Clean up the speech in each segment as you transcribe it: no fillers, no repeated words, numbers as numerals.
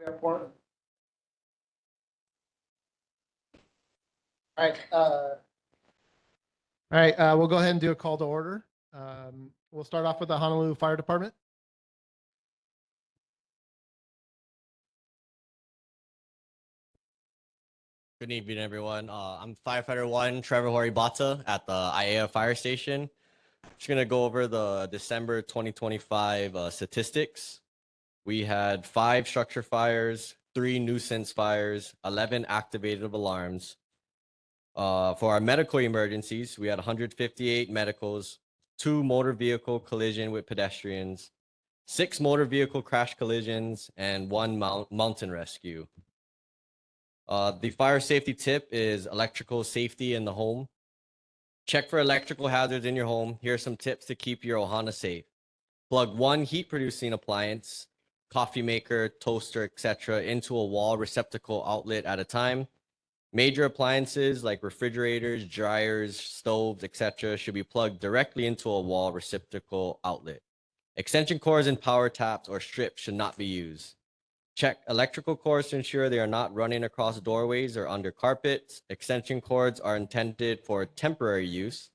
We have one. All right. We'll go ahead and do a call to order. We'll start off with the Honolulu Fire Department. Good evening, everyone. I'm Firefighter 1, Trevor Horibata at the ʻAiea Fire Station. Just going to go over the December 2025 statistics. We had 5 structure fires, 3 nuisance fires, 11 activated alarms. For our medical emergencies, we had 158 medicals, 2 motor vehicle collision with pedestrians, 6 motor vehicle crash collisions, and 1 mountain rescue. The fire safety tip is electrical safety in the home. Check for electrical hazards in your home. Here are some tips to keep your ohana safe. Plug 1 heat-producing appliance, coffee maker, toaster, etc. into a wall receptacle outlet at a time. Major appliances like refrigerators, dryers, stoves, etc. should be plugged directly into a wall receptacle outlet. Extension cords and power taps or strips should not be used. Check electrical cords to ensure they are not running across doorways or under carpets. Extension cords are intended for temporary use.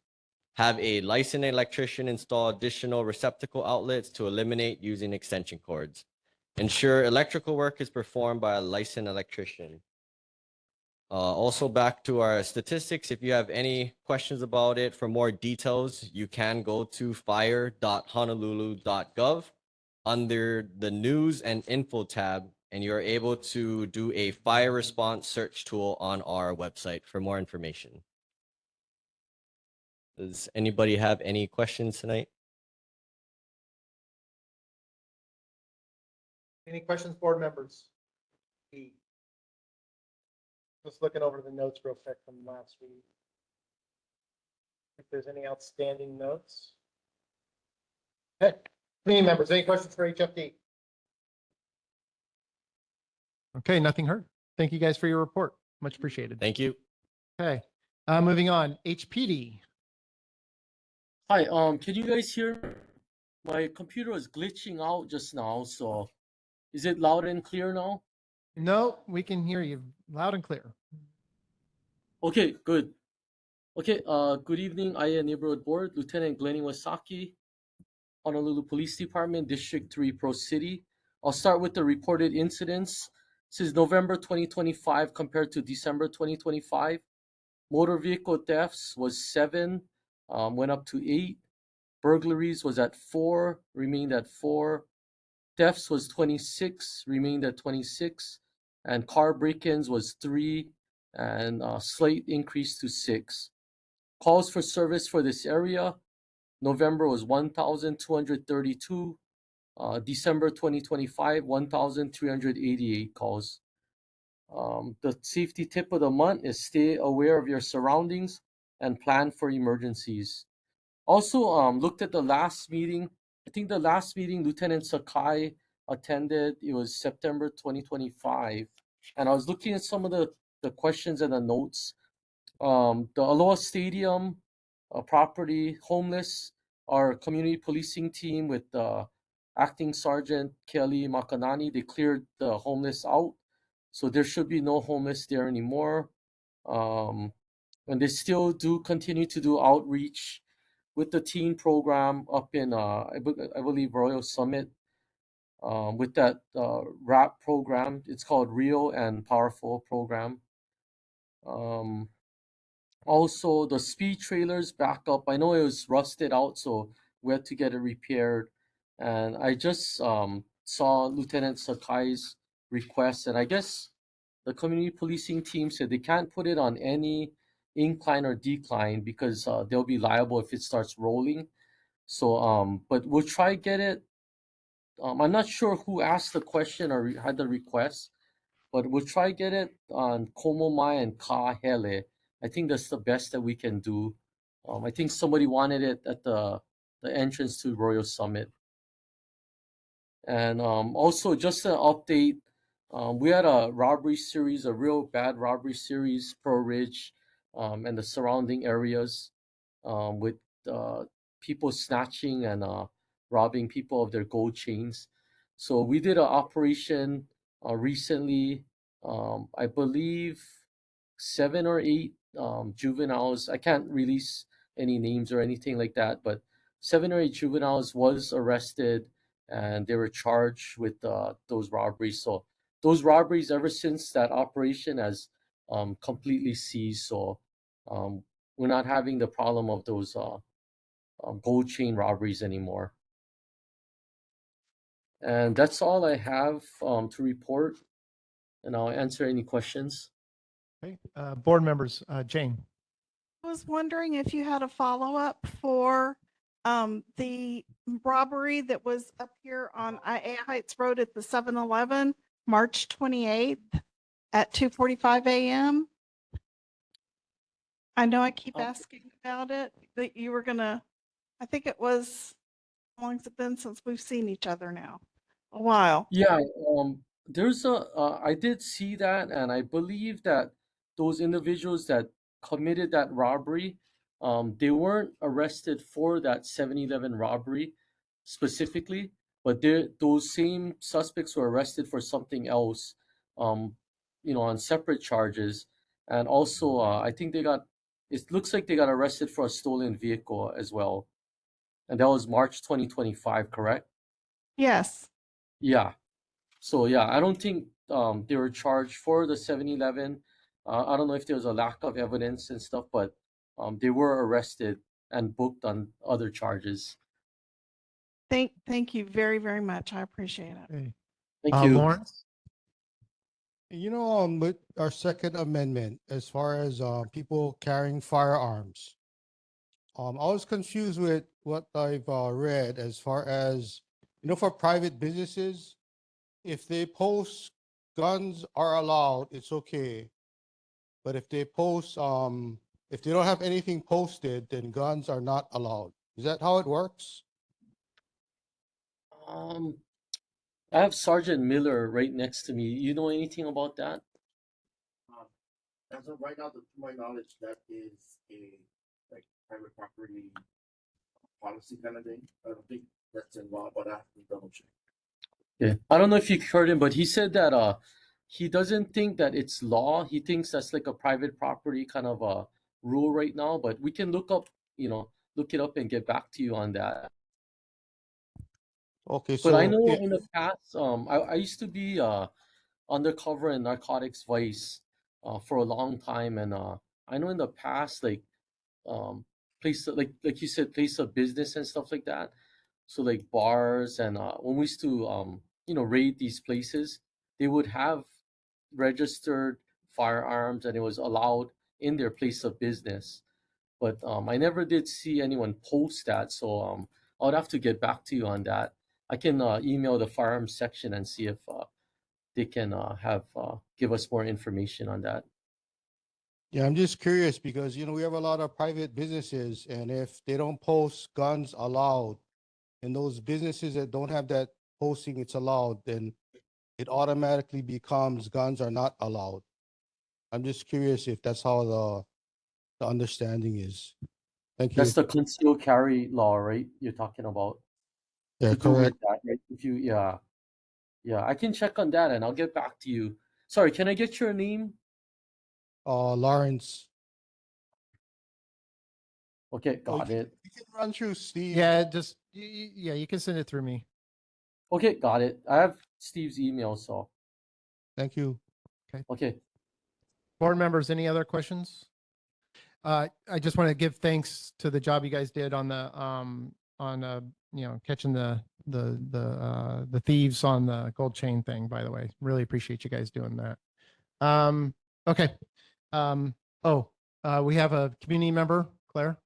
Have a licensed electrician install additional receptacle outlets to eliminate using extension cords. Ensure electrical work is performed by a licensed electrician. Also, back to our statistics, if you have any questions about it, for more details, you can go to fire.honolulu.gov under the news and info tab, and you're able to do a fire response search tool on our website for more information. Does anybody have any questions tonight? Any questions, board members? Just looking over the notes real quick from last week. If there's any outstanding notes. Okay, committee members, any questions for HFD? Okay, nothing heard. Thank you guys for your report. Much appreciated. Thank you. Okay, moving on. HPD. Hi, can you guys hear? My computer was glitching out just now, so is it loud and clear now? No, we can hear you loud and clear. Okay, good. Okay, good evening, ʻAiea Neighborhood Board, Lieutenant Glenn Iwasaki, Honolulu Police Department, District 3, Pro City. I'll start with the reported incidents. Since November 2025 compared to December 2025, motor vehicle thefts was 7, went up to 8. Burglaries was at 4, remained at 4. Thefts was 26, remained at 26. And car break-ins was 3, and slight increase to 6. Calls for service for this area, November was 1,232. December 2025, 1,388 calls. The safety tip of the month is stay aware of your surroundings and plan for emergencies. Also, looked at the last meeting. I think the last meeting Lieutenant Sakai attended, it was September 2025. And I was looking at some of the questions and the notes. The Aloha Stadium property, homeless, our community policing team with Acting Sergeant Kelly Makanani, they cleared the homeless out. So there should be no homeless there anymore. And they still do continue to do outreach with the teen program up in, I believe, Royal Summit. With that RAP program, it's called Real and Powerful program. Also, the speed trailers back up. I know it was rusted out, so we had to get it repaired. And I just saw Lieutenant Sakai's request, and I guess the community policing team said they can't put it on any incline or decline because they'll be liable if it starts rolling. So, but we'll try get it. I'm not sure who asked the question or had the request, but we'll try get it on Komomai and Kahele. I think that's the best that we can do. I think somebody wanted it at the entrance to Royal Summit. And also, just an update, we had a robbery series, a real bad robbery series, Pearl Ridge and the surrounding areas with people snatching and robbing people of their gold chains. So we did an operation recently, I believe 7 or 8 juveniles. I can't release any names or anything like that, but 7 or 8 juveniles was arrested and they were charged with those robberies. So those robberies, ever since that operation, has completely ceased. So we're not having the problem of those gold chain robberies anymore. And that's all I have to report. And I'll answer any questions. Okay, board members, Jane. I was wondering if you had a follow-up for the robbery that was up here on ʻAiea Heights Road at the 7-Eleven, March 28th at 2:45 a.m. I know I keep asking about it, that you were gonna, I think it was, how long's it been since we've seen each other now? A while. Yeah, there's I did see that, and I believe that those individuals that committed that robbery, they weren't arrested for that 7-Eleven robbery specifically, but those same suspects were arrested for something else, um, on separate charges. And also, I think it looks like they got arrested for a stolen vehicle as well. And that was March 2025, correct? Yes. Yeah. So yeah, I don't think they were charged for the 7-Eleven. I don't know if there was a lack of evidence and stuff, but they were arrested and booked on other charges. Thank you very, very much. I appreciate it. Okay. Thank you. Lawrence. With our Second Amendment, as far as people carrying firearms, I was confused with what I've read as far as, for private businesses, if they post guns are allowed, it's okay. But if they post, if they don't have anything posted, then guns are not allowed. Is that how it works? Um, I have Sergeant Miller right next to me. You know anything about that? As of right now, to my knowledge, that is a like private property policy kind of thing. I don't think that's involved, but I have to double check. Yeah. I don't know if you heard him, but he said that he doesn't think that it's law. He thinks that's like a private property kind of a rule right now, but we can look it up and get back to you on that. Okay, But I so know if, in the past, I used to be undercover in narcotics vice for a long time, and I know in the past, like place like you said, place of business and stuff like that. So like bars and when we used to raid these places, they would have registered firearms and it was allowed in their place of business. But I never did see anyone post that, so I would have to get back to you on that. I can email the firearms section and see if they can give us more information on that. yeah, I'm just curious because, we have a lot of private businesses, and if they don't post guns allowed, and those businesses that don't have that posting it's allowed, then it automatically becomes guns are not allowed. I'm just curious if that's how the understanding is. Thank you. That's the concealed carry law, right? You're talking about. Yeah, To do with correct. that, right? If you, yeah, I can check on that and I'll get back to you. Sorry, can I get your name? Lawrence. Okay, got it. You can run through Steve. Yeah, just, yeah, you can send it through me. Okay, got it. I have Steve's email, so Thank you. okay. Board members, any other questions? I just want to give thanks to the job you guys did on the catching the thieves on the gold chain thing, by the way. Really appreciate you guys doing that. Okay. We have a community member, Claire.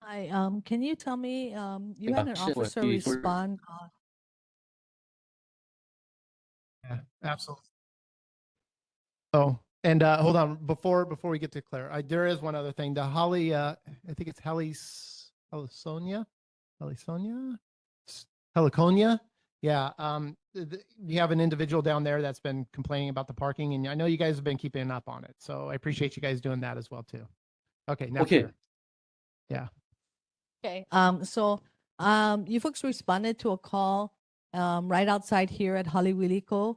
Hi, can you tell me, you had an Shit, what officer the- respond, Yeah, absolutely. Oh, and hold on, before we get to Claire, there is one other thing. The Holly, I think it's Heliconia. Yeah. We have an individual down there that's been complaining about the parking, and I know you guys have been keeping up on it. So I appreciate you guys doing that as well too. Okay, now Okay. Claire. Yeah. okay, so, you folks responded to a call right outside here at Haliwilico,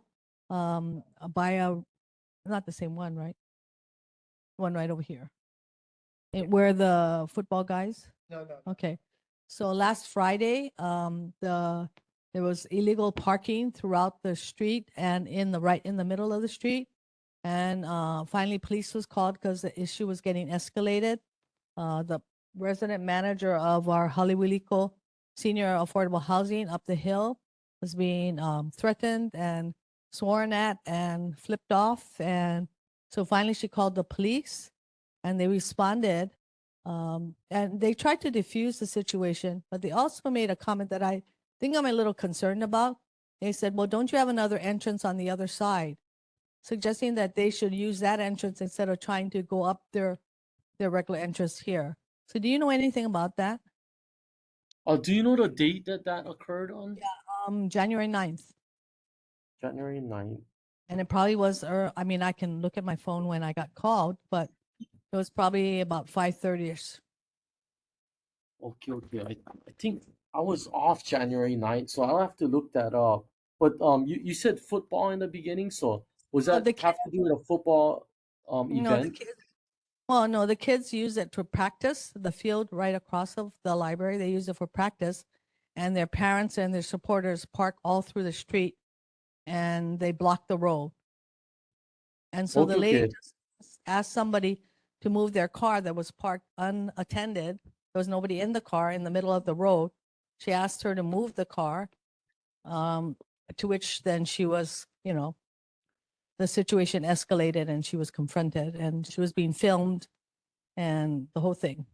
by not the same one, right? One right over here. Where the football guys? No, no. Okay. So last Friday, there was illegal parking throughout the street and right in the middle of the street. And finally, police was called because the issue was getting escalated. The resident manager of our Haliwilico Senior Affordable Housing up the hill was being threatened and sworn at and flipped off. And so finally, she called the police, and they responded. And they tried to diffuse the situation, but they also made a comment that I think I'm a little concerned about. They said, well, don't you have another entrance on the other side? Suggesting that they should use that entrance instead of trying to go up their regular entrance here. So do you know anything about that? Do you know the date that occurred on? January 9th. January 9th. And it probably was, I mean, I can look at my phone when I got called, but it was probably about 5:30ish. Okay. I think I was off January 9th, so I'll have to look that up. But you said football in the beginning, so was Oh, that the have to do with a football No, the event? kids. Well, no, the kids use it to practice. The field right across of the library, they use it for practice, and their parents and their supporters park all through the street, and they block the road. And so the lady Okay. just asked somebody to move their car that was parked unattended. There was nobody in the car in the middle of the road. She asked her to move the car, to which then she was, the situation escalated and she was confronted and she was being filmed and the whole thing.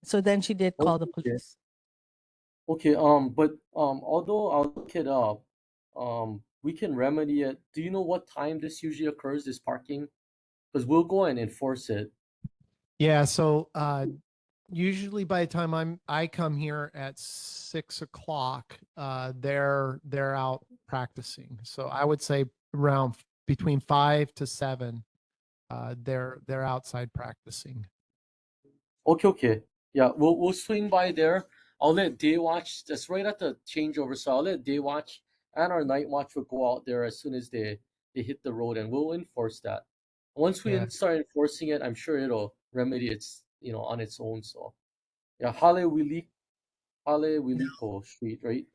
So then she did call the Okay. police. Okay, but although I'll look it up, we can remedy it. Do you know what time this usually occurs, this parking? Because we'll go and enforce it. Yeah, so usually by the time I come here at 6 o'clock, they're out practicing. So I would say around between 5 to 7, they're outside practicing. Okay. Yeah, we'll swing by there. I'll let day watch. That's right at the changeover. So I'll let day watch and our night watch will go out there as soon as they hit the road, and we'll enforce that. Once we Yeah. start enforcing it, I'm sure it'll remedy its on its own. So yeah, Hale Street, right?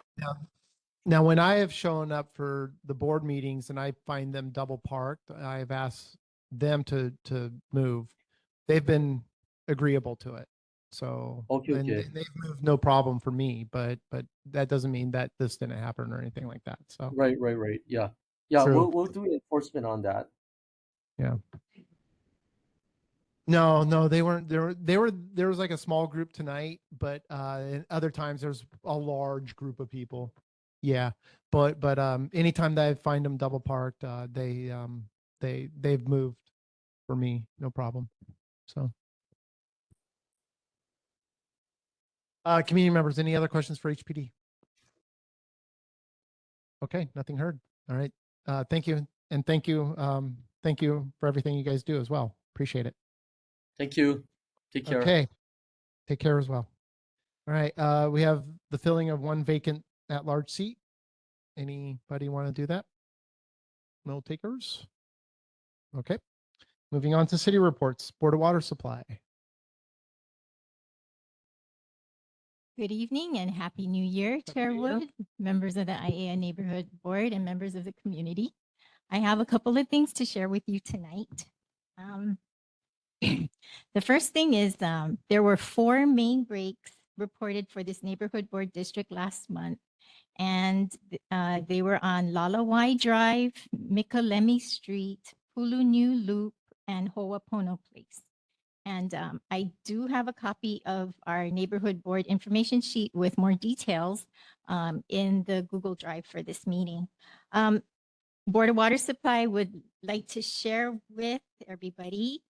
Now, when I have shown up for the board meetings and I find them double parked, I've asked them to move. They've been agreeable to it. So Okay. they've moved no problem for me, but that doesn't mean that this didn't happen or anything like that. So Right. Yeah. True. We'll do enforcement on that. Yeah. No, they weren't. There was like a small group tonight, but in other times there's a large group of people. Yeah, but anytime that I find them double parked, they've moved for me, no problem. So, community members, any other questions for HPD? Okay, nothing heard. All right, thank you, and thank you for everything you guys do as well. Appreciate it. Thank you. Take care. Okay, take care as well. All right, we have the filling of one vacant at-large seat. Anybody want to do that? No takers? Okay. Moving on to city reports. Board of Water Supply. Good evening and Happy New Year, Chair New Year. Wood, members of the ʻAiea Neighborhood Board, and members of the community. I have a couple of things to share with you tonight. The first thing is there were 4 main breaks reported for this neighborhood board district last month, and they were on Lalawai Drive, Mikalemi Street, Pulunu Loop, and Ho'opono Place. And I do have a copy of our neighborhood board information sheet with more details in the Google Drive for this meeting. Board of Water Supply would like to share with everybody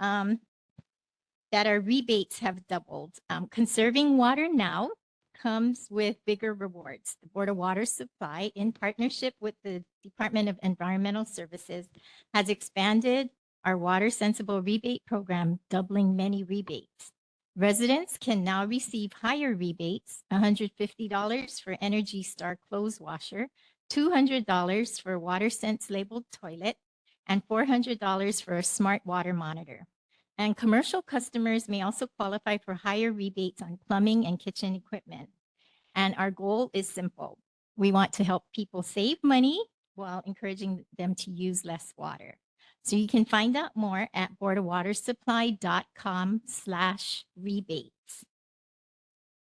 that our rebates have doubled. Conserving water now comes with bigger rewards. The Board of Water Supply, in partnership with the Department of Environmental Services, has expanded our water sensible rebate program, doubling many rebates. Residents can now receive higher rebates, $150 for Energy Star clothes washer, $200 for WaterSense labeled toilet, and $400 for a smart water monitor. And commercial customers may also qualify for higher rebates on plumbing and kitchen equipment. And our goal is simple. We want to help people save money while encouraging them to use less water. So you can find out more at boardofwatersupply.com/rebates.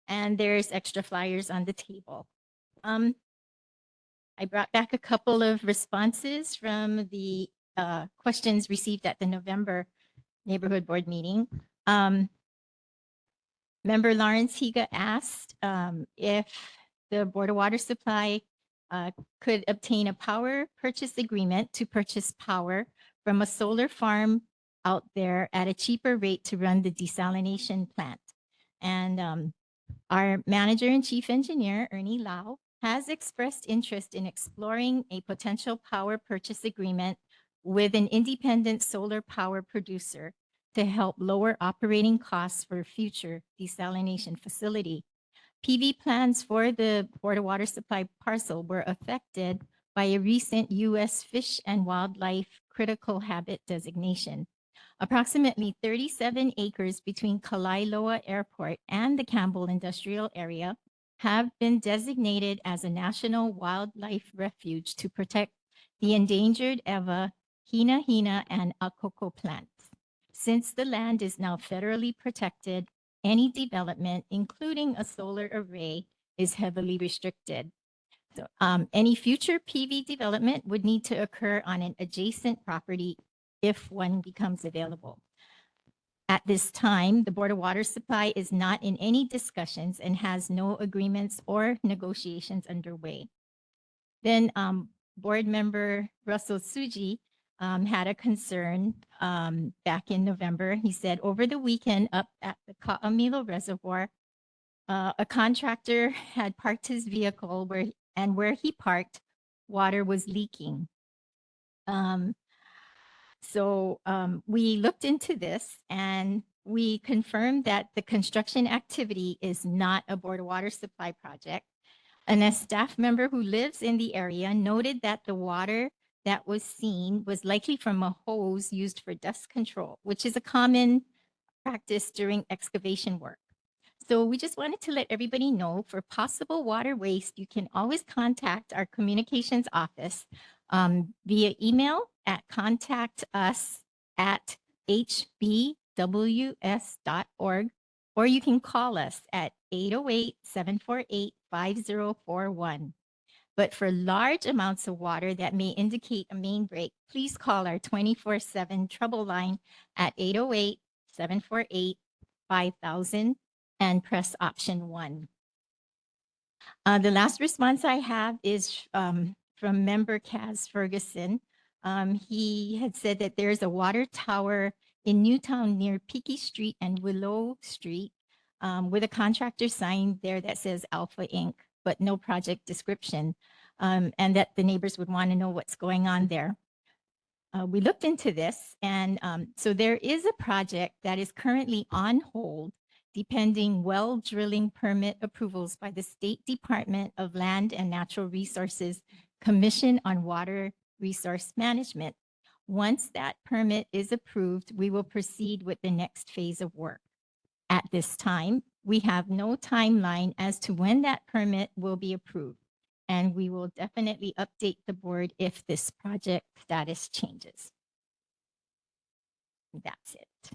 And there's extra flyers on the table. I brought back a couple of responses from the questions received at the November neighborhood board meeting. Member Lawrence Higa asked if the Board of Water Supply could obtain a power purchase agreement to purchase power from a solar farm out there at a cheaper rate to run the desalination plant. And our manager and chief engineer, Ernie Lau, has expressed interest in exploring a potential power purchase agreement with an independent solar power producer to help lower operating costs for a future desalination facility. PV plans for the Board of Water Supply parcel were affected by a recent U.S. Fish and Wildlife Critical Habit designation. Approximately 37 acres between Kalailoa Airport and the Campbell Industrial Area have been designated as a national wildlife refuge to protect the endangered ʻAiea, hina hina, and akoko plants. Since the land is now federally protected, any development, including a solar array, is heavily restricted. So, any future PV development would need to occur on an adjacent property if one becomes available. At this time, the Board of Water Supply is not in any discussions and has no agreements or negotiations underway. Then Board Member Russell Suji had a concern back in November. He said, over the weekend up at the Ka'amilo Reservoir, a contractor had parked his vehicle where he parked, water was leaking. So we looked into this and we confirmed that the construction activity is not a Board of Water Supply project. And a staff member who lives in the area noted that the water that was seen was likely from a hose used for dust control, which is a common practice during excavation work. So we just wanted to let everybody know, for possible water waste, you can always contact our communications office via email at contactus@hbws.org, or you can call us at 808-748-5041. But for large amounts of water that may indicate a main break, please call our 24/7 trouble line at 808-748-5000 and press option 1. The last response I have is from member Kaz Ferguson. He had said that there's a water tower in Newtown near Peaky Street and Willow Street with a contractor sign there that says Alpha Inc., but no project description, and that the neighbors would want to know what's going on there. We looked into this, and so there is a project that is currently on hold depending well drilling permit approvals by the State Department of Land and Natural Resources Commission on Water Resource Management. Once that permit is approved, we will proceed with the next phase of work. At this time, we have no timeline as to when that permit will be approved, and we will definitely update the board if this project status changes. That's it.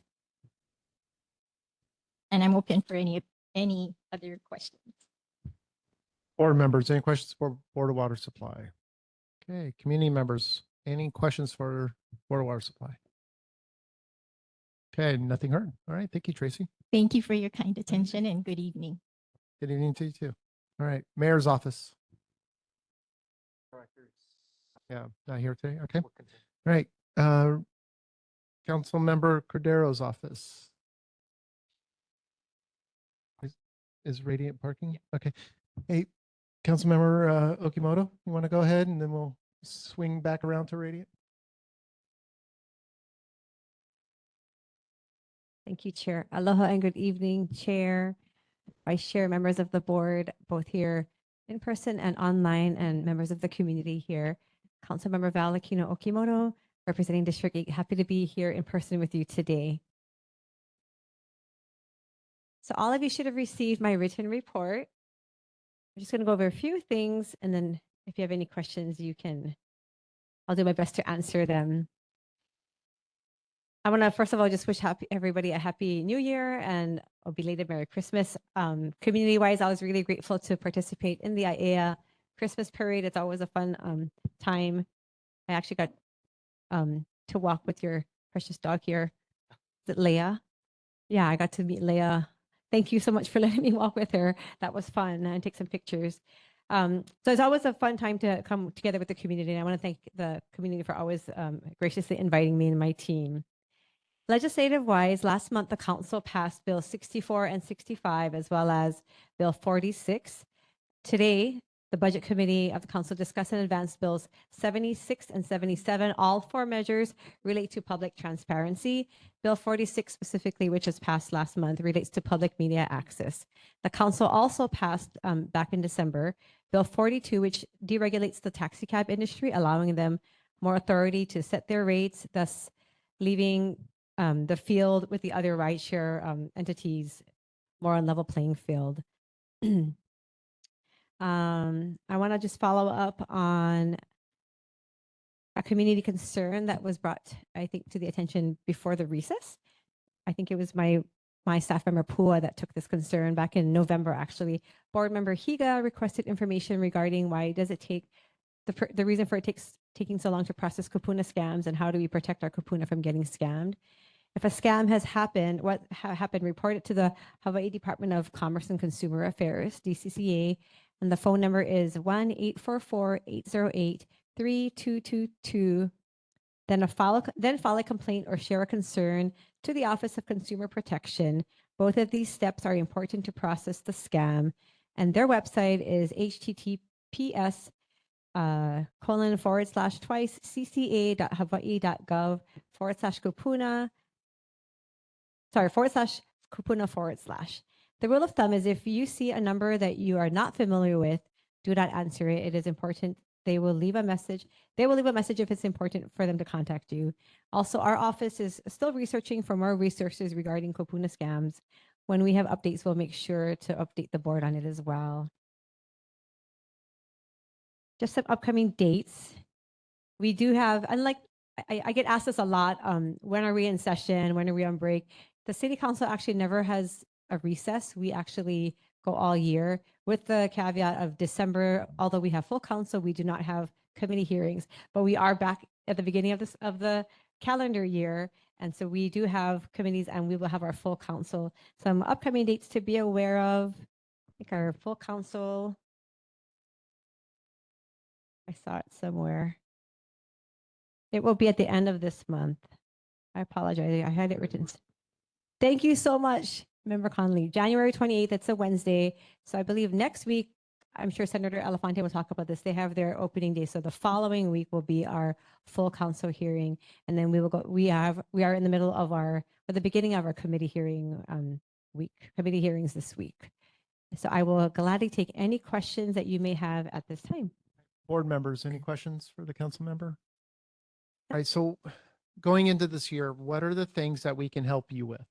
And I'm open for any other questions. Board members, any questions for Board of Water Supply? Okay, community members, any questions for Board of Water Supply? Okay, nothing heard. All right, thank you, Tracy. Thank you for your kind attention and good evening. Good evening to you too. All right, Mayor's office. Yeah, not here today. Okay. All right, Council Member Cordero's office. Is Radiant parking? Okay. Hey, Councilmember Okimoto, you want to go ahead and then we'll swing back around to Radiant? Thank you, Chair. Aloha and good evening, Chair, Vice Chair, members of the board, both here in person and online, and members of the community here. Councilmember Valakino Okimoto, representing District 8, happy to be here in person with you today. So all of you should have received my written report. I'm just going to go over a few things, and then if you have any questions, I'll do my best to answer them. I want to first of all just wish everybody a happy new year and a belated Merry Christmas. Community-wise, I was really grateful to participate in the ʻAiea Christmas parade. It's always a fun time. I actually got to walk with your precious dog here. Is it Leia? Yeah, I got to meet Leia. Thank you so much for letting me walk with her. That was fun and take some pictures. So it's always a fun time to come together with the community. And I want to thank the community for always graciously inviting me and my team. Legislative-wise, last month the council passed Bill 64 and 65, as well as Bill 46. Today, the Budget Committee of the Council discussed and advanced Bills 76 and 77. All four measures relate to public transparency. Bill 46 specifically, which was passed last month, relates to public media access. The Council also passed back in December Bill 42, which deregulates the taxi cab industry, allowing them more authority to set their rates, thus leaving the field with the other rideshare entities more on level playing field. I want to just follow up on a community concern that was brought, I think, to the attention before the recess. I think it was my staff member Pua that took this concern back in November, actually. Board member Higa requested information regarding why does it take, the reason for it taking so long to process kupuna scams, and how do we protect our kupuna from getting scammed. If a scam has happened, what happened, report it to the Hawaii Department of Commerce and Consumer Affairs, DCCA, and the phone number is 1-844-808-3222. Then file a complaint or share a concern to the Office of Consumer Protection. Both of these steps are important to process the scam, and their website is https://cca.hawaii.gov/kupuna. /kupuna/. The rule of thumb is if you see a number that you are not familiar with, do not answer it. It is important. They will leave a message. They will leave a message if it's important for them to contact you. Also, our office is still researching for more resources regarding kupuna scams. When we have updates, we'll make sure to update the board on it as well. Just some upcoming dates. We do have, unlike, I get asked this a lot, when are we in session? When are we on break? The city council actually never has a recess. We actually go all year, with the caveat of December. Although we have full council, we do not have committee hearings, but we are back at the beginning of the calendar year. And so we do have committees, and we will have our full council. Some upcoming dates to be aware of. I think our full council, I saw it somewhere. It will be at the end of this month. I apologize. I had it written. Thank you so much, Member Conley. January 28th, it's a Wednesday. So I believe next week, I'm sure Senator Elefante will talk about this. They have their opening day. So the following week will be our full council hearing. And then we will go, we are in the middle of or the beginning of our committee hearing committee hearings this week. So I will gladly take any questions that you may have at this time. Board members, any questions for the council member? All right, so going into this year, what are the things that we can help you with?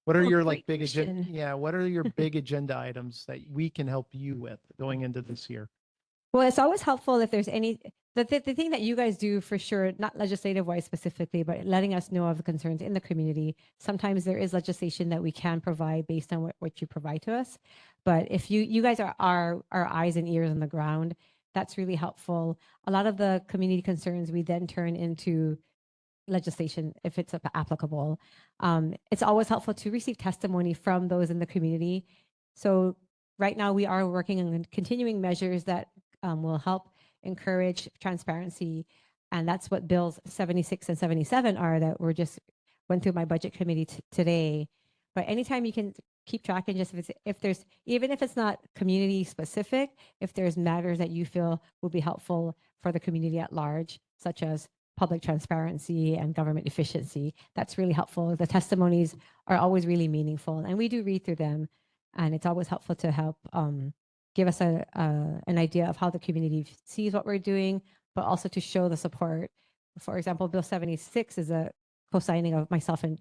What are your great big agenda? question. Yeah, what are your big agenda items that we can help you with going into this year? Well, it's always helpful if there's any, the thing that you guys do for sure, not legislative wise specifically, but letting us know of the concerns in the community. Sometimes there is legislation that we can provide based on what you provide to us. But if you guys are our eyes and ears on the ground, that's really helpful. A lot of the community concerns we then turn into legislation if it's applicable. It's always helpful to receive testimony from those in the community. So right now we are working on continuing measures that will help encourage transparency. And that's what bills 76 and 77 are that were just went through my budget committee today. But anytime you can keep track, and just if there's, even if it's not community specific, if there's matters that you feel will be helpful for the community at large, such as public transparency and government efficiency. That's really helpful. The testimonies are always really meaningful, and we do read through them, and it's always helpful to help give us an idea of how the community sees what we're doing, but also to show the support. For example, Bill 76 is a co-signing of myself and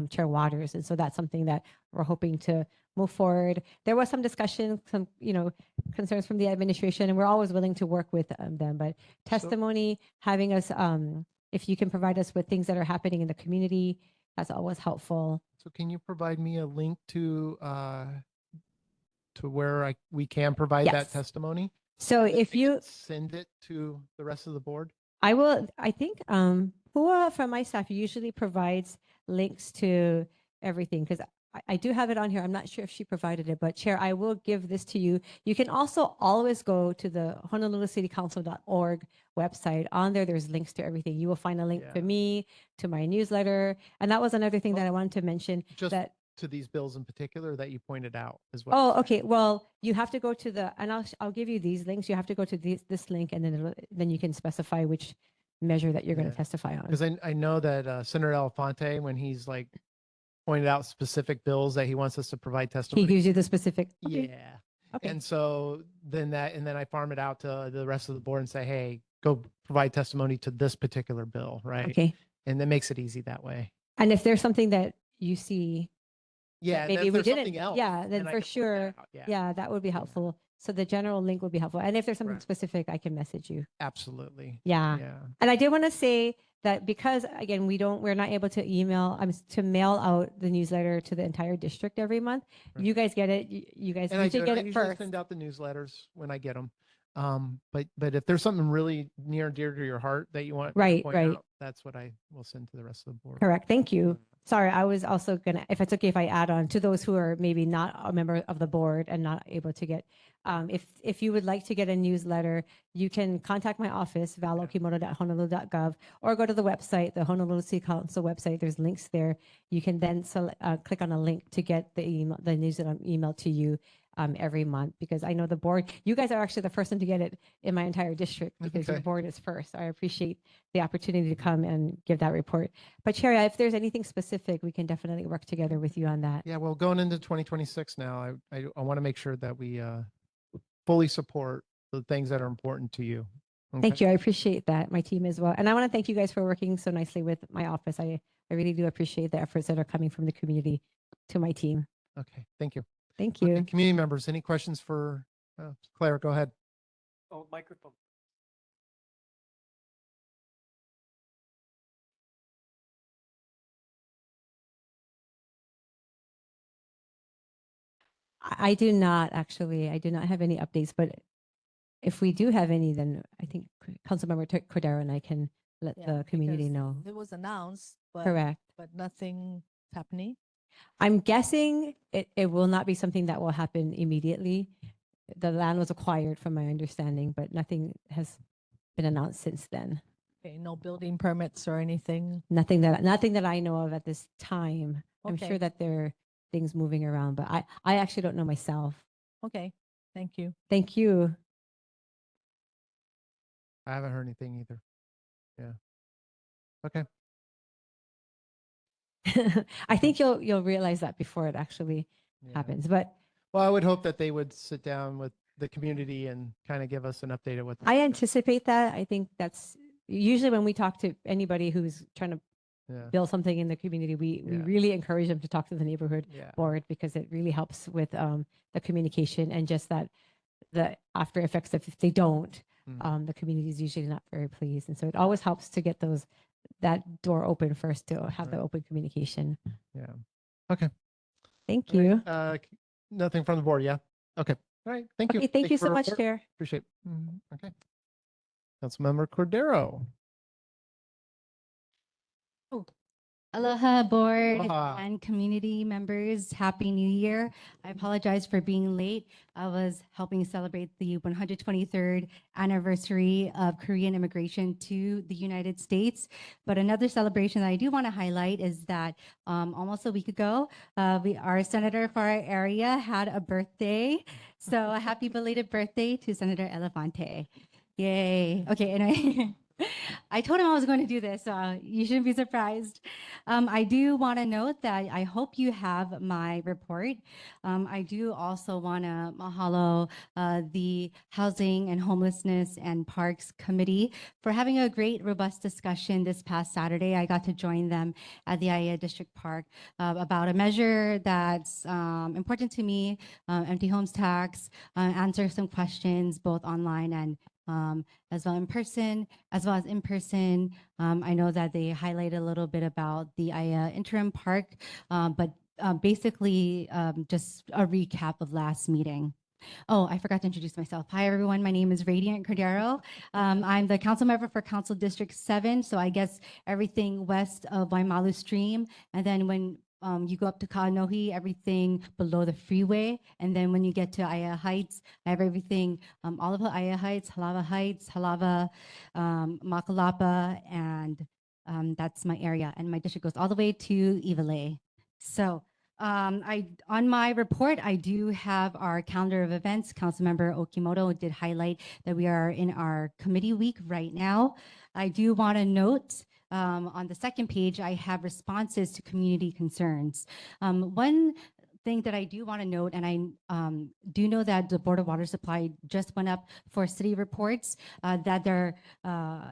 Chair Waters, and so that's something that we're hoping to move forward. There was some discussion, some concerns from the administration, and we're always willing to work with them. But testimony, having us, if you can provide us with things that are happening in the community, that's always helpful. So can you provide me a link to where we can provide that Yes. testimony? So if I you, should send it to the rest of the board. I will, I think Hua from my staff usually provides links to everything because I do have it on here. I'm not sure if she provided it, but Chair, I will give this to you. You can also always go to the honolulucitycouncil.org website. On there, there's links to everything. You will find a link Yeah. to me, to my newsletter. And that was another thing that I wanted to mention Just that to these bills in particular that you pointed out as well. Oh, okay. Well, you have to go to the, and I'll give you these links. You have to go to this link, and then you can specify which measure that you're going Yeah. to testify on. Because I know that Senator Elefante, when he's like pointed out specific bills that he wants us to provide He testimony. gives you the specific. Okay. Yeah. Okay. And so then I farm it out to the rest of the board and say, hey, go provide testimony to this particular bill, right? Okay. And that makes it easy that way. And if there's something that you see, Yeah. and maybe if we there's something didn't, else, yeah, then I for can point that sure, out. yeah, that would be helpful. So the general link would be helpful. And if there's something Right. specific, I can message you. Absolutely. Yeah. Yeah. And I did want to say that because again, we're not able to mail out the newsletter to the entire district every month. Right. You guys get it. You guys And I usually do. get I it usually first. send out the newsletters when I get them. But if there's something really near and dear to your heart that you want me to Right, point right. out, that's what I will send to the rest of the board. Correct. Thank you. Sorry, I was also gonna, if it's okay if I add on to those who are maybe not a member of the board and not able to get, if you would like to get a newsletter, you can contact my office, valokimoto.honolulu.gov, or go to the website, the Honolulu City Council website. There's links there. You can then click on a link to get the email, the newsletter emailed to you every month, because I know the board, you guys are actually the first one to get it in my entire district because your Okay. board is first. So I appreciate the opportunity to come and give that report. But Cherry, if there's anything specific, we can definitely work together with you on that. Yeah, well, going into 2026 now, I want to make sure that we fully support the things that are important to you. Thank you. I appreciate that. My team as well. And I want to thank you guys for working so nicely with my office. I really do appreciate the efforts that are coming from the community to my team. Okay, thank you. Thank Okay, you. community members, any questions for Claire? Go ahead. Oh, microphone. I do not actually. I do not have any updates, but if we do have any, then I think Councilmember Cordero and I can let Yeah, the community because know. It was announced, but Correct. nothing happening. I'm guessing it will not be something that will happen immediately. The land was acquired from my understanding, but nothing has been announced since then. Okay, no building permits or anything. Nothing that I know of at this time. I'm sure Okay. that there are things moving around, but I actually don't know myself. Okay, thank you. Thank you. I haven't heard anything either. Yeah. Okay. I think you'll realize that before it actually Yeah. happens. But Well, I would hope that they would sit down with the community and kind of give us an update of what. I anticipate that. I think that's usually when we talk to anybody who's trying to Yeah. build something in the community, we Yeah. really encourage them to talk to the neighborhood Yeah. board because it really helps with the communication and just that the after effects of if they don't, Mm. the community is usually not very pleased. And so it always helps to get that door open first to have the Right. open communication. Yeah. Okay. Thank All right, you. Nothing from the board. Yeah. Okay. All right. Thank you. Okay, thank you for so the much, report. Chair. Appreciate it. Okay. Councilmember Cordero. Aloha board Aloha. and community members. Happy New Year. I apologize for being late. I was helping celebrate the 123rd anniversary of Korean immigration to the United States. But another celebration that I do want to highlight is that almost a week ago, our senator for our area had a birthday. So a happy belated birthday to Senator Elefante. Yay. Okay, anyway. I told him I was going to do this, so you shouldn't be surprised. I do want to note that I hope you have my report. I do also want to mahalo the Housing and Homelessness and Parks Committee for having a great, robust discussion this past Saturday. I got to join them at the ʻAiea District Park about a measure that's important to me, empty homes tax, answer some questions both online and as well in person, as well as in person. I know that they highlighted a little bit about the ʻAiea interim park, but basically just a recap of last meeting. Oh, I forgot to introduce myself. Hi, everyone. My name is Radiant Cordero. I'm the council member for Council District 7. So I guess everything west of Waimalu Stream. And then when you go up to Kaanohi, everything below the freeway. And then when you get to ʻAiea Heights, I have everything, all of ʻAiea Heights, Halava, Makalapa, and that's my area. And my district goes all the way to Iwalei. So on my report, I do have our calendar of events. Councilmember Okimoto did highlight that we are in our committee week right now. I do want to note on the second page, I have responses to community concerns. One thing that I do want to note, and I do know that the Board of Water Supply just went up for city reports, that there,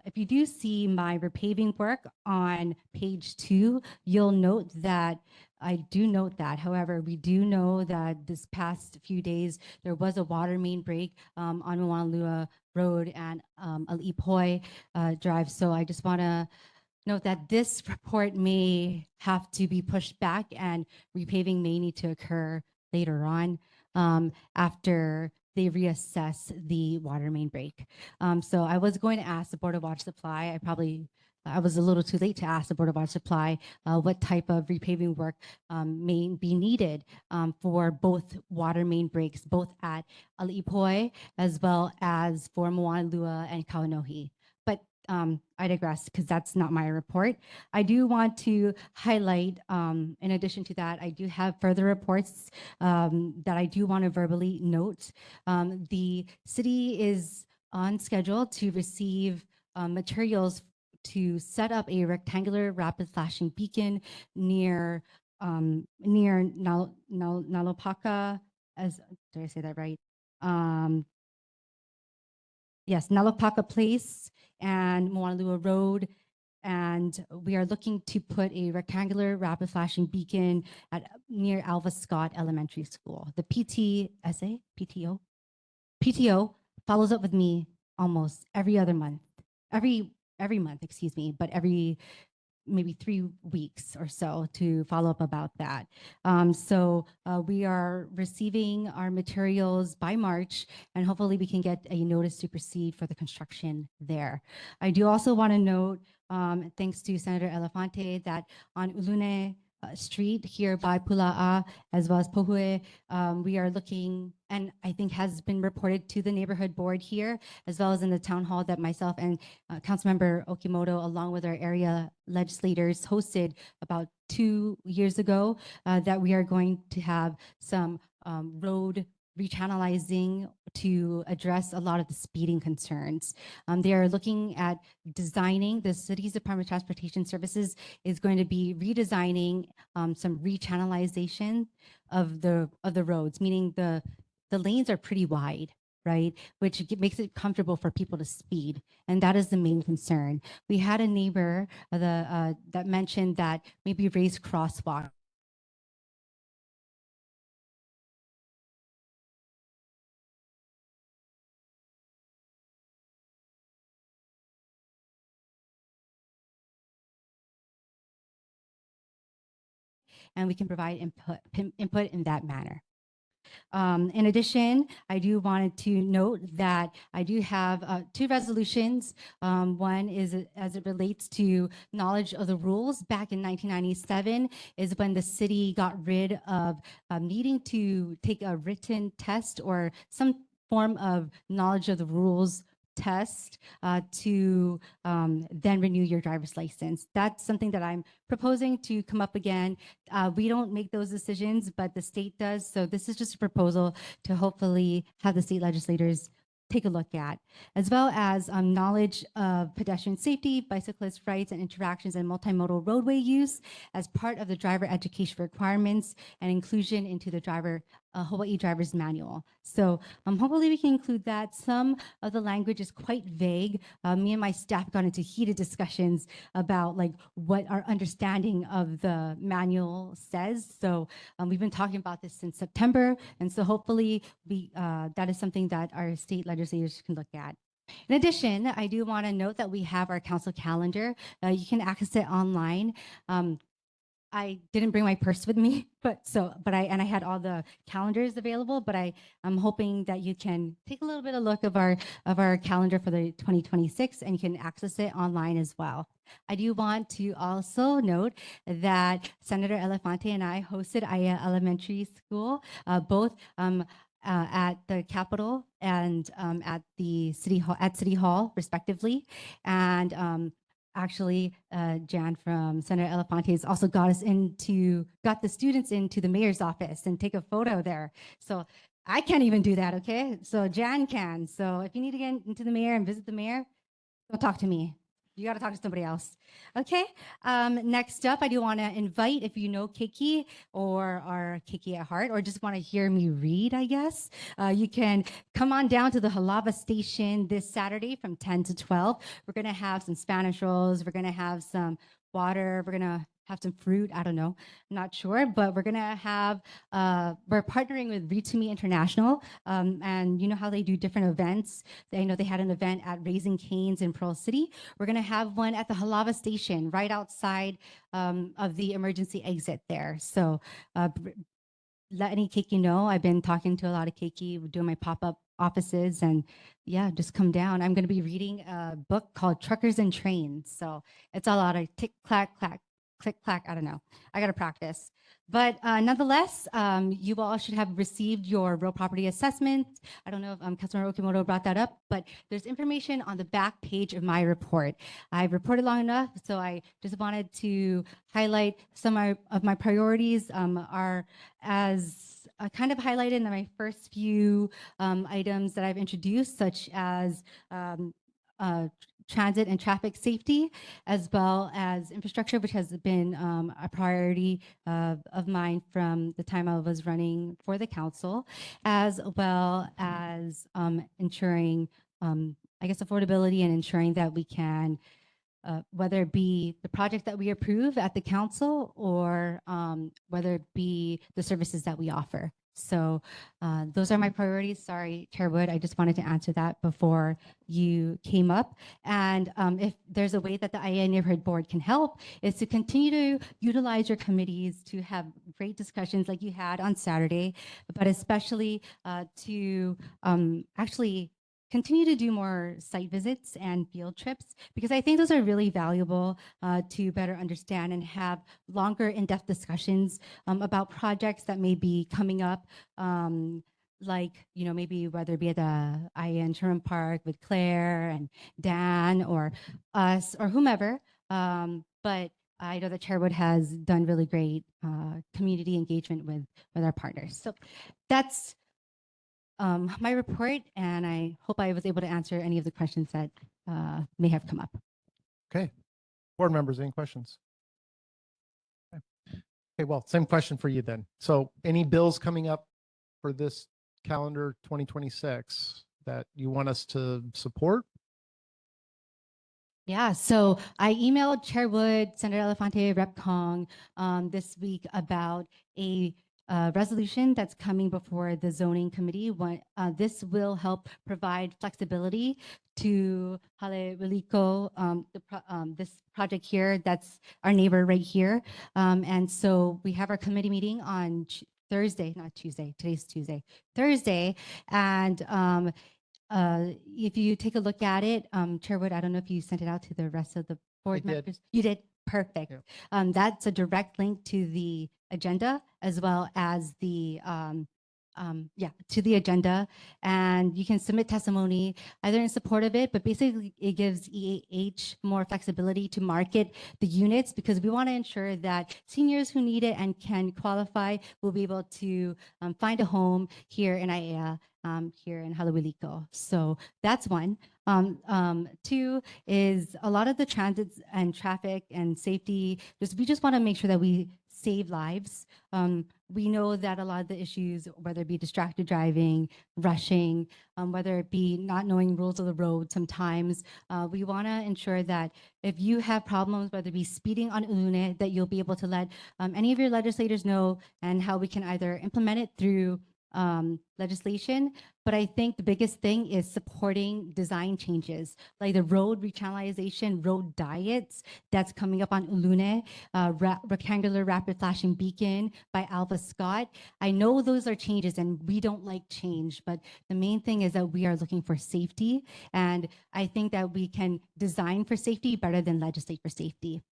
if you do see my repaving work on page 2, you'll note that I do note that. However, we do know that this past few days, there was a water main break on Moanalua Road and ʻAiea Drive. So I just want to note that this report may have to be pushed back and repaving may need to occur later on after they reassess the water main break. So I was going to ask the Board of Water Supply, I was a little too late to ask the Board of Water Supply what type of repaving work may be needed for both water main breaks, both at ʻAiea as well as for Moanalua and Kauanohi. But I digress because that's not my report. I do want to highlight, in addition to that, I do have further reports that I do want to verbally note. The city is on schedule to receive materials to set up a rectangular rapid flashing beacon near Nalopaka, did I say that right? Yes, Nalopaka Place and Moanalua Road. And we are looking to put a rectangular rapid flashing beacon at near Alva Scott Elementary School. The PTO follows up with me almost every other month, every month, excuse me, but every maybe 3 weeks or so to follow up about that. So we are receiving our materials by March, and hopefully we can get a notice to proceed for the construction there. I do also want to note, thanks to Senator Elefante, that on Ulune Street here by Pula'a, as well as Pohue, we are looking, and I think has been reported to the neighborhood board here, as well as in the town hall, that myself and Councilmember Okimoto, along with our area legislators, hosted about 2 years ago, that we are going to have some road rechannelizing to address a lot of the speeding concerns. They are looking at designing, the city's Department of Transportation Services is going to be redesigning some rechannelization of the roads, meaning the lanes are pretty wide, right? Which makes it comfortable for people to speed. And that is the main concern. We had a neighbor that mentioned that maybe raise crosswalk. And we can provide input in that manner. In addition, I do wanted to note that I do have 2 resolutions. One is as it relates to knowledge of the rules. Back in 1997 is when the city got rid of needing to take a written test or some form of knowledge of the rules test to then renew your driver's license. That's something that I'm proposing to come up again. We don't make those decisions, but the state does. So this is just a proposal to hopefully have the state legislators take a look at, as well as knowledge of pedestrian safety, bicyclist rights and interactions, and multimodal roadway use as part of the driver education requirements and inclusion into the Hawaii driver's manual. So hopefully we can include that. Some of the language is quite vague. Me and my staff got into heated discussions about like what our understanding of the manual says. So we've been talking about this since September. And so hopefully that is something that our state legislators can look at. In addition, I do want to note that we have our council calendar. You can access it online. I didn't bring my purse with me, but I had all the calendars available, but I'm hoping that you can take a little bit of look of our calendar for the 2026 and you can access it online as well. I do want to also note that Senator Elefante and I hosted ʻAiea Elementary School, both at the Capitol and at the City Hall, respectively, and actually, Jan from Senator Elefante has also got the students into the mayor's office and take a photo there. So I can't even do that, okay? So Jan can. So if you need to get into the mayor and visit the mayor, don't talk to me. You got to talk to somebody else. Okay. Next up, I do want to invite, if you know Keiki or are Keiki at heart, or just want to hear me read, I guess, you can come on down to the Halava station this Saturday from 10 to 12. We're going to have some Spanish rolls. We're going to have some water. We're going to have some fruit. I don't know. I'm not sure, but we're going to have, we're partnering with Read to Me International. And you know how they do different events. I know they had an event at Raising Cane's in Pearl City. We're going to have one at the Halava station right outside of the emergency exit there. So let any Keiki know. I've been talking to a lot of Keiki, doing my pop-up offices, and yeah, just come down. I'm going to be reading a book called Truckers and Trains. So it's a lot of tick, clack, clack, click, clack. I don't know. I got to practice. But nonetheless, you all should have received your real property assessment. I don't know if Councilmember Okimoto brought that up, but there's information on the back page of my report. I've reported long enough, so I just wanted to highlight some of my priorities are as kind of highlighted in my first few items that I've introduced, such as transit and traffic safety, as well as infrastructure, which has been a priority of mine from the time I was running for the council, as well as ensuring, I guess, affordability and ensuring that we can, whether it be the project that we approve at the council or whether it be the services that we offer. So those are my priorities. Sorry, Chair Wood, I just wanted to answer that before you came up. And if there's a way that the ʻAiea Neighborhood Board can help, is to continue to utilize your committees to have great discussions like you had on Saturday, but especially to actually continue to do more site visits and field trips, because I think those are really valuable to better understand and have longer in-depth discussions about projects that may be coming up, like, you know, maybe whether it be at the ʻAiea Interim Park with Claire and Dan or us or whomever. But I know that Chairwood has done really great community engagement with our partners. So that's my report, and I hope I was able to answer any of the questions that may have come up. Okay. Board members, any questions? Okay, well, same question for you then. So any bills coming up for this calendar 2026 that you want us to support? Yeah, so I emailed Chair Wood, Senator Elefante, Rep. Kong this week about a resolution that's coming before the zoning committee. This will help provide flexibility to Halewiliko, this project here, that's our neighbor right here. And so we have our committee meeting on Thursday, not Tuesday, today's Tuesday, Thursday. And if you take a look at it, Chairwood, I don't know if you sent it out to the rest of the board members. You did? Perfect. Yeah. That's a direct link to the agenda, as well as the to the agenda, and you can submit testimony either in support of it, but basically it gives EAH more flexibility to market the units, because we want to ensure that seniors who need it and can qualify will be able to find a home here in ʻAiea, here in Haleʻiliʻiko. So that's one. Two is a lot of the transits and traffic and safety. We just want to make sure that we save lives. We know that a lot of the issues, whether it be distracted driving, rushing, whether it be not knowing rules of the road, sometimes we want to ensure that if you have problems, whether it be speeding on Ulune, that you'll be able to let any of your legislators know, and how we can either implement it through legislation. But I think the biggest thing is supporting design changes, like the road rechannelization, road diets that's coming up on Ulune, rectangular rapid flashing beacon by Alva Scott. I know those are changes and we don't like change, but the main thing is that we are looking for safety. And I think that we can design for safety better than legislate for safety.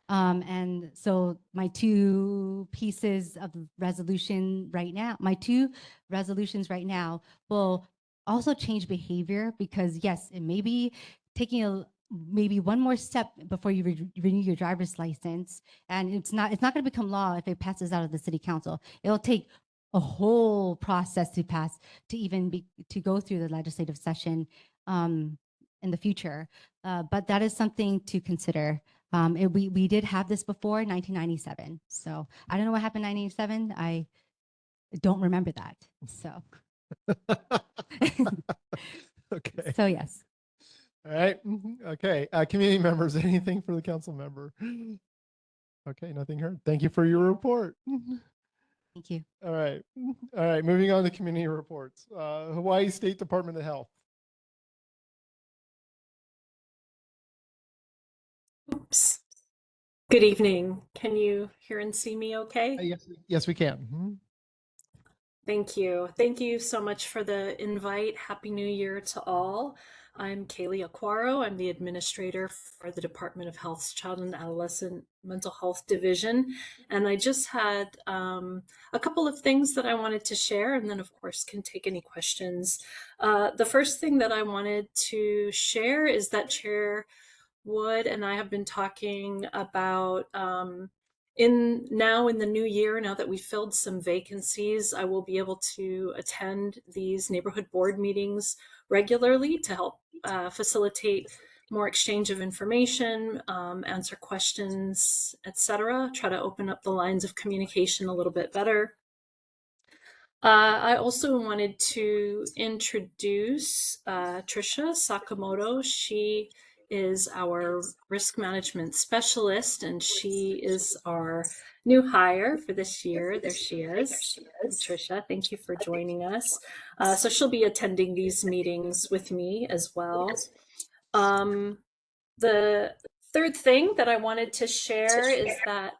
And so my two pieces of resolution right now, my two resolutions right now will also change behavior, because yes, it may be taking maybe one more step before you renew your driver's license. And it's not going to become law if it passes out of the city council. It'll take a whole process to pass, to even to go through the legislative session in the future. But that is something to consider. We did have this before 1997. So I don't know what happened in 1997. I don't remember that. So, Okay. so yes. All right. Okay. Community members, anything for the council member? Okay, nothing heard. Thank you for your report. Thank you. All right. All right. Moving on to community reports. Hawaii State Department of Health. Oops. Good evening. Can you hear and see me okay? Yes, we can. Mhm. Thank you. Thank you so much for the invite. Happy New Year to all. I'm Kaylee Aquaro. I'm the administrator for the Department of Health's Child and Adolescent Mental Health Division. And I just had a couple of things that I wanted to share, and then of course can take any questions. The first thing that I wanted to share is that Chair Wood and I have been talking about in the new year, now that we've filled some vacancies, I will be able to attend these neighborhood board meetings regularly to help facilitate more exchange of information, answer questions, etc. Try to open up the lines of communication a little bit better. I also wanted to introduce Trisha Sakamoto. She is our risk management specialist, and she is our new hire for this year. There she is. Trisha, thank you for joining us. So she'll be attending these meetings with me as well. The third thing that I wanted to share is that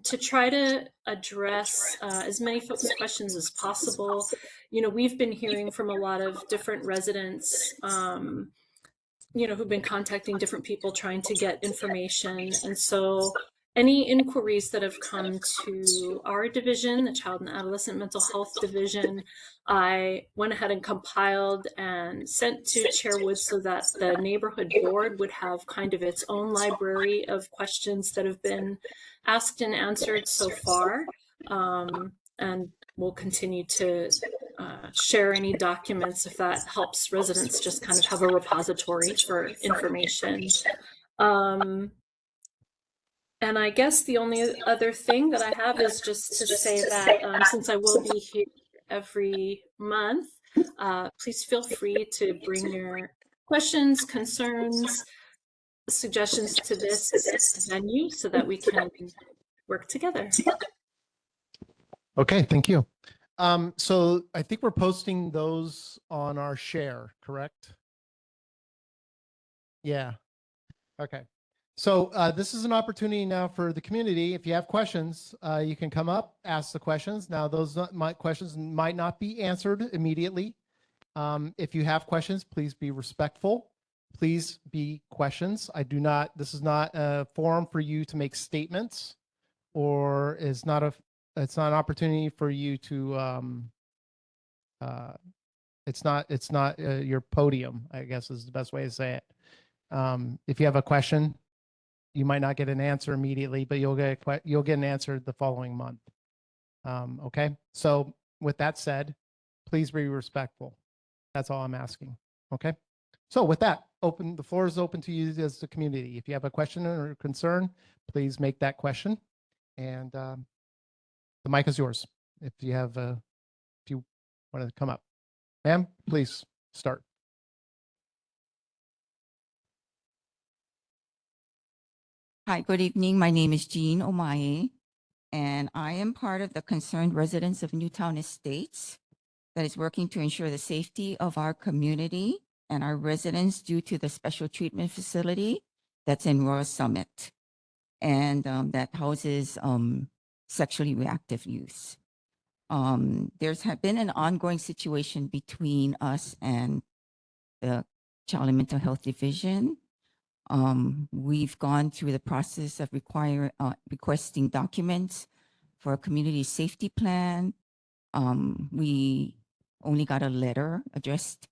to try to address as many folks' questions as possible, you know, we've been hearing from a lot of different residents, you know, who've been contacting different people trying to get information. And so any inquiries that have come to our division, the Child and Adolescent Mental Health Division, I went ahead and compiled and sent to Chair Wood so that the neighborhood board would have kind of its own library of questions that have been asked and answered so far. And we'll continue to share any documents if that helps residents just kind of have a repository for information. And I guess the only other thing that I have is just to say that since I will be here every month, please feel free to bring your questions, concerns, suggestions to this venue so that we can work together. Okay, thank you. So I think we're posting those on our share, correct? Yeah. Okay. So this is an opportunity now for the community. If you have questions, you can come up, ask the questions. Now, those questions might not be answered immediately. If you have questions, please be respectful. Please be questions. This is not a forum for you to make statements, or it's not an opportunity for you to It's not your podium, I guess is the best way to say it. If you have a question, you might not get an answer immediately, but you'll get an answer the following month. Okay. So with that said, please be respectful. That's all I'm asking. Okay. So with that, the floor is open to you as the community. If you have a question or concern, please make that question. And the mic is yours. If you want to come up, ma'am, please start. Hi, good evening. My name is Jean ʻAiea, and I am part of the Concerned Residents of Newtown Estates that is working to ensure the safety of our community and our residents due to the special treatment facility that's in Royal Summit, and that houses sexually reactive youth. There's been an ongoing situation between us and the Child and Mental Health Division. We've gone through the process of requesting documents for a community safety plan. We only got a letter addressed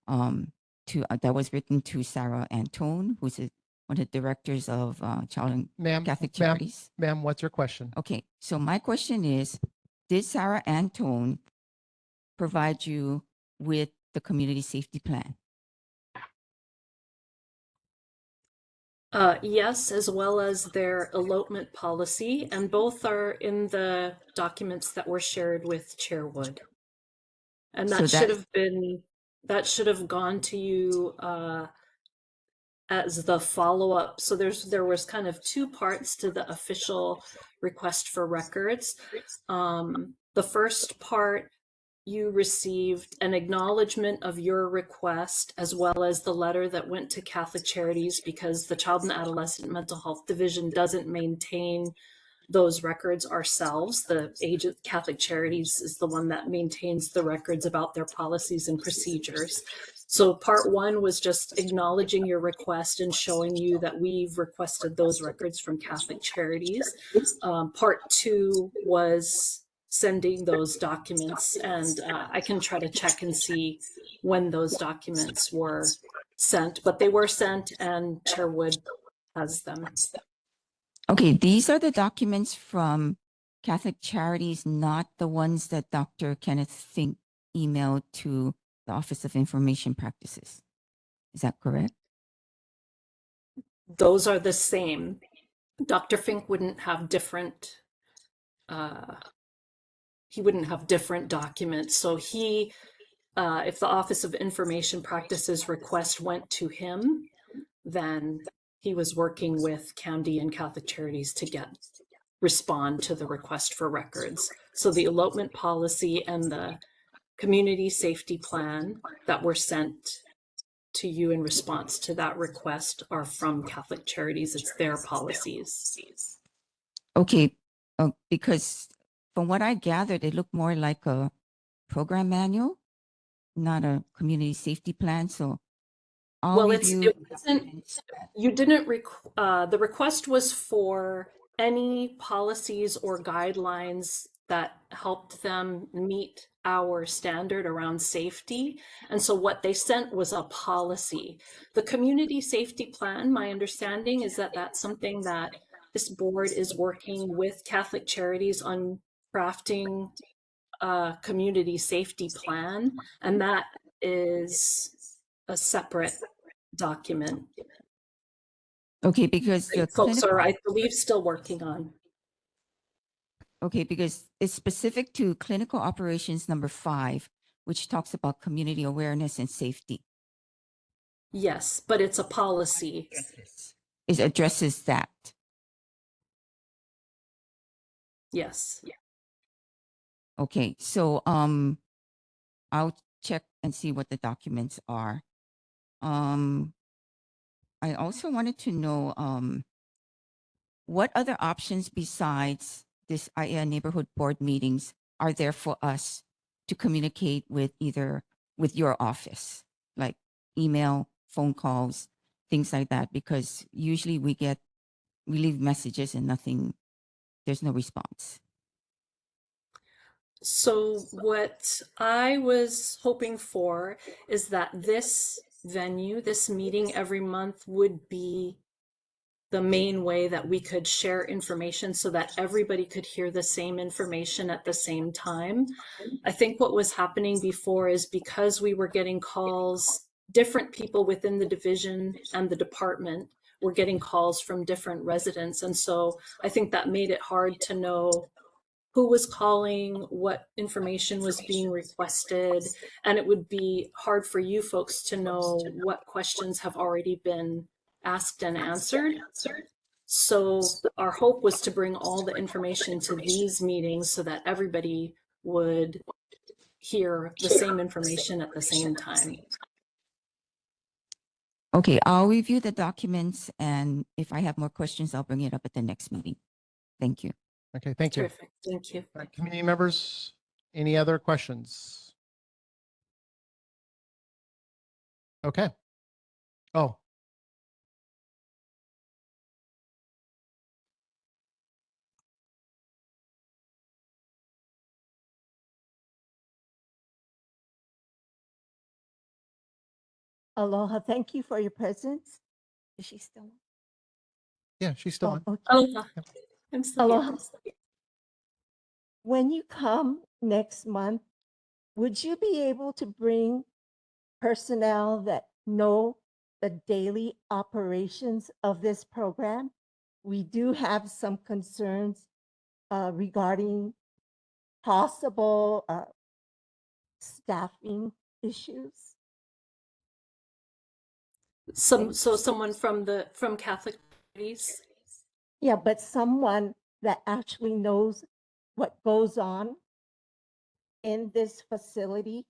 that was written to Sarah Antone, who's one of the directors of Child and Catholic Charities. Ma'am, what's your question? Okay, so my question is, did Sarah Antone provide you with the community safety plan? Yes, as well as their elopement policy, and both are in the documents that were shared with Chair Wood. And that should have gone to you as the follow-up. So there was kind of two parts to the official request for records. The first part, you received an acknowledgement of your request, as well as the letter that went to Catholic Charities, because the Child and Adolescent Mental Health Division doesn't maintain those records ourselves. The Catholic Charities is the one that maintains the records about their policies and procedures. So part one was just acknowledging your request and showing you that we've requested those records from Catholic Charities. Part two was sending those documents, and I can try to check and see when those documents were sent, but they were sent and Chair Wood has them. Okay, these are the documents from Catholic Charities, not the ones that Dr. Kenneth Fink emailed to the Office of Information Practices. Is that correct? Those are the same. Dr. Fink wouldn't have different documents. So if the Office of Information Practices request went to him, then he was working with CAMD and Catholic Charities to respond to the request for records. So the elopement policy and the community safety plan that were sent to you in response to that request are from Catholic Charities. It's their policies. Okay, because from what I gathered, it looked more like a program manual, not a community safety plan. So the request was for any policies or guidelines that helped them meet our standard around safety. And so what they sent was a policy. The community safety plan, my understanding is that that's something that this board is working with Catholic Charities on crafting a community safety plan, and that is a separate document. Okay, because the folks are, I believe, still working on. Okay, because it's specific to clinical operations number 5, which talks about community awareness and safety. Yes, but it's a policy. It addresses that. Yes. Okay, so I'll check and see what the documents are. I also wanted to know what other options besides this ʻAiea neighborhood board meetings are there for us to communicate with either with your office, like email, phone calls, things like that, because usually we leave messages and there's no response. So what I was hoping for is that this venue, this meeting every month would be the main way that we could share information so that everybody could hear the same information at the same time. I think what was happening before is because we were getting calls, different people within the division and the department were getting calls from different residents. And so I think that made it hard to know who was calling, what information was being requested, and it would be hard for you folks to know what questions have already been asked and answered. So our hope was to bring all the information to these meetings so that everybody would hear the same information at the same time. Okay, I'll review the documents, and if I have more questions, I'll bring it up at the next meeting. Thank you. Okay, thank you. Terrific. Thank you. All right, community members, any other questions? Okay. Oh, Aloha, thank you for your presence. Is she still on? yeah, she's still on. Okay. Aloha. I'm still here. Aloha. When you come next month, would you be able to bring personnel that know the daily operations of this program? We do have some concerns regarding possible staffing issues. So someone from Catholic Charities. Yeah, but someone that actually knows what goes on in this facility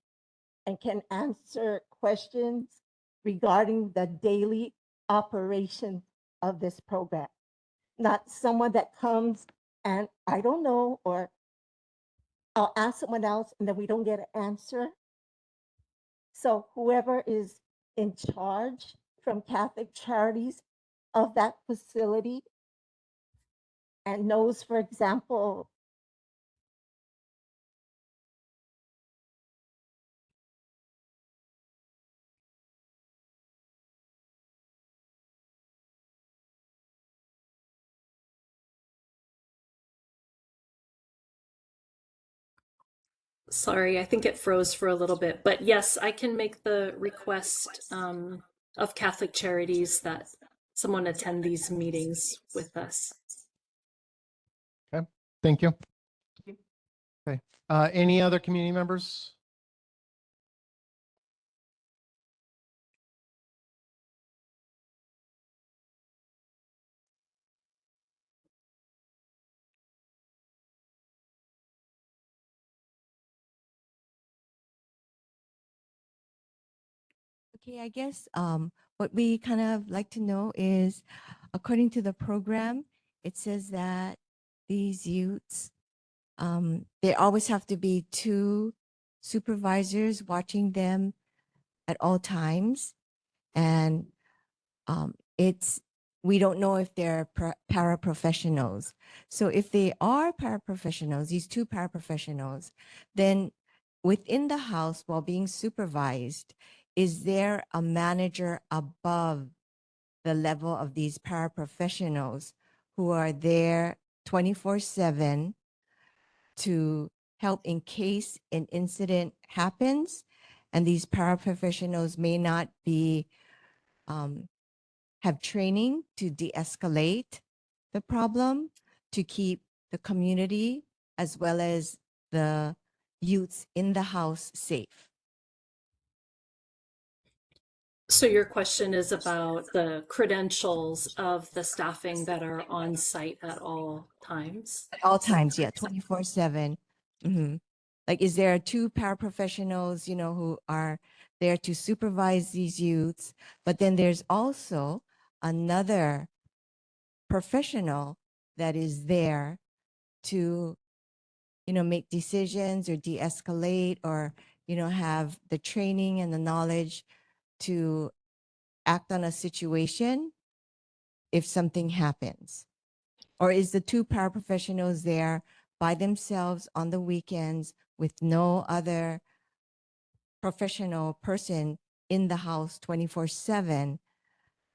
and can answer questions regarding the daily operation of this program. Not someone that comes and I don't know, or I'll ask someone else and then we don't get an answer. So whoever is in charge from Catholic Charities of that facility and knows, for example, Sorry, I think it froze for a little bit, but yes, I can make the request of Catholic Charities that someone attend these meetings with us. Okay, thank you. Okay, any other community members? Okay, I guess what we kind of like to know is, according to the program, it says that these youths, there always have to be 2 supervisors watching them at all times, and we don't know if they're paraprofessionals. So if they are paraprofessionals, these 2 paraprofessionals, then within the house while being supervised, is there a manager above the level of these paraprofessionals who are there 24/7 to help in case an incident happens and these paraprofessionals may not be have training to de-escalate the problem, to keep the community as well as the youths in the house safe? So your question is about the credentials of the staffing that are on site at all times? At all times, yeah, 24/7. Like, is there 2 paraprofessionals, who are there to supervise these youths, but then there's also another professional that is there to, make decisions or de-escalate or, have the training and the knowledge to act on a situation if something happens? Or is the 2 paraprofessionals there by themselves on the weekends with no other professional person in the house 24/7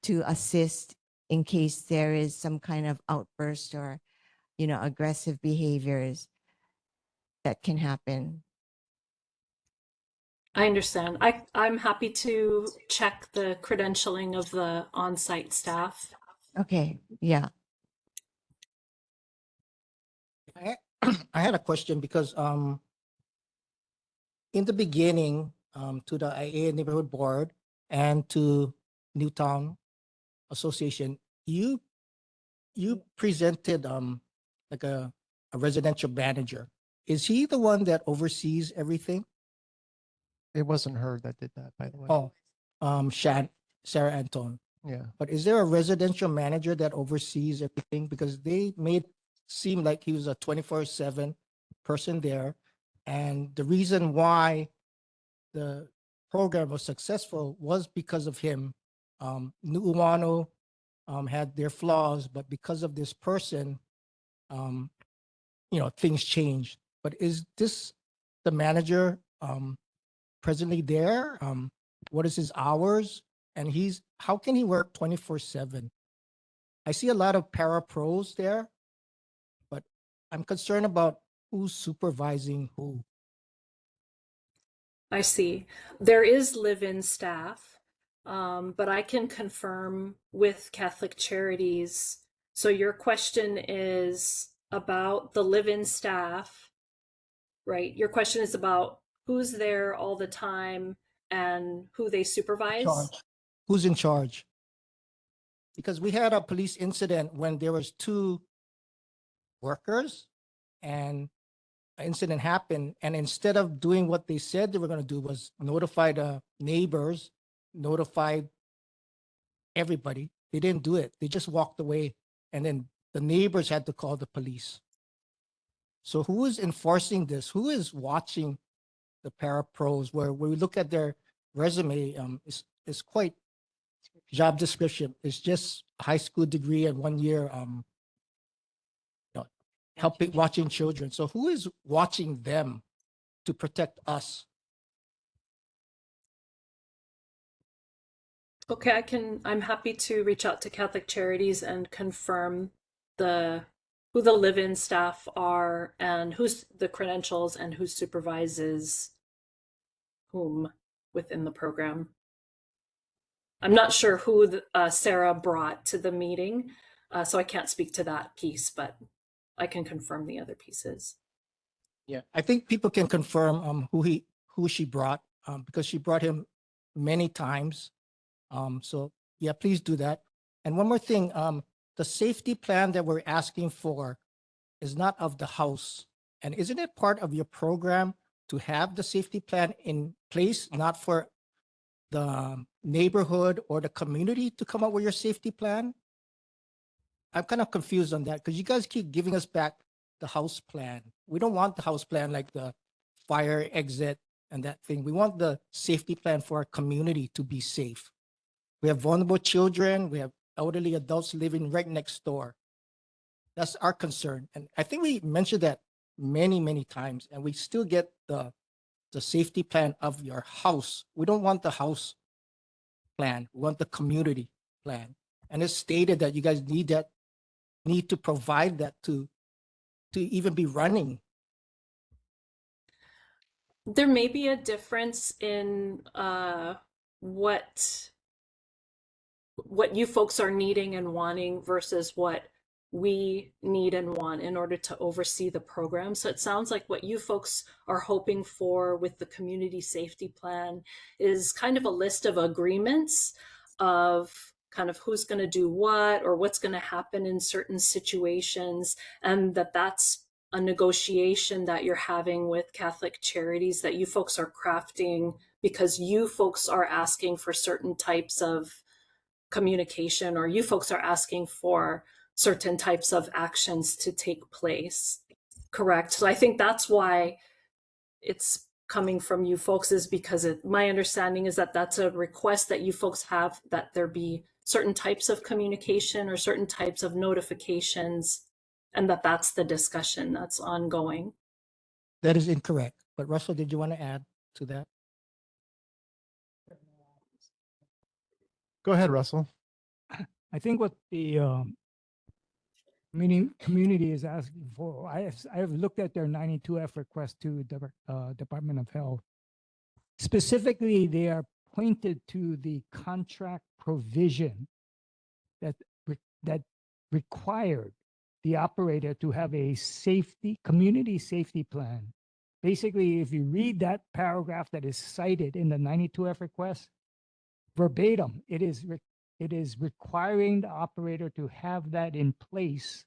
to assist in case there is some kind of outburst or, aggressive behaviors that can happen. I understand. I'm happy to check the credentialing of the on-site staff. Okay, yeah. I had a question because in the beginning to the ʻAiea Neighborhood Board and to Newtown Association, you presented like a residential manager. Is he the one that oversees everything? It wasn't her that did that, by the way. Oh, Sarah Anton. Yeah. But is there a residential manager that oversees everything? Because they made seem like he was a 24/7 person there. And the reason why the program was successful was because of him. Nu'uanu had their flaws, but because of this person, things changed. But is this the manager presently there? What is his hours? And how can he work 24/7? I see a lot of para-pros there, but I'm concerned about who's supervising who. I see. There is live-in staff, but I can confirm with Catholic Charities. So your question is about the live-in staff, right? Your question is about who's there all the time and who they supervise? Who's in charge? Because we had a police incident when there was 2 workers and an incident happened, and instead of doing what they said they were going to do was notify the neighbors, notify everybody. They didn't do it. They just walked away, and then the neighbors had to call the police. So who is enforcing this? Who is watching the para-pros? Where we look at their resume, is quite job description. It's just a high school degree and 1 year helping watching children. So who is watching them to protect us? Okay, I'm happy to reach out to Catholic Charities and confirm who the live-in staff are and who's the credentials and who supervises whom within the program. I'm not sure who Sarah brought to the meeting, so I can't speak to that piece, but I can confirm the other pieces. Yeah, I think people can confirm who she brought because she brought him many times. So yeah, please do that. And one more thing, the safety plan that we're asking for is not of the house. And isn't it part of your program to have the safety plan in place, not for the neighborhood or the community to come up with your safety plan? I'm kind of confused on that because you guys keep giving us back the house plan. We don't want the house plan like the fire exit and that thing. We want the safety plan for our community to be safe. We have vulnerable children. We have elderly adults living right next door. That's our concern. And I think we mentioned that many, many times, and we still get the safety plan of your house. We don't want the house plan. We want the community plan. And it's stated that you guys need to provide that to even be running. There may be a difference in what you folks are needing and wanting versus what we need and want in order to oversee the program. So it sounds like what you folks are hoping for with the community safety plan is kind of a list of agreements of kind of who's going to do what or what's going to happen in certain situations, and that's a negotiation that you're having with Catholic Charities that you folks are crafting because you folks are asking for certain types of communication, or you folks are asking for certain types of actions to take place. Correct. So I think that's why it's coming from you folks, is because my understanding is that that's a request that you folks have, that there be certain types of communication or certain types of notifications, and that's the discussion that's ongoing. That is incorrect. But Russell, did you want to add to that? Go ahead, Russell. I think what the community is asking for, I have looked at their 92F request to the Department of Health. Specifically, they are pointed to the contract provision that required the operator to have a community safety plan. Basically, if you read that paragraph that is cited in the 92F request, verbatim, it is requiring the operator to have that in place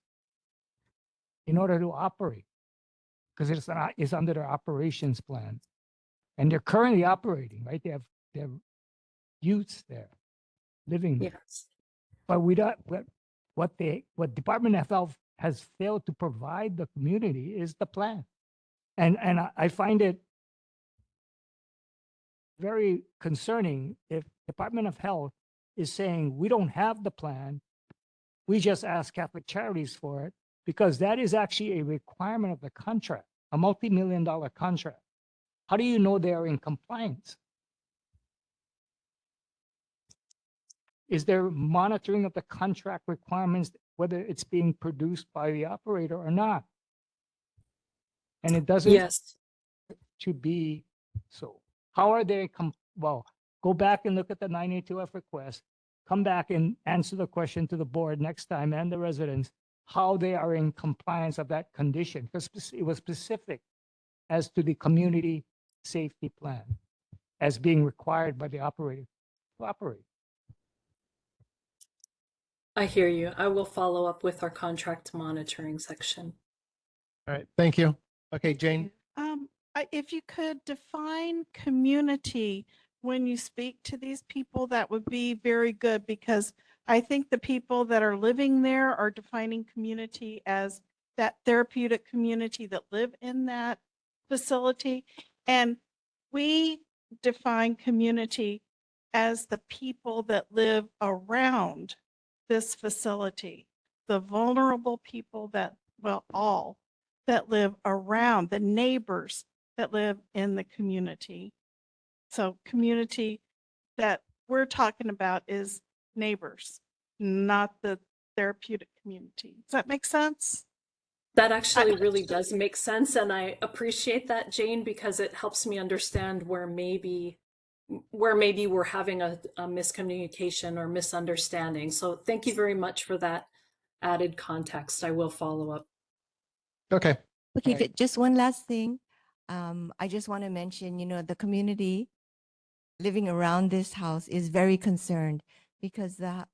in order to operate, because it's under their operations plan. And they're currently operating, right? They have youths there living there. Yes. But what Department of Health has failed to provide the community is the plan. And I find it very concerning if Department of Health is saying we don't have the plan, we just ask Catholic Charities for it, because that is actually a requirement of the contract, a multi-million-dollar contract. How do you know they are in compliance? Is there monitoring of the contract requirements, whether it's being produced by the operator or not? And it doesn't Yes. to be so. How are they? Well, go back and look at the 982F request. Come back and answer the question to the board next time and the residents, how they are in compliance of that condition, because it was specific as to the community safety plan as being required by the operator to operate. I hear you. I will follow up with our contract monitoring section. All right, thank you. Okay, Jane. If you could define community when you speak to these people, that would be very good, because I think the people that are living there are defining community as that therapeutic community that live in that facility. And we define community as the people that live around this facility, the vulnerable people that, well, all that live around, the neighbors that live in the community. So community that we're talking about is neighbors, not the therapeutic community. Does that make sense? That actually really does make sense, and I appreciate that, Jane, because it helps me understand where maybe we're having a miscommunication or misunderstanding. So thank you very much for that added context. I will follow up. Okay. Okay, All right. just one last thing. I just want to mention, the community living around this house is very concerned because the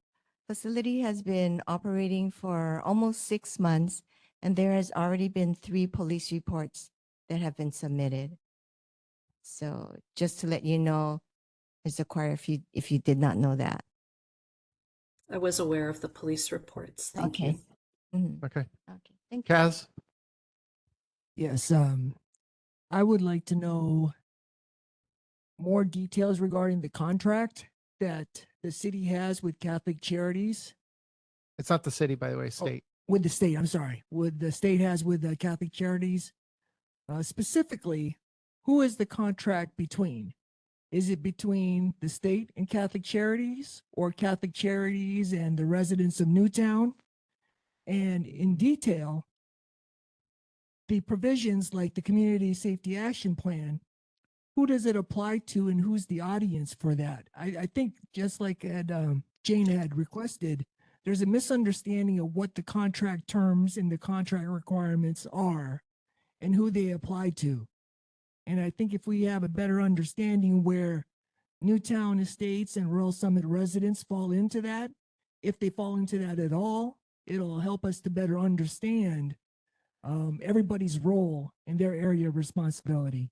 facility has been operating for almost 6 months, and there has already been 3 police reports that have been submitted. So just to let you know, Mr. Choir, if you did not know that. I was aware of the police reports. Thank Okay. you. Mhm. Okay. Okay. Thank you. Kaz. Yes, I would like to know more details regarding the contract that the city has with Catholic Charities. It's not the city, by the way, state. With the state, I'm sorry, with the state has with the Catholic Charities. Specifically, who is the contract between? Is it between the state and Catholic Charities, or Catholic Charities and the residents of Newtown? And in detail, the provisions like the Community Safety Action Plan, who does it apply to and who's the audience for that? I think just like Jane had requested, there's a misunderstanding of what the contract terms and the contract requirements are and who they apply to. And I think if we have a better understanding where Newtown Estates and Rural Summit residents fall into that, if they fall into that at all, it'll help us to better understand everybody's role in their area of responsibility.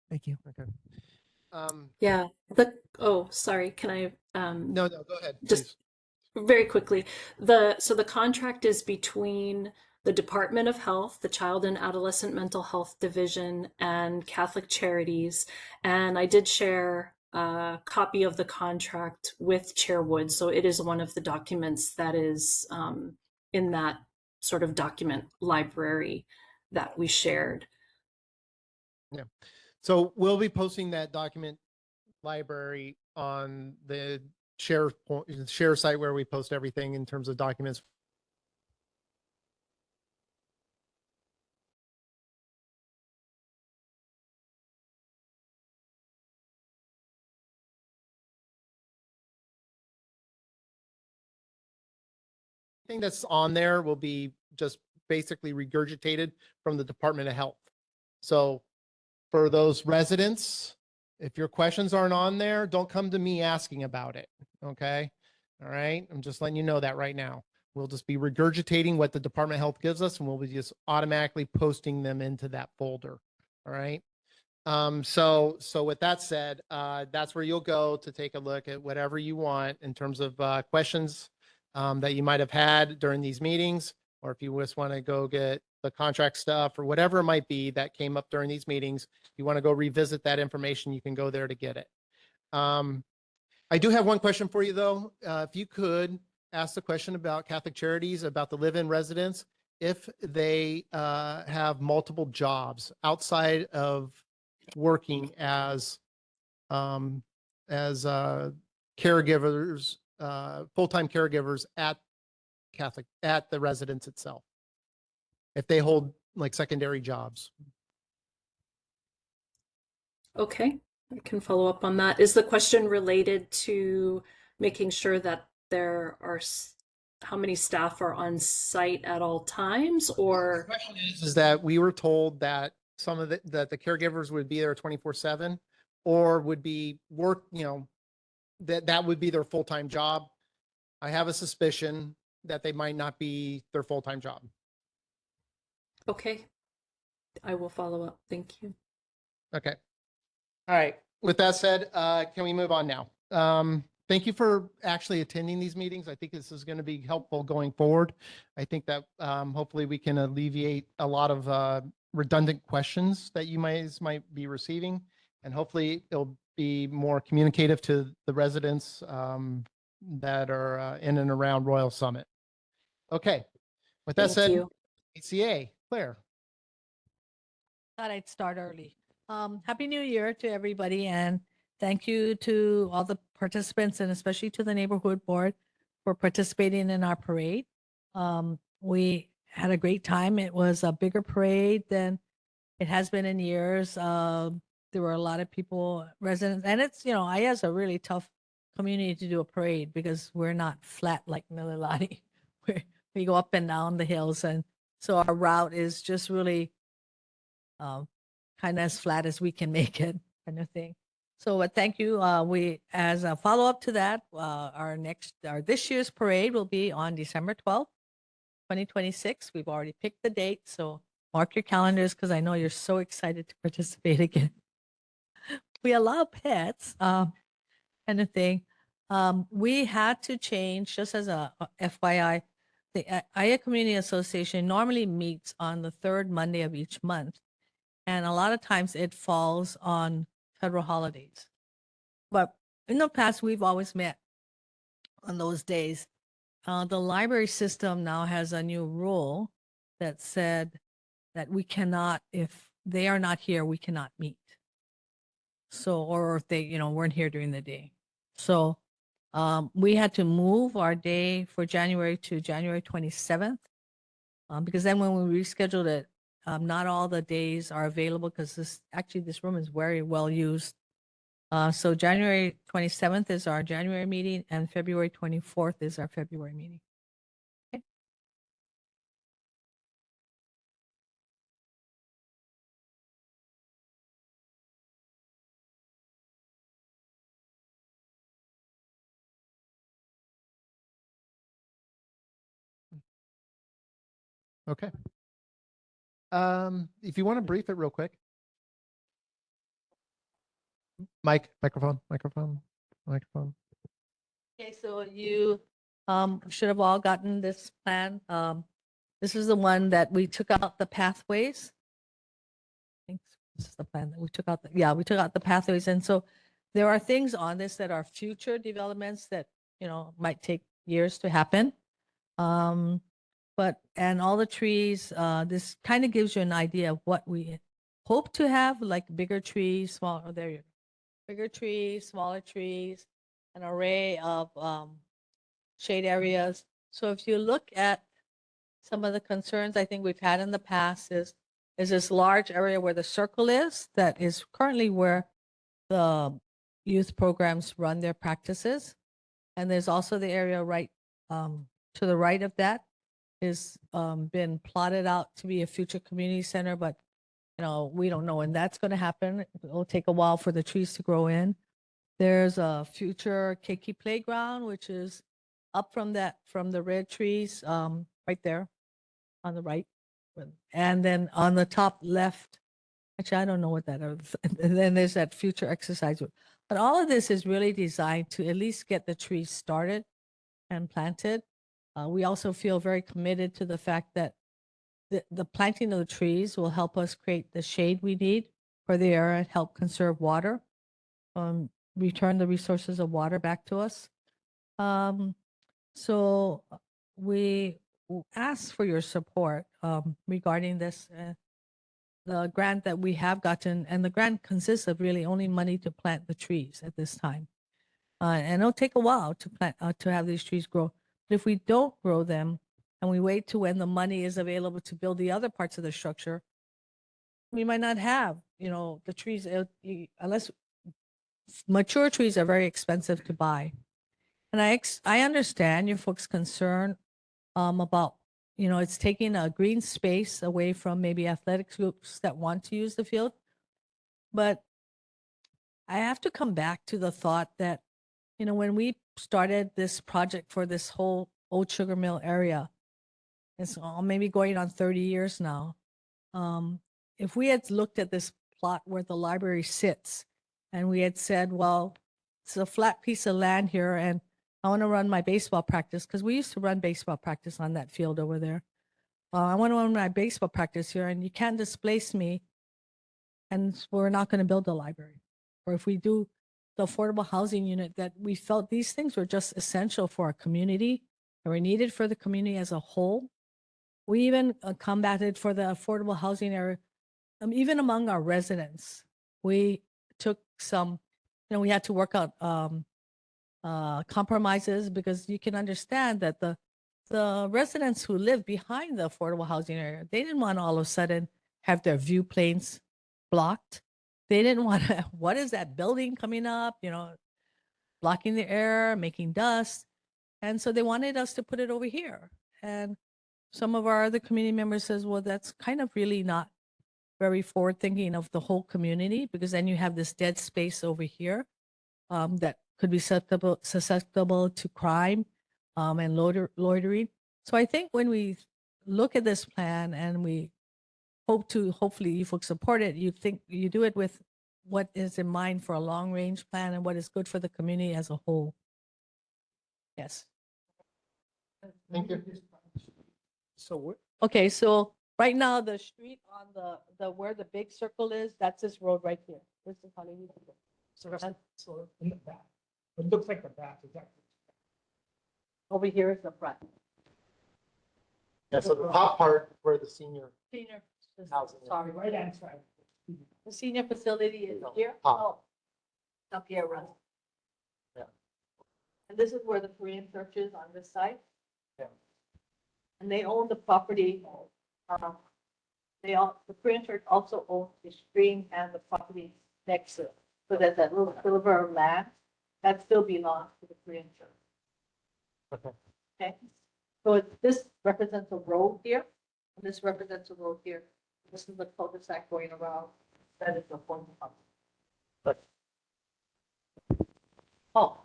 Thank you. Okay. Yeah. Sorry. Can I? No, go ahead. Just very quickly. So the contract is between the Department of Health, the Child and Adolescent Mental Health Division, and Catholic Charities. And I did share a copy of the contract with Chair Wood. So it is one of the documents that is in that sort of document library that we shared. Yeah. So we'll be posting that document library on the share site where we post everything in terms of documents. Everything that's on there will be just basically regurgitated from the Department of Health. So for those residents, if your questions aren't on there, don't come to me asking about it. Okay. All right. I'm just letting you know that right now. We'll just be regurgitating what the Department of Health gives us, and we'll be just automatically posting them into that folder. All right. So with that said, that's where you'll go to take a look at whatever you want in terms of questions that you might have had during these meetings, or if you just want to go get the contract stuff or whatever it might be that came up during these meetings, if you want to go revisit that information, you can go there to get it. I do have one question for you though. If you could ask the question about Catholic Charities, about the live-in residents, if they have multiple jobs outside of working as caregivers, full-time caregivers at the residence itself, if they hold like secondary jobs. Okay, I can follow up on that. Is the question related to making sure that there are how many staff are on site at all times, or? The question is that we were told that some of that the caregivers would be there 24/7 or would be work, that would be their full-time job. I have a suspicion that they might not be their full-time job. Okay, I will follow up. Thank you. Okay. All right. With that said, can we move on now? Thank you for actually attending these meetings. I think this is going to be helpful going forward. I think that hopefully we can alleviate a lot of redundant questions that you might be receiving, and hopefully it'll be more communicative to the residents that are in and around Royal Summit. Okay. With that said, you. ʻAiea, Claire. Thought I'd start early. Happy New Year to everybody, and thank you to all the participants and especially to the neighborhood board for participating in our parade. We had a great time. It was a bigger parade than it has been in years. There were a lot of people, residents, and it's, ʻAiea is a really tough community to do a parade because we're not flat like Mililani. We go up and down the hills, and so our route is just really kind of as flat as we can make it, kind of thing. So thank you. We, as a follow up to that, this year's parade will be on December 12th, 2026. We've already picked the date, so mark your calendars because I know you're so excited to participate again. We allow pets, kind of thing. We had to change, just as a FYI, the ʻAiea Community Association normally meets on the third Monday of each month. And a lot of times it falls on federal holidays. But in the past, we've always met on those days. The library system now has a new rule that said that we cannot, if they are not here, we cannot meet. So, or if they, weren't here during the day. So we had to move our day for January to January 27th, because then when we rescheduled it, not all the days are available because this room is very well used. So January 27th is our January meeting and February 24th is our February meeting. Okay. Okay. If you want to brief it real quick. Microphone. Okay, so you should have all gotten this plan. This is the one that we took out the pathways. I think this is the plan that we took out. We took out the pathways. And so there are things on this that are future developments that, might take years to happen. And all the trees, this kind of gives you an idea of what we hope to have like bigger trees, small, oh, there you go. Bigger trees, smaller trees, an array of shade areas. So if you look at some of the concerns I think we've had in the past is this large area where the circle is, that is currently where the youth programs run their practices. And there's also the area right to the right of that is been plotted out to be a future community center, but we don't know when that's going to happen. It'll take a while for the trees to grow in. There's a future Keiki playground, which is up from the red trees right there on the right. And then on the top left, actually, I don't know what that is. And then there's that future exercise room. But all of this is really designed to at least get the trees started and planted. We also feel very committed to the fact that the planting of the trees will help us create the shade we need for the area and help conserve water, return the resources of water back to us. So we ask for your support regarding this. The grant that we have gotten, and the grant consists of really only money to plant the trees at this time. And it'll take a while to plant to have these trees grow. But if we don't grow them and we wait to when the money is available to build the other parts of the structure, we might not have, the trees, unless mature trees are very expensive to buy. And I understand your folks' concern about, it's taking a green space away from maybe athletic groups that want to use the field. But I have to come back to the thought that, when we started this project for this whole Old Sugar Mill area, it's maybe going on 30 years now. If we had looked at this plot where the library sits and we had said, well, it's a flat piece of land here and I want to run my baseball practice, because we used to run baseball practice on that field over there. I want to run my baseball practice here and you can't displace me, and we're not going to build a library. Or if we do the affordable housing unit, that we felt these things were just essential for our community and were needed for the community as a whole. We even combated for the affordable housing area, even among our residents. We took some, we had to work out compromises, because you can understand that the residents who live behind the affordable housing area, they didn't want to all of a sudden have their view planes blocked. They didn't want to, what is that building coming up, blocking the air, making dust. And so they wanted us to put it over here. And some of our other community members says, well, that's kind of really not very forward thinking of the whole community, because then you have this dead space over here that could be susceptible to crime and loitering. So I think when we look at this plan and we hopefully you folks support it, you do it with what is in mind for a long range plan and what is good for the community as a whole. Yes. Thank you. Okay, so right now the street on the where the big circle is, that's this road right here. This is Hollywood. So that's so in the back. It looks like the back, exactly. Over here is the front. Yeah, so the top part where the senior housing is. Sorry, Right hand side. the senior facility is here. Top. Up here, right? Yeah. And this is where the Korean church is on this side. Yeah. And they own the property. The Korean church also owns the stream and the property next to it. So there's that little sliver of land that still belongs to the Korean church. Okay. Okay. So this represents a road here, and this represents a road here. This is the cul-de-sac going around. That is the point of. But Oh.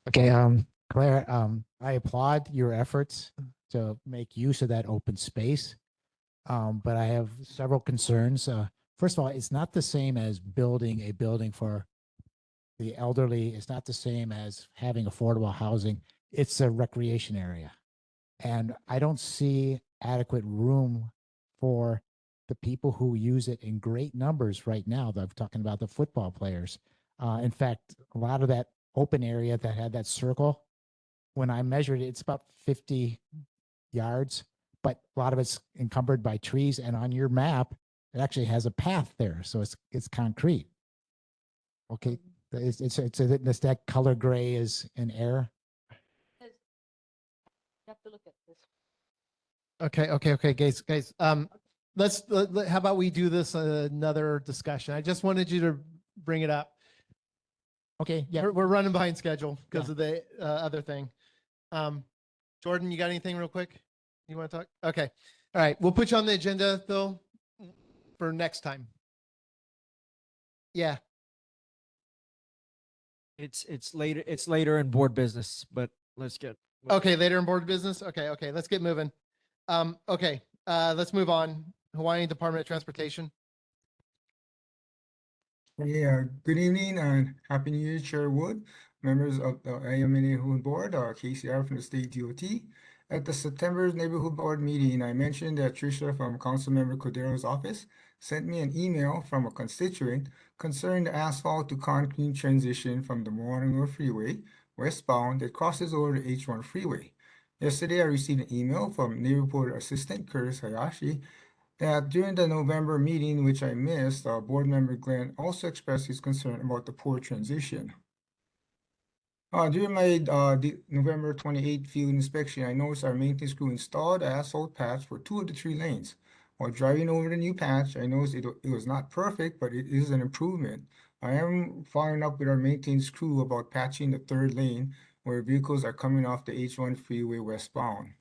Okay, Claire, I applaud your efforts to make use of that open space. But I have several concerns. First of all, it's not the same as building a building for the elderly. It's not the same as having affordable housing. It's a recreation area. And I don't see adequate room for the people who use it in great numbers right now. I'm talking about the football players. In fact, a lot of that open area that had that circle, when I measured it, it's about 50 yards. but a lot of it's encumbered by trees. And on your map, it actually has a path there, so it's concrete. Okay, it's that color gray is in air. You have to look at this. Okay, guys. How about we do this another discussion? I just wanted you to bring it up. Okay, yeah. We're running behind schedule because Yeah. of the other thing. Jordan, you got anything real quick? You want to talk? Okay. All right. We'll put you on the agenda though for next time. Yeah. It's later in board business, but let's get Okay. Later in board business. Okay. Let's get moving. Okay. Let's move on. Hawaii Department of Transportation. Yeah, good evening and Happy New Year, Chair Wood, members of the ʻAiea Neighborhood Board, KCR from the State DOT. At the September Neighborhood Board meeting, I mentioned that Tricia from Councilmember Cordero's office sent me an email from a constituent concerning the asphalt to concrete transition from the Moanalua Freeway westbound that crosses over the H1 freeway. Yesterday, I received an email from Neighborhood Assistant Curtis Hayashi that during the November meeting, which I missed, Board Member Glenn also expressed his concern about the poor transition. During my November 28th field inspection, I noticed our maintenance crew installed an asphalt patch for 2 of the 3 lanes. While driving over the new patch, I noticed it was not perfect, but it is an improvement. I am following up with our maintenance crew about patching the 3rd lane where vehicles are coming off the H1 freeway westbound.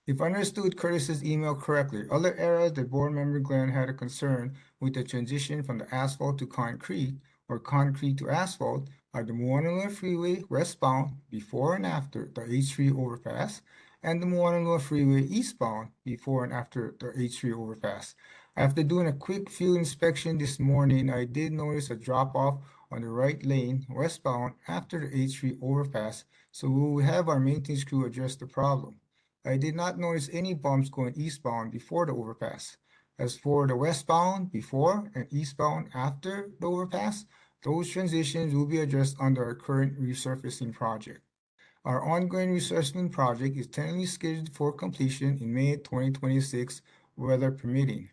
If I understood Curtis's email correctly, other areas that Board Member Glenn had a concern with the transition from the asphalt to concrete or concrete to asphalt are the Moanalua Freeway westbound before and after the H3 overpass and the Moanalua Freeway eastbound before and after the H3 overpass. After doing a quick field inspection this morning, I did notice a drop-off on the right lane westbound after the H3 overpass, so we will have our maintenance crew address the problem. I did not notice any bumps going eastbound before the overpass. As for the westbound before and eastbound after the overpass, those transitions will be addressed under our current resurfacing project. Our ongoing resurfacing project is tentatively scheduled for completion in May 2026, weather permitting.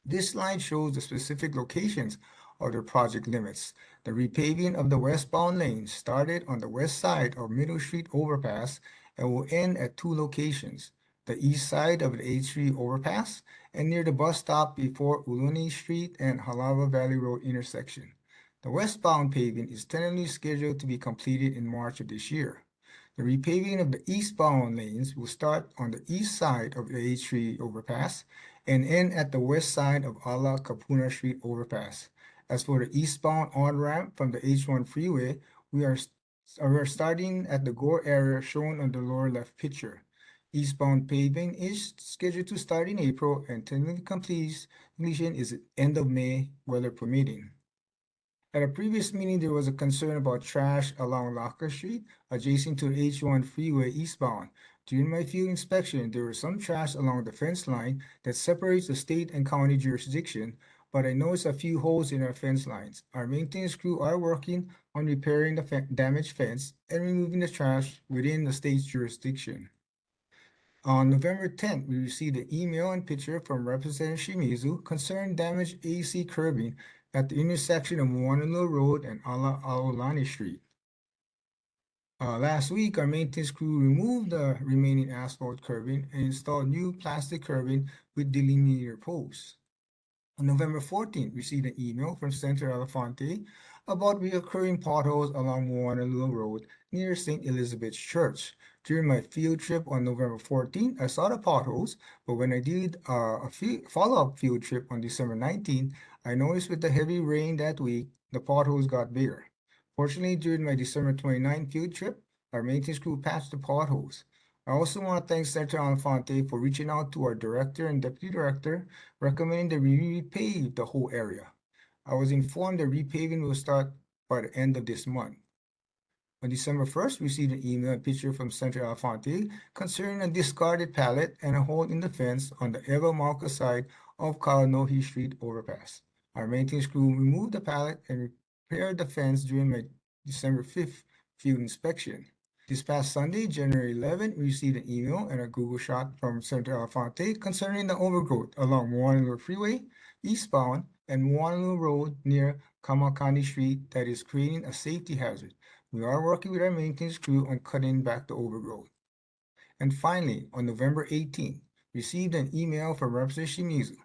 This slide shows the specific locations of the project limits. The repaving of the westbound lanes started on the west side of Middle Street overpass and will end at 2 locations, the east side of the H3 overpass and near the bus stop before Uluni Street and Halawa Valley Road intersection. The westbound paving is tentatively scheduled to be completed in March of this year. The repaving of the eastbound lanes will start on the east side of the H3 overpass and end at the west side of Ala Kapuna Street overpass. As for the eastbound on-ramp from the H1 freeway, we are starting at the Gore area shown on the lower left picture. Eastbound paving is scheduled to start in April and tentative completion is end of May, weather permitting. At a previous meeting, there was a concern about trash along Locker Street, adjacent to the H1 freeway eastbound. During my field inspection, there was some trash along the fence line that separates the state and county jurisdiction, but I noticed a few holes in our fence lines. Our maintenance crew are working on repairing the damaged fence and removing the trash within the state's jurisdiction. On November 10th, we received an email and picture from Representative Shimizu concerning damaged AC curbing at the intersection of Moanalua Road and Ala Aolani Street. Last week, our maintenance crew removed the remaining asphalt curbing and installed new plastic curbing with delineator posts. On November 14th, we received an email from Senator Elefante about recurring potholes along Moanalua Road near St. Elizabeth's Church. During my field trip on November 14th, I saw the potholes, but when I did a follow-up field trip on December 19th, I noticed with the heavy rain that week, the potholes got bigger. Fortunately, during my December 29th field trip, our maintenance crew patched the potholes. I also want to thank Senator Elefante for reaching out to our director and deputy director, recommending that we repave the whole area. I was informed that repaving will start by the end of this month. On December 1st, we received an email and picture from Senator Elefante concerning a discarded pallet and a hole in the fence on the Eva Malka side of Kalanohi Street overpass. Our maintenance crew removed the pallet and repaired the fence during my December 5th field inspection. This past Sunday, January 11, we received an email and a Google shot from Senator Alfonte concerning the overgrowth along Moanalua Freeway, eastbound, and Moanalua Road near Kamakani Street that is creating a safety hazard. We are working with our maintenance crew on cutting back the overgrowth. And finally, on November 18th, received an email from Representative Shimizu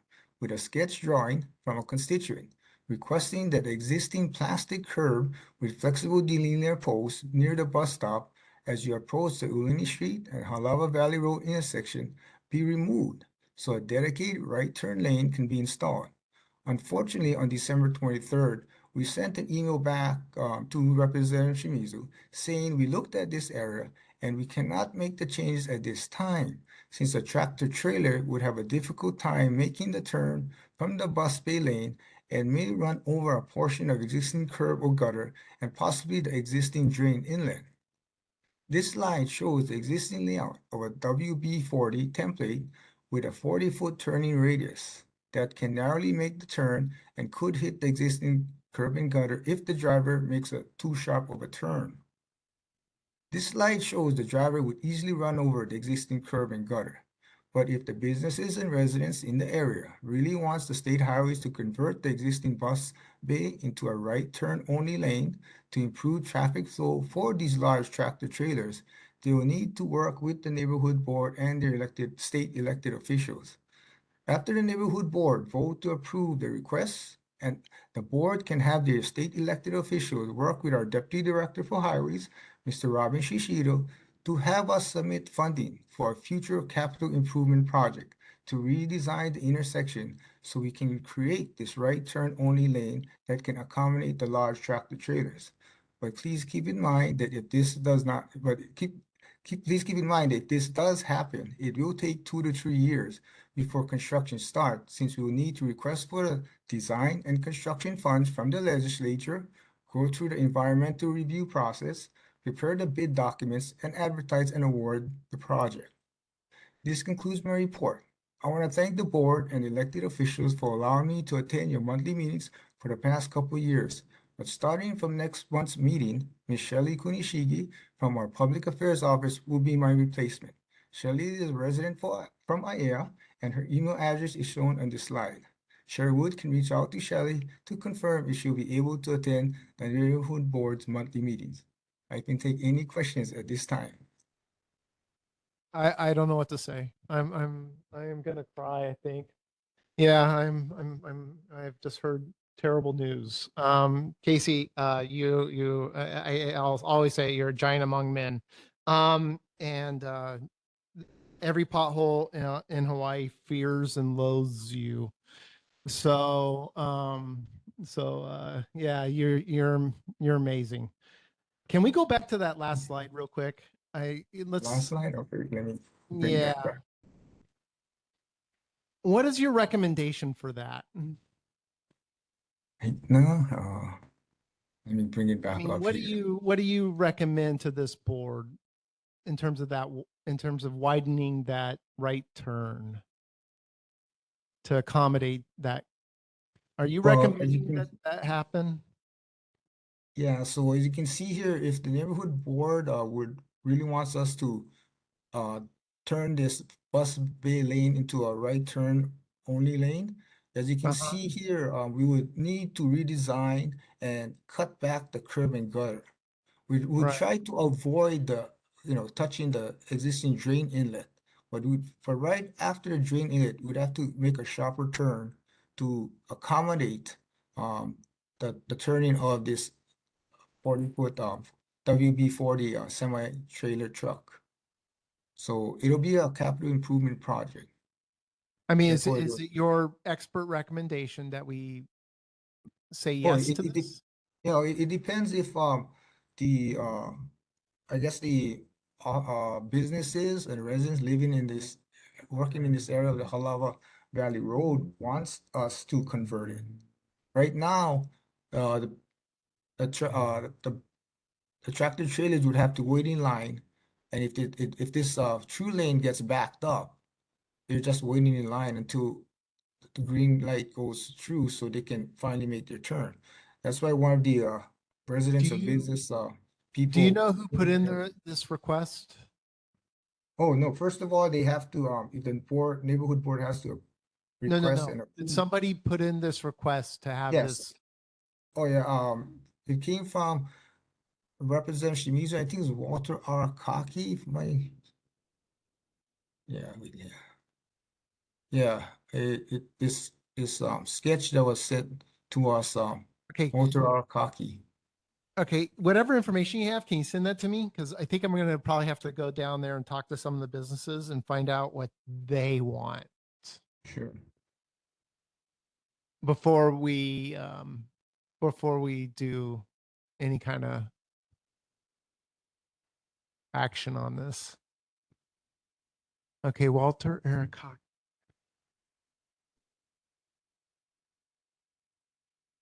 with a sketch drawing from a constituent requesting that the existing plastic curb with flexible delinear posts near the bus stop as you approach the Ulini Street and Halawa Valley Road intersection be removed so a dedicated right turn lane can be installed. Unfortunately, on December 23rd, we sent an email back to Representative Shimizu saying we looked at this area and we cannot make the changes at this time since a tractor trailer would have a difficult time making the turn from the bus bay lane and may run over a portion of existing curb or gutter and possibly the existing drain inlet. This slide shows the existing layout of a WB40 template with a 40-foot turning radius that can narrowly make the turn and could hit the existing curb and gutter if the driver makes a too sharp of a turn. This slide shows the driver would easily run over the existing curb and gutter. But if the businesses and residents in the area really wants the state highways to convert the existing bus bay into a right turn only lane to improve traffic flow for these large tractor trailers, they will need to work with the neighborhood board and their state elected officials. After the neighborhood board vote to approve the request, and the board can have their state elected officials work with our Deputy Director for Highways, Mr. Robin Shishido, to have us submit funding for a future capital improvement project to redesign the intersection so we can create this right turn only lane that can accommodate the large tractor trailers. But please keep in mind that if this does not, please keep in mind that this does happen, it will take 2 to 3 years before construction starts, since we will need to request for the design and construction funds from the legislature, go through the environmental review process, prepare the bid documents, and advertise and award the project. This concludes my report. I want to thank the board and elected officials for allowing me to attend your monthly meetings for the past couple of years. But starting from next month's meeting, Ms. Shelley Kunishigi from our Public Affairs Office will be my replacement. Shelley is a resident from ʻAiea, and her email address is shown on the slide. Sherwood can reach out to Shelley to confirm if she'll be able to attend the neighborhood board's monthly meetings. I can take any questions at this time. I don't know what to say. I am gonna cry, I think. Yeah, I've just heard terrible news. Casey, I'll always say you're a giant among men. And every pothole in Hawaii fears and loathes you. So yeah, you're amazing. Can we go back to that last slide real quick? Last slide? Okay, let me bring Yeah. that back. What is your recommendation for that? No, let me bring it back I mean, up what here. do you recommend to this board in terms of that, in terms of widening that right turn to accommodate that? Are you Well, as you recommending can- that happen? Yeah, so as you can see here, if the neighborhood board would really wants us to turn this bus bay lane into a right turn only lane, as you can see here, we would need to redesign and cut back the curb and gutter. We would Right. try to avoid the, touching the existing drain inlet. But for right after the drain inlet, we'd have to make a sharper turn to accommodate the turning of this 40-foot WB40 semi-trailer truck. So it'll be a capital improvement project. I mean, Therefore, is it your expert recommendation that we say Oh, yes to this? it depends if the I guess the businesses and residents living in this, working in this area of the Halawa Valley Road wants us to convert it. Right now, the tractor trailers would have to wait in line, and if this true lane gets backed up, they're just waiting in line until the green light goes through so they can finally make their turn. That's why one of the residents of business people. Do you know who put in this request? Oh, no, first of all, they have to, if the neighborhood board has to No, request and Did approve. somebody put in this request to have Yes. this? Oh, yeah, it came from Representative Shimizu, I think it's Walter Arakaki, if my, yeah, yeah, this sketch that was sent to us, Okay. Walter Arakaki. Okay, whatever information you have, can you send that to me? Because I think I'm going to probably have to go down there and talk to some of the businesses and find out what they want Sure. before we do any kind of action on this. Okay, Walter Ericock.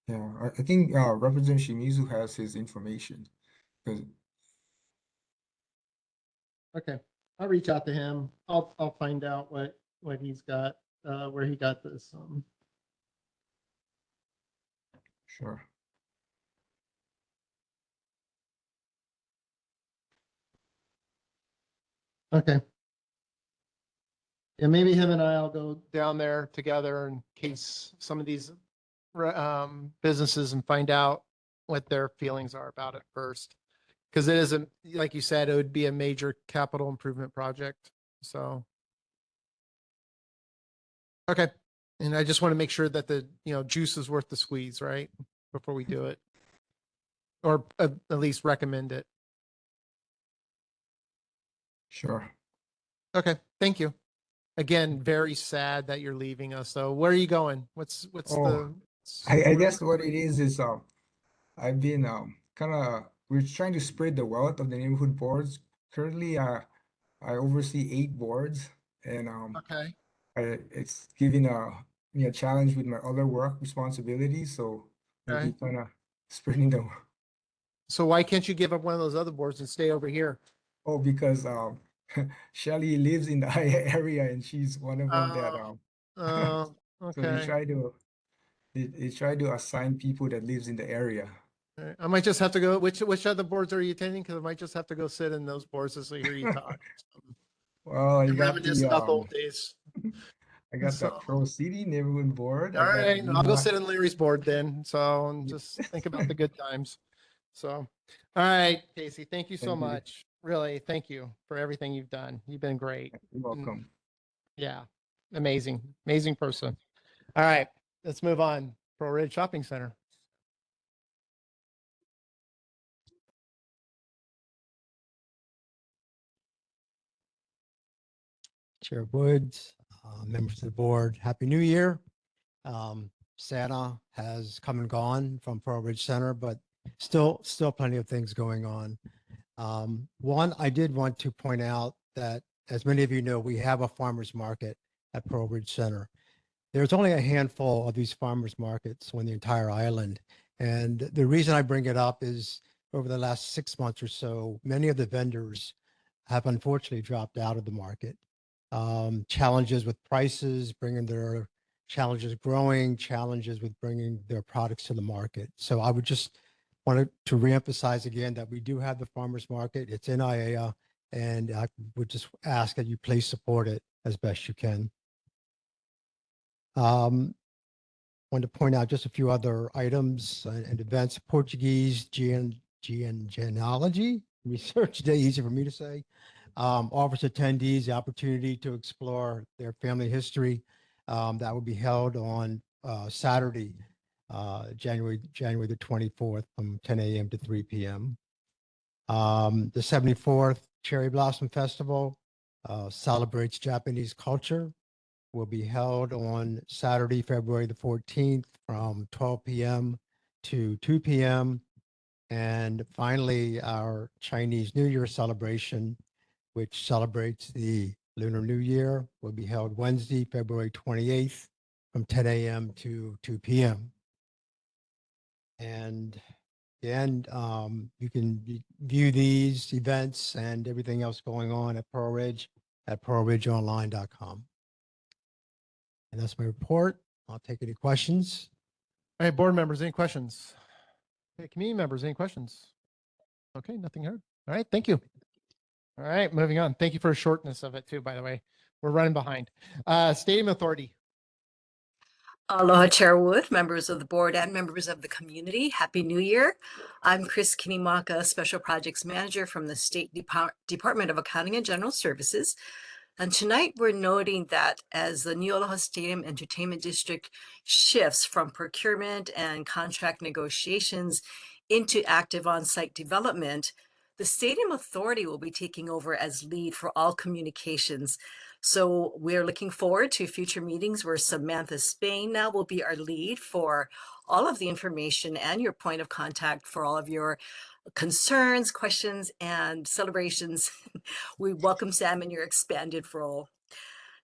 Yeah, I think Representative Shimizu has his information. 'Cause- Okay, I'll reach out to him. I'll find out what he's got, where he got this. Sure. Okay. Yeah, maybe him and I'll go down there together in case some of these businesses and find out what their feelings are about it first. Because it isn't, like you said, it would be a major capital improvement project. So. Okay. And I just want to make sure that the, juice is worth the squeeze, right? Before we do it. Or at least recommend it. Sure. Okay. Thank you. Again, very sad that you're leaving us. So where are you going? What's Oh, I guess what it is I've been we're trying to spread the wealth of the neighborhood boards. Currently, I oversee 8 boards, and okay. It's giving me a challenge with my other work responsibilities. So we'll Okay. be kind of spreading the. So why can't you give up one of those other boards and stay over here? Oh, because Shelly lives in the ʻAiea area, and she's one of them that So okay. they try to assign people that lives in the area. All right. I might just have to go. Which other boards are you attending? Because I might just have to go sit in those boards just to hear you talk. Well, you I'm got reminisce about the old days. I got the So, Pro City neighborhood board. all I got right, I'll go Lima. sit in Larry's board then. So and just think about the good times. So, all right, Casey, thank you so Thank you. much. Really, thank you for everything you've done. You've been great. You're welcome. Yeah, amazing person. All right, let's move on. Pro Ridge Shopping Center. Chair Woods, members of the board, Happy New Year. Santa has come and gone from Pearl Ridge Center, but still plenty of things going on. One, I did want to point out that, as many of you know, we have a farmer's market at Pearl Ridge Center. There's only a handful of these farmers markets on the entire island. And the reason I bring it up is over the last 6 months or so, many of the vendors have unfortunately dropped out of the market. Challenges with prices, challenges growing, challenges with bringing their products to the market. So I would just wanted to reemphasize again that we do have the farmers market. It's in ʻAiea, and I would just ask that you please support it as best you can. Want to point out just a few other items and events. Portuguese genealogy research day, easy for me to say. Offers attendees the opportunity to explore their family history. That will be held on Saturday, January the 24th from 10 a.m. to 3 p.m. The 74th Cherry Blossom Festival celebrates Japanese culture, will be held on Saturday, February the 14th from 12 p.m. to 2 p.m. And finally, our Chinese New Year celebration, which celebrates the Lunar New Year, will be held Wednesday, February 28th from 10 a.m. to 2 p.m. And again, you can view these events and everything else going on at Pearl Ridge at pearlridgeonline.com. And that's my report. I'll take any questions. All right, board members, any questions? Okay, community members, any questions? Okay, nothing heard. All right, thank you. All right, moving on. Thank you for the shortness of it too, by the way. We're running behind. Stadium Authority. Aloha Chair Wood, members of the board and members of the community. Happy New Year. I'm Chris Kinimaka, Special Projects Manager from the State Department of Accounting and General Services. And tonight we're noting that as the New Aloha Stadium Entertainment District shifts from procurement and contract negotiations into active on-site development, the Stadium Authority will be taking over as lead for all communications. So we're looking forward to future meetings where Samantha Spain now will be our lead for all of the information and your point of contact for all of your concerns, questions, and celebrations. We welcome Sam in your expanded role.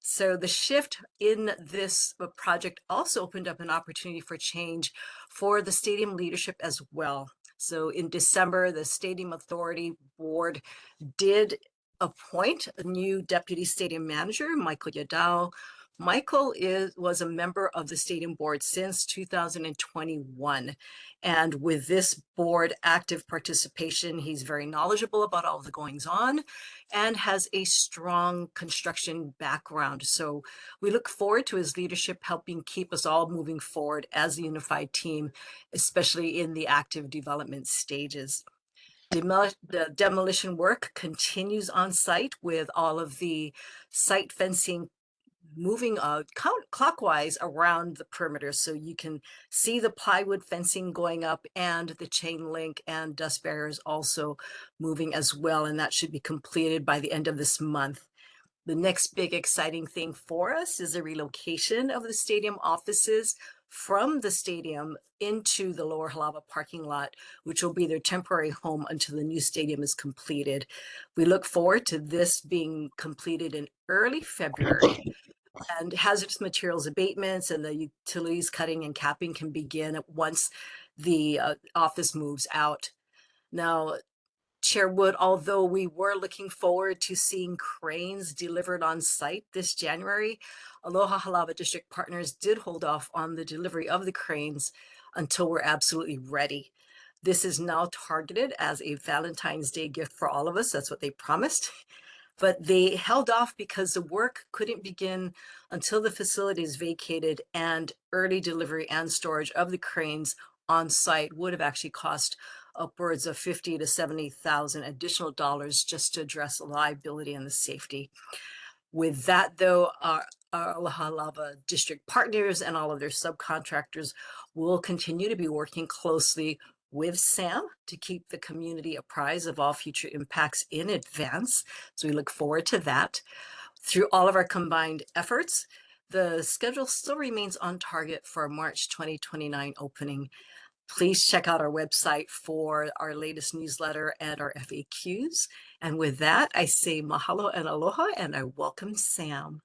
So the shift in this project also opened up an opportunity for change for the stadium leadership as well. So in December, the Stadium Authority Board did appoint a new deputy stadium manager, Michael Yadao. Michael was a member of the stadium board since 2021. And with this board active participation, he's very knowledgeable about all the goings on and has a strong construction background. So we look forward to his leadership helping keep us all moving forward as a unified team, especially in the active development stages. The demolition work continues on site with all of the site fencing moving clockwise around the perimeter. So you can see the plywood fencing going up and the chain link and dust barriers also moving as well. And that should be completed by the end of this month. The next big exciting thing for us is the relocation of the stadium offices from the stadium into the Lower Halava parking lot, which will be their temporary home until the new stadium is completed. We look forward to this being completed in early February, and hazardous materials abatements and the utilities cutting and capping can begin once the office moves out. Now, Chair Wood, although we were looking forward to seeing cranes delivered on site this January, Aloha Halava District Partners did hold off on the delivery of the cranes until we're absolutely ready. This is now targeted as a Valentine's Day gift for all of us. That's what they promised. But they held off because the work couldn't begin until the facility is vacated, and early delivery and storage of the cranes on site would have actually cost upwards of $50,000 to $70,000 additional dollars just to address the liability and the safety. With that, though, our Aloha Halava District partners and all of their subcontractors will continue to be working closely with Sam to keep the community apprised of all future impacts in advance. So we look forward to that. Through all of our combined efforts, the schedule still remains on target for a March 2029 opening. Please check out our website for our latest newsletter and our FAQs. And with that, I say mahalo and aloha, and I welcome Sam.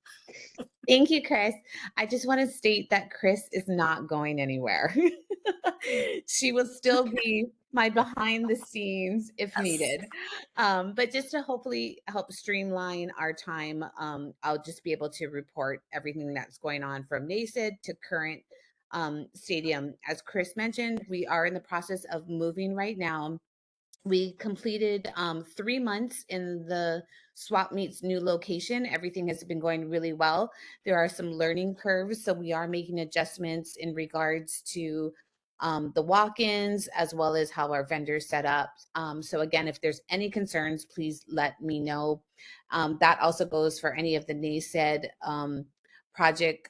Thank you, Chris. I just want to state that Chris is not going anywhere. She will still be my behind the scenes if needed. But just to hopefully help streamline our time, I'll just be able to report everything that's going on from NACID to current stadium. As Chris mentioned, we are in the process of moving right now. We completed 3 months in the Swap Meets new location. Everything has been going really well. There are some learning curves, so we are making adjustments in regards to the walk-ins as well as how our vendors set up. So again, if there's any concerns, please let me know. That also goes for any of the NACED project.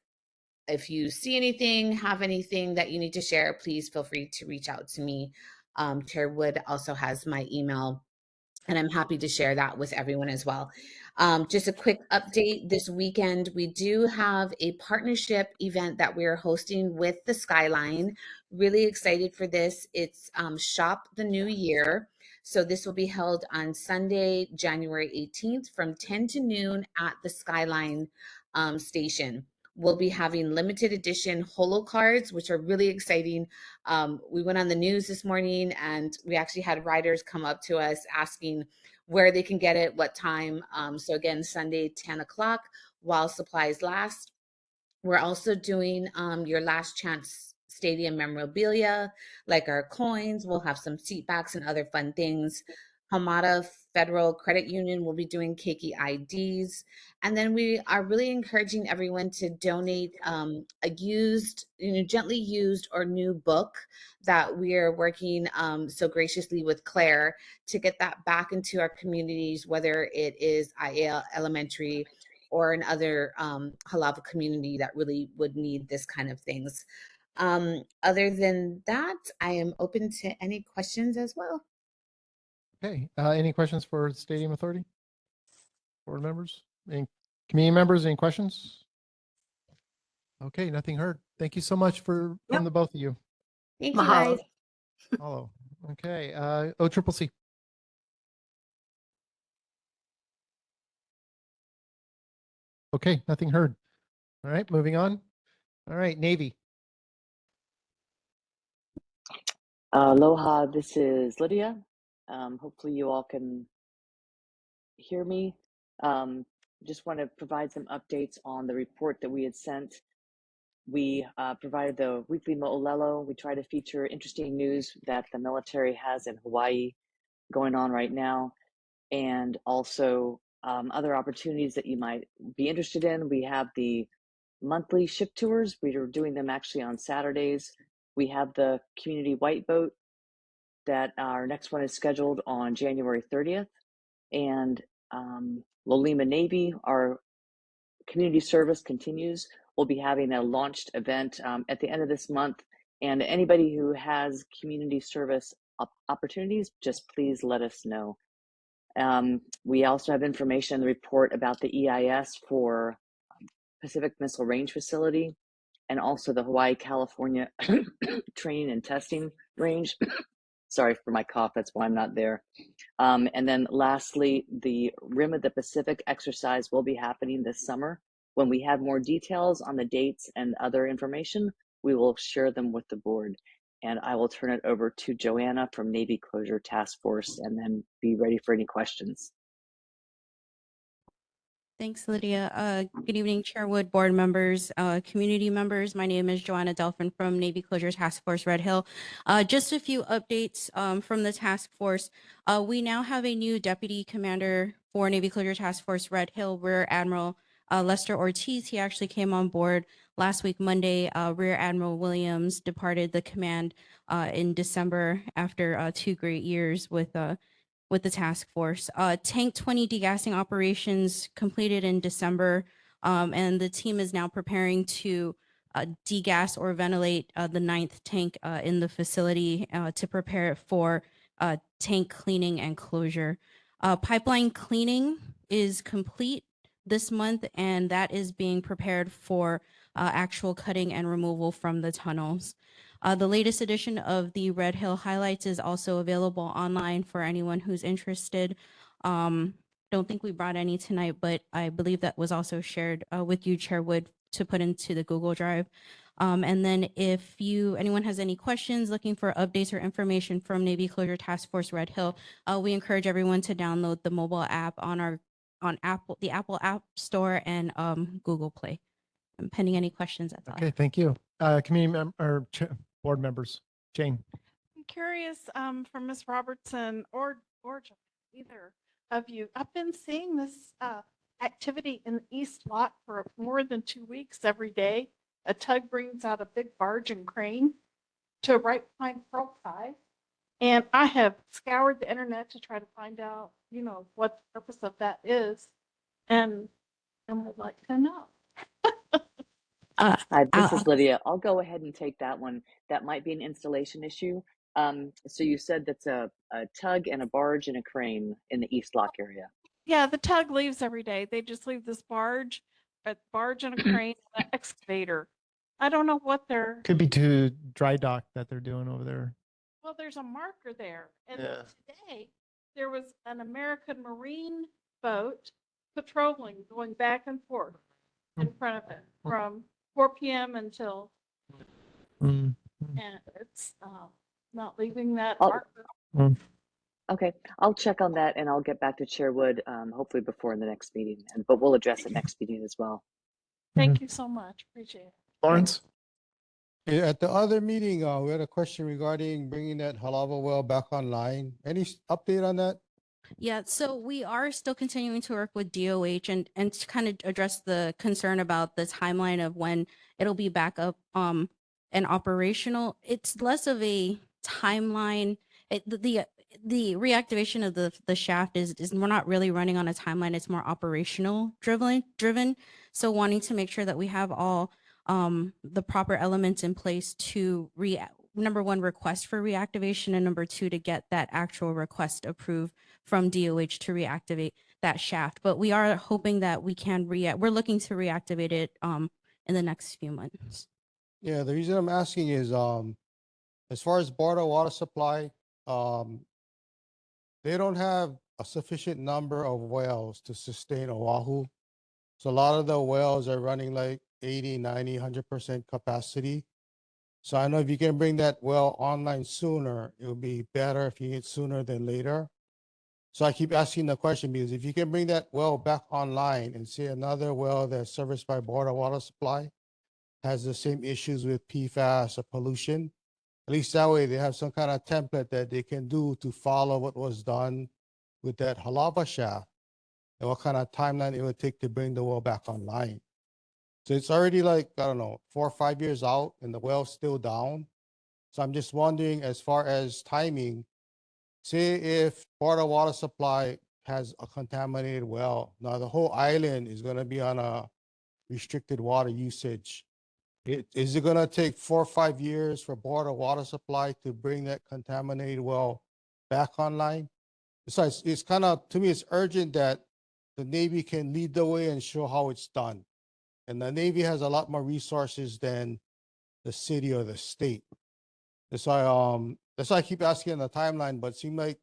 If you see anything, have anything that you need to share, please feel free to reach out to me. Chair Wood also has my email, and I'm happy to share that with everyone as well. Just a quick update. This weekend, we do have a partnership event that we're hosting with the Skyline. Really excited for this. It's Shop the New Year. So this will be held on Sunday, January 18th from 10 to noon at the Skyline station. We'll be having limited edition holo cards, which are really exciting. We went on the news this morning and we actually had riders come up to us asking where they can get it, what time. So again, Sunday, 10 o'clock while supplies last. We're also doing your last chance stadium memorabilia, like our coins. We'll have some seat backs and other fun things. Hamada Federal Credit Union will be doing Keiki IDs. And then we are really encouraging everyone to donate a used, gently used or new book that we are working so graciously with Claire to get that back into our communities, whether it is ʻAiea Elementary or another Halawa community that really would need this kind of things. Other than that, I am open to any questions as well. Okay, any questions for Stadium Authority? Board members, any community members, any questions? Okay, nothing heard. Thank you so much from the both of you. Thank you, guys. Mahalo. Okay, OCCC. Okay, nothing heard. All right, moving on. All right, Navy. Aloha, this is Lydia. Hopefully you all can hear me. Just want to provide some updates on the report that we had sent. We provided the weekly mo'olelo. We try to feature interesting news that the military has in Hawaii going on right now, and also other opportunities that you might be interested in. We have the monthly ship tours. We are doing them actually on Saturdays. We have the community white boat that our next one is scheduled on January 30th. And Lolima Navy, our community service continues. We'll be having a launched event at the end of this month. And anybody who has community service opportunities, just please let us know. We also have information in the report about the EIS for Pacific Missile Range Facility and also the Hawaii, California training and testing range. Sorry for my cough, that's why I'm not there. And then lastly, the Rim of the Pacific exercise will be happening this summer. When we have more details on the dates and other information, we will share them with the board. And I will turn it over to Joanna from Navy Closure Task Force and then be ready for any questions. Thanks, Lydia. Good evening, Chairwood, board members, community members. My name is Joanna Delphin from Navy Closure Task Force Red Hill. Just a few updates from the task force. We now have a new deputy commander for Navy Closure Task Force Red Hill, Rear Admiral Lester Ortiz. He actually came on board last week, Monday. Rear Admiral Williams departed the command in December after 2 great years with the task force. Tank 20 degassing operations completed in December, and the team is now preparing to degas or ventilate the 9th tank in the facility to prepare it for tank cleaning and closure. Pipeline cleaning is complete this month, and that is being prepared for actual cutting and removal from the tunnels. The latest edition of the Red Hill Highlights is also available online for anyone who's interested. Don't think we brought any tonight, but I believe that was also shared with you, Chairwood, to put into the Google Drive. And then if anyone has any questions, looking for updates or information from Navy Closure Task Force Red Hill, we encourage everyone to download the mobile app on the Apple App Store and Google Play. Pending any questions, that's all. Okay, thank you. Community member or board members, Jane. I'm curious from Ms. Robertson or either of you. I've been seeing this activity in the East Lot for more than 2 weeks every day. A tug brings out a big barge and crane to right behind Pearl Kai. And I have scoured the internet to try to find out, what the purpose of that is. And would like to know. Hi, this is Lydia. I'll go ahead and take that one. That might be an installation issue. So you said that's a tug and a barge and a crane in the East Lock area. Yeah, the tug leaves every day. They just leave this barge and a crane and an excavator. I don't know what they're. Could be to dry dock that they're doing over there. Well, there's a marker there. And Yeah. today there was an American Marine boat patrolling, going back and forth in front of it from 4 p.m. until, and it's not leaving that marker. Okay, I'll check on that and I'll get back to Chairwood hopefully before the next meeting. But we'll address it next meeting as well. Thank you so much. Appreciate it. Lawrence, At the other meeting, we had a question regarding bringing that Halava well back online. Any update on that? Yeah, so we are still continuing to work with DOH and to kind of address the concern about the timeline of when it'll be back up and operational. It's less of a timeline. The reactivation of the shaft is we're not really running on a timeline. It's more operational driven. So wanting to make sure that we have all the proper elements in place to number one, request for reactivation, and number two, to get that actual request approved from DOH to reactivate that shaft. But we are hoping that we can we're looking to reactivate it in the next few months. Yeah, the reason I'm asking is as far as border water supply, they don't have a sufficient number of wells to sustain Oahu. So a lot of the wells are running like 80, 90, 100% capacity. So I know if you can bring that well online sooner, it would be better if you get sooner than later. So I keep asking the question because if you can bring that well back online and see another well that's serviced by border water supply has the same issues with PFAS or pollution, at least that way they have some kind of template that they can do to follow what was done with that Halava shaft and what kind of timeline it would take to bring the well back online. So it's already like, I don't know, 4 or 5 years out and the well's still down. So I'm just wondering, as far as timing, say if border water supply has a contaminated well, now the whole island is going to be on a restricted water usage. Is it going to take 4 or 5 years for border water supply to bring that contaminated well back online? Besides, it's kind of, to me, it's urgent that the Navy can lead the way and show how it's done. And the Navy has a lot more resources than the city or the state. That's why I keep asking on the timeline, but it seems like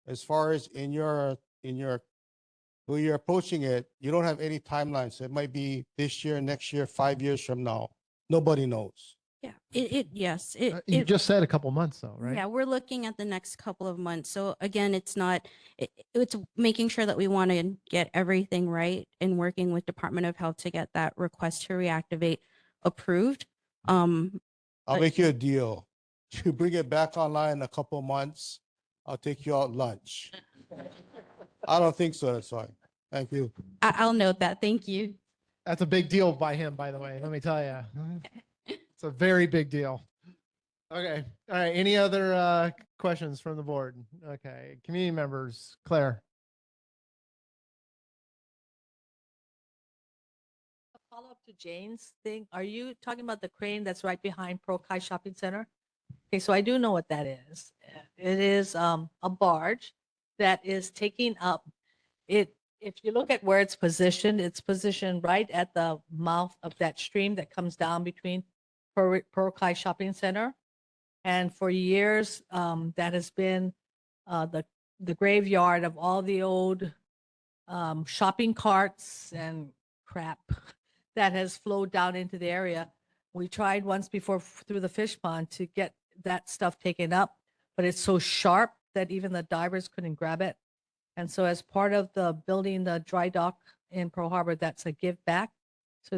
as far as in your who you're approaching it, you don't have any timelines. So it might be this year, next year, 5 years from now. Nobody knows. Yeah, yes. You just said a couple months though, right? Yeah, we're looking at the next couple of months. So again, it's not, it's making sure that we want to get everything right and working with Department of Health to get that request to reactivate approved. I'll make you a deal. You bring it back online in a couple of months, I'll take you out lunch. I don't think so. That's fine. Thank you. I'll note that. Thank you. That's a big deal by him, by the way. Let me tell you. It's a very big deal. Okay. All right. Any other questions from the board? Okay. Community members, Claire. A follow-up to Jane's thing. Are you talking about the crane that's right behind Pearl Kai Shopping Center? Okay, so I do know what that is. It is a barge that is taking up it. If you look at where it's positioned right at the mouth of that stream that comes down between Pearl Kai Shopping Center. And for years, that has been the graveyard of all the old shopping carts and crap that has flowed down into the area. We tried once before through the fish pond to get that stuff taken up, but it's so sharp that even the divers couldn't grab it. And so as part of the building the dry dock in Pearl Harbor, that's a give back. So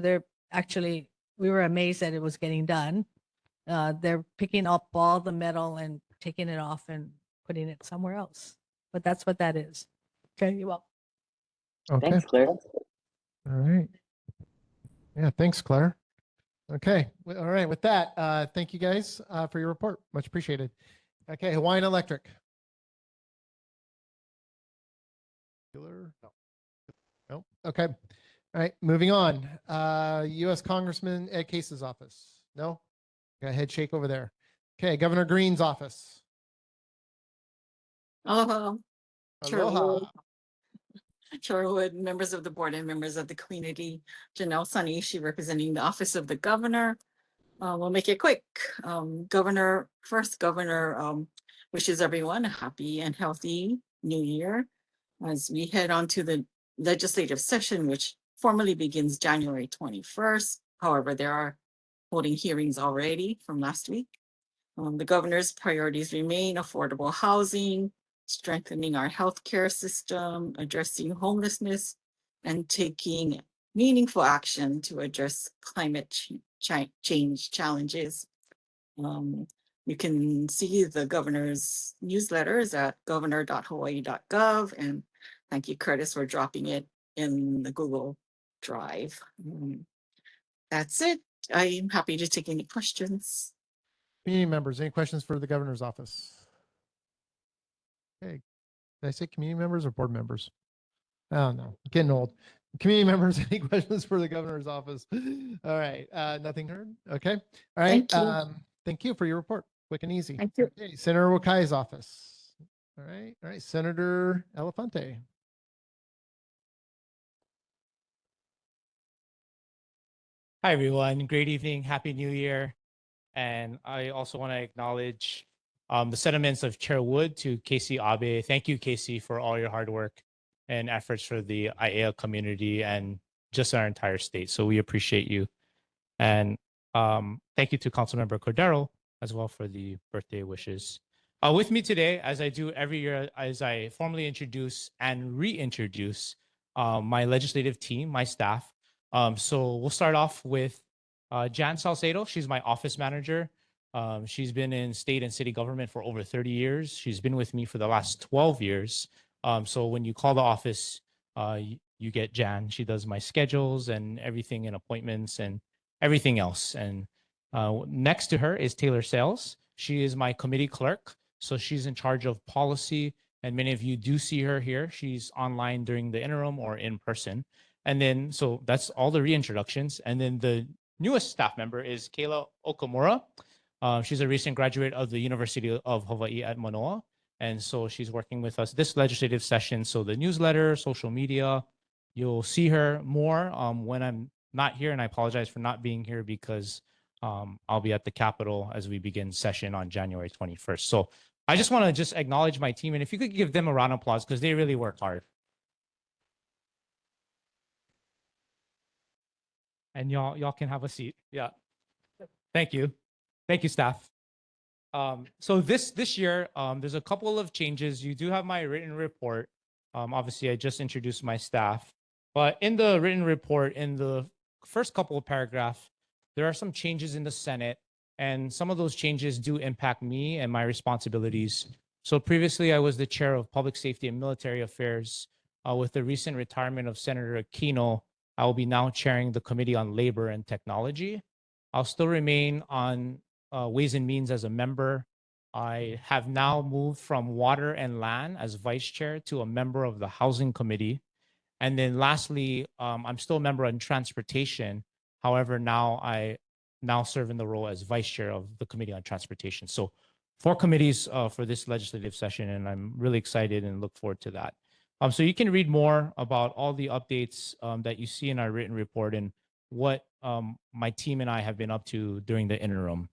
we were amazed that it was getting done. They're picking up all the metal and taking it off and putting it somewhere else. But that's what that is. Okay, you're welcome. Okay. Thanks, Claire. All right. Yeah, thanks, Claire. Okay. All right. With that, thank you guys for your report. Much appreciated. Okay, Hawaiian Electric. No. Okay. All right. Moving on. U.S. Congressman Ed Case's office. No. Got a head shake over there. Okay. Governor Green's office. Aloha. Aloha. Chairwood, members of the board and members of the community. Janelle Sanishi representing the Office of the Governor. We'll make it quick. Governor wishes everyone a happy and healthy new year as we head on to the legislative session, which formally begins January 21st. However, there are holding hearings already from last week. The governor's priorities remain affordable housing, strengthening our healthcare system, addressing homelessness, and taking meaningful action to address climate change challenges. You can see the governor's newsletters at governor.hawaii.gov. And thank you, Curtis, for dropping it in the Google Drive. That's it. I'm happy to take any questions. Community members, any questions for the governor's office? Okay, did I say community members or board members? Oh no, getting old. Community members, any questions for the governor's office? All right, nothing heard. Okay, all right. Thank you. Thank you for your report. Quick and easy. Thank you. Okay, Senator Wakai's office. All right, Senator Elefante. Hi, everyone. Great evening. Happy New Year. And I also want to acknowledge the sentiments of Chair Wood to Casey Abe. Thank you, Casey, for all your hard work and efforts for the ʻAiea community and just our entire state. So we appreciate you. And thank you to Councilmember Cordero as well for the birthday wishes. With me today, as I do every year, as I formally introduce and reintroduce my legislative team, my staff. So we'll start off with Jan Salcedo. She's my office manager. She's been in state and city government for over 30 years. She's been with me for the last 12 years. So when you call the office, you get Jan. She does my schedules and everything and appointments and everything else. And next to her is Taylor Sales. She is my committee clerk. So she's in charge of policy. And many of you do see her here. She's online during the interim or in person. And then, so that's all the reintroductions. And then the newest staff member is Kayla Okamura. She's a recent graduate of the University of Hawaii at Manoa. And so she's working with us this legislative session. So the newsletter, social media, you'll see her more when I'm not here. And I apologize for not being here because I'll be at the Capitol as we begin session on January 21st. So I just want to just acknowledge my team. And if you could give them a round of applause because they really work hard. And y'all can have a seat. Yeah. Thank you. Thank you, staff. So this year, there's a couple of changes. You do have my written report. Obviously, I just introduced my staff. But in the written report, in the first couple of paragraphs, there are some changes in the Senate. And some of those changes do impact me and my responsibilities. So previously, I was the chair of Public Safety and Military Affairs. With the recent retirement of Senator Aquino, I will be now chairing the Committee on Labor and Technology. I'll still remain on Ways and Means as a member. I have now moved from Water and Land as vice chair to a member of the Housing Committee. And then lastly, I'm still a member on Transportation. However, I now serve in the role as vice chair of the Committee on Transportation. So 4 committees for this legislative session, and I'm really excited and look forward to that. So you can read more about all the updates that you see in our written report and what my team and I have been up to during the interim.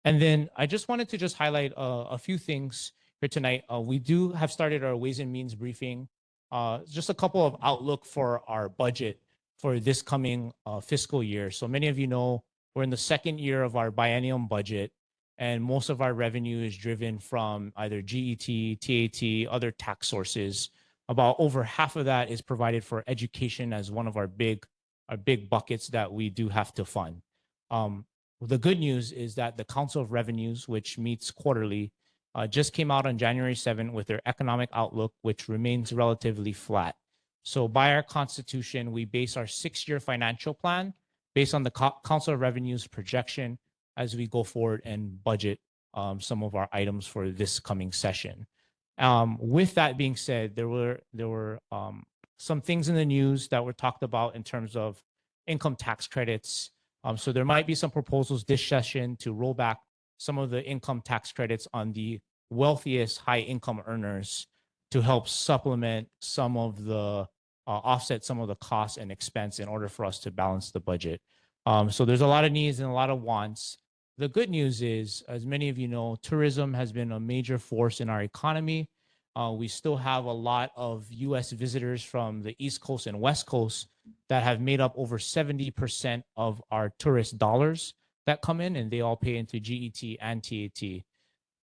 And then I just wanted to just highlight a few things here tonight. We do have started our Ways and Means briefing. Just a couple of outlook for our budget for this coming fiscal year. So many of you know we're in the second year of our biennium budget, and most of our revenue is driven from either GET, TAT, other tax sources. About over half of that is provided for education as one of our big buckets that we do have to fund. The good news is that the Council of Revenues, which meets quarterly, just came out on January 7th with their economic outlook, which remains relatively flat. So by our constitution, we base our 6-year financial plan based on the Council of Revenues projection as we go forward and budget some of our items for this coming session. With that being said, there were some things in the news that were talked about in terms of income tax credits. So there might be some proposals this session to roll back some of the income tax credits on the wealthiest high income earners to help supplement some of the offset some of the costs and expense in order for us to balance the budget. So there's a lot of needs and a lot of wants. The good news is, as many of you know, tourism has been a major force in our economy. We still have a lot of US visitors from the East Coast and West Coast that have made up over 70% of our tourist dollars that come in, and they all pay into GET and TAT.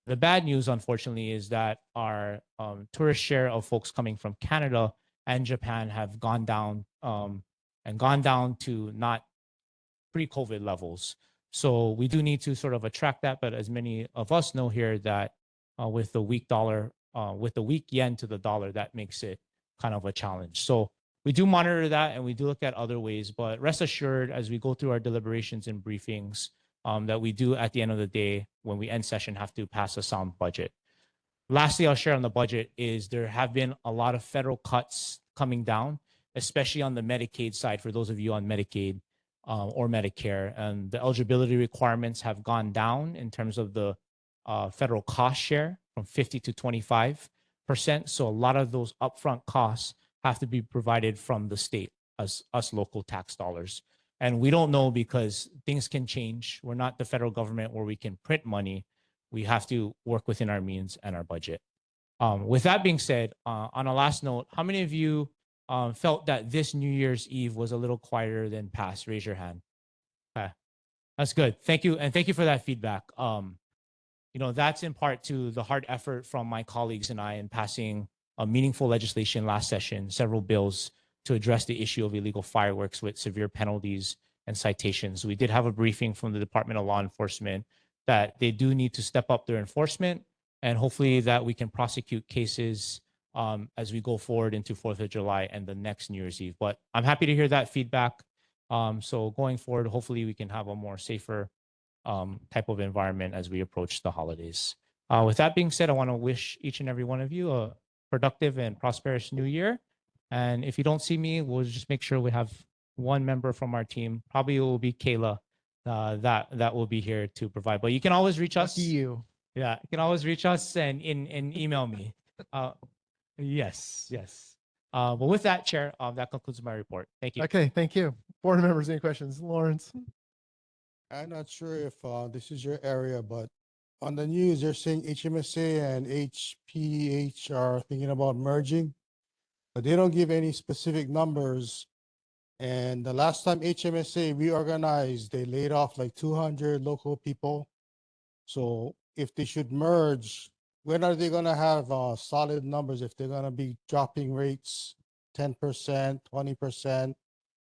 The bad news, unfortunately, is that our tourist share of folks coming from Canada and Japan have gone down to not pre-COVID levels. So we do need to sort of attract that. But as many of us know here, that with the weak dollar, with the weak yen to the dollar, that makes it kind of a challenge. So we do monitor that and we do look at other ways. But rest assured, as we go through our deliberations and briefings, that we do at the end of the day, when we end session, have to pass a sound budget. Lastly, I'll share on the budget is there have been a lot of federal cuts coming down, especially on the Medicaid side for those of you on Medicaid or Medicare. And the eligibility requirements have gone down in terms of the federal cost share from 50 to 25%. So a lot of those upfront costs have to be provided from the state, as us local tax dollars. And we don't know because things can change. We're not the federal government where we can print money. We have to work within our means and our budget. With that being said, on a last note, how many of you felt that this New Year's Eve was a little quieter than past? Raise your hand. Okay, that's good. Thank you. And thank you for that feedback. You know, that's in part to the hard effort from my colleagues and I in passing a meaningful legislation last session, several bills to address the issue of illegal fireworks with severe penalties and citations. We did have a briefing from the Department of Law Enforcement that they do need to step up their enforcement, and hopefully that we can prosecute cases as we go forward into 4th of July and the next New Year's Eve. But I'm happy to hear that feedback. So going forward, hopefully we can have a more safer type of environment as we approach the holidays. With that being said, I want to wish each and every one of you a productive and prosperous new year. And if you don't see me, we'll just make sure we have one member from our team. Probably it will be Kayla that will be here to provide. But you can always reach us. Lucky you. Yeah, you can always reach us and email me. Yes. But with that, Chair, that concludes my report. Thank you. Okay, thank you. Board members, any questions? Lawrence? I'm not sure if this is your area, but on the news, they're saying HMSA and HPH are thinking about merging, but they don't give any specific numbers. And the last time HMSA reorganized, they laid off like 200 local people. So if they should merge, when are they going to have solid numbers if they're going to be dropping rates 10%, 20%?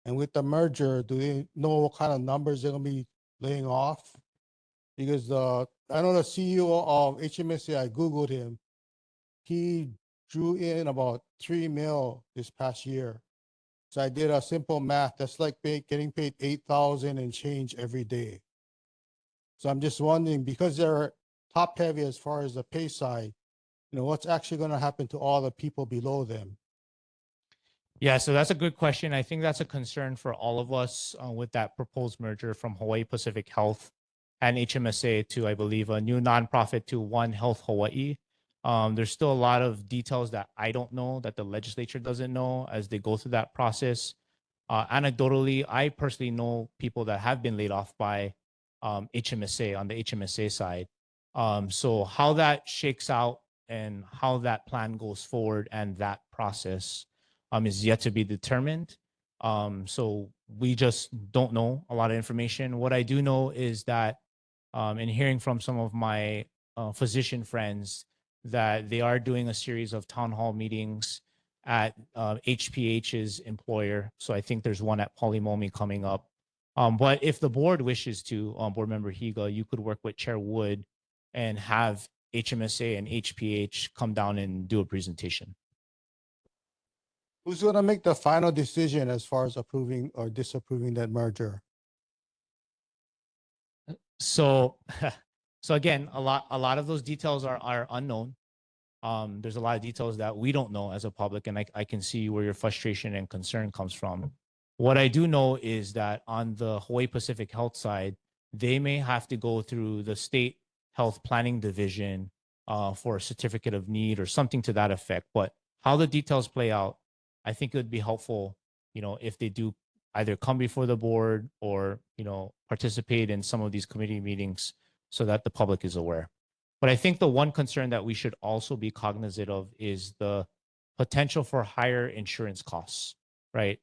And with the merger, do they know what kind of numbers they're going to be laying off? Because I know the CEO of HMSA, I Googled him. He drew in about 3 mil this past year. So I did a simple math. That's like getting paid 8,000 and change every day. So I'm just wondering, because they're top heavy as far as the pay side, you know, what's actually going to happen to all the people below them? Yeah, so that's a good question. I think that's a concern for all of us with that proposed merger from Hawaii Pacific Health and HMSA to, I believe, a new nonprofit to One Health Hawaii. There's still a lot of details that I don't know, that the legislature doesn't know as they go through that process. Anecdotally, I personally know people that have been laid off by HMSA on the HMSA side. So how that shakes out and how that plan goes forward and that process is yet to be determined. So we just don't know a lot of information. What I do know is that in hearing from some of my physician friends that they are doing a series of town hall meetings at HPH's employer. So I think there's one at Polimomi coming up. But if the board wishes to, Board Member Higa, you could work with Chair Wood and have HMSA and HPH come down and do a presentation. Who's going to make the final decision as far as approving or disapproving that merger? So, so again, a lot of those details are unknown. There's a lot of details that we don't know as a public, and I can see where your frustration and concern comes from. What I do know is that on the Hawaii Pacific Health side, they may have to go through the state health planning division for a certificate of need or something to that effect. But how the details play out, I think it would be helpful, you know, if they do either come before the board or, you know, participate in some of these committee meetings so that the public is aware. But I think the one concern that we should also be cognizant of is the potential for higher insurance costs, right?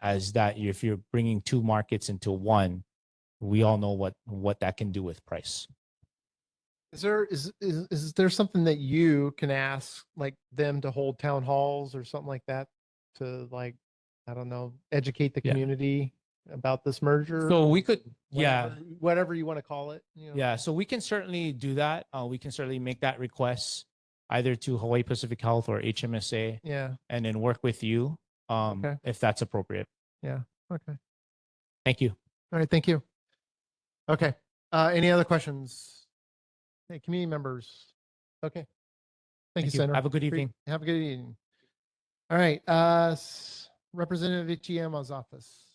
As that if you're bringing two markets into one, we all know what that can do with price. Is there something that you can ask like them to hold town halls or something like that to, like, I don't know, educate the Yeah. community? about this merger? So we could, yeah, whatever you want to call it. yeah. So we can certainly do that. We can certainly make that request either to Hawaii Pacific Health or HMSA. Yeah. And then work with you, Okay. if that's appropriate. Yeah. Okay. Thank you. All right. Thank you. Okay. Any other questions? Hey, community members. Okay. Thank you, Senator. Have a good evening. Have a good evening. All right. Representative Ichiyama's office.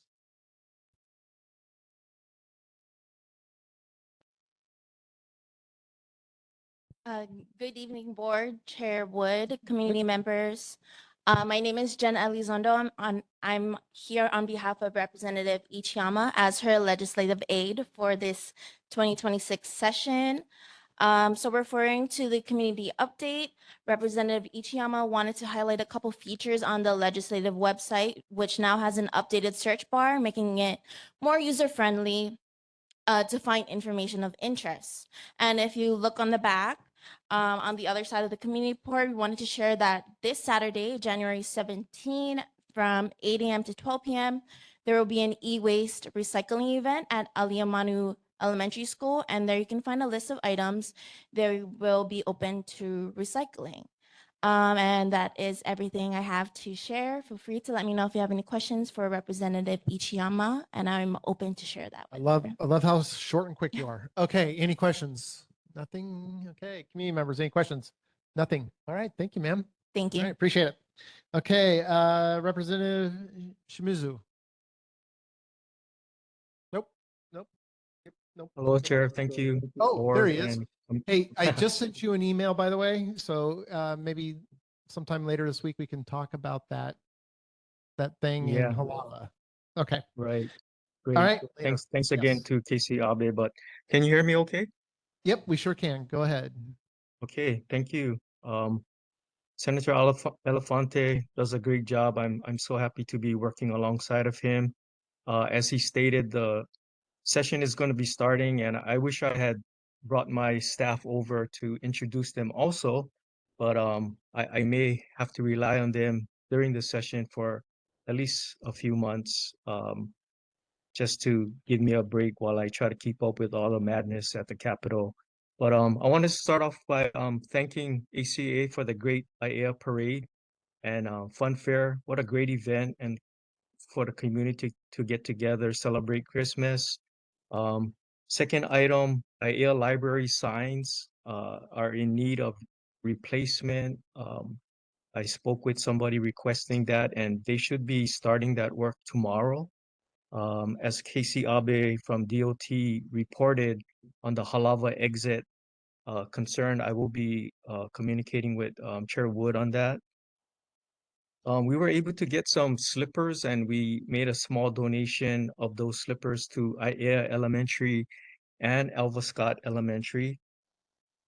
Good evening, Board, Chair Wood, community members. My name is Jen Elizondo. I'm here on behalf of Representative Ichiyama as her legislative aide for this 2026 session. So referring to the community update, Representative Ichiyama wanted to highlight a couple features on the legislative website, which now has an updated search bar, making it more user-friendly to find information of interest. And if you look on the back, on the other side of the community report, we wanted to share that this Saturday, January 17, from 8 a.m. to 12 p.m., there will be an e-waste recycling event at ʻAiea Manu Elementary School, and there you can find a list of items that will be open to recycling. And that is everything I have to share. Feel free to let me know if you have any questions for Representative Ichiyama, and I'm open to share that. I love how short and quick you are. Okay. Any questions? Nothing. Okay. Community members, any questions? Nothing. All right. Thank you, ma'am. Thank you. All right. Appreciate it. Okay. Representative Shimizu. Nope. Nope. Yep, nope. Hello, Chair. Thank you. Oh, there Board he is. and- Hey, I just sent you an email, by the way. So maybe sometime later this week we can talk about that thing in Yeah. Halala. Okay. Right. Great. All right. Thanks again Yes. to Casey Abe, but can you hear me okay? Yep, we sure can. Go ahead. Okay, thank you. Senator Elefante does a great job. I'm so happy to be working alongside of him. As he stated, the session is going to be starting, and I wish I had brought my staff over to introduce them also, but I may have to rely on them during the session for at least a few months, just to give me a break while I try to keep up with all the madness at the Capitol. But I want to start off by thanking ACA for the great ʻAiea parade and fun fair. What a great event, and for the community to get together, celebrate Christmas. Second item, ʻAiea library signs are in need of replacement. I spoke with somebody requesting that, and they should be starting that work tomorrow. As Casey Abe from DOT reported on the Halava exit concern, I will be communicating with Chair Wood on that. We were able to get some slippers, and we made a small donation of those slippers to ʻAiea Elementary and Elva Scott Elementary.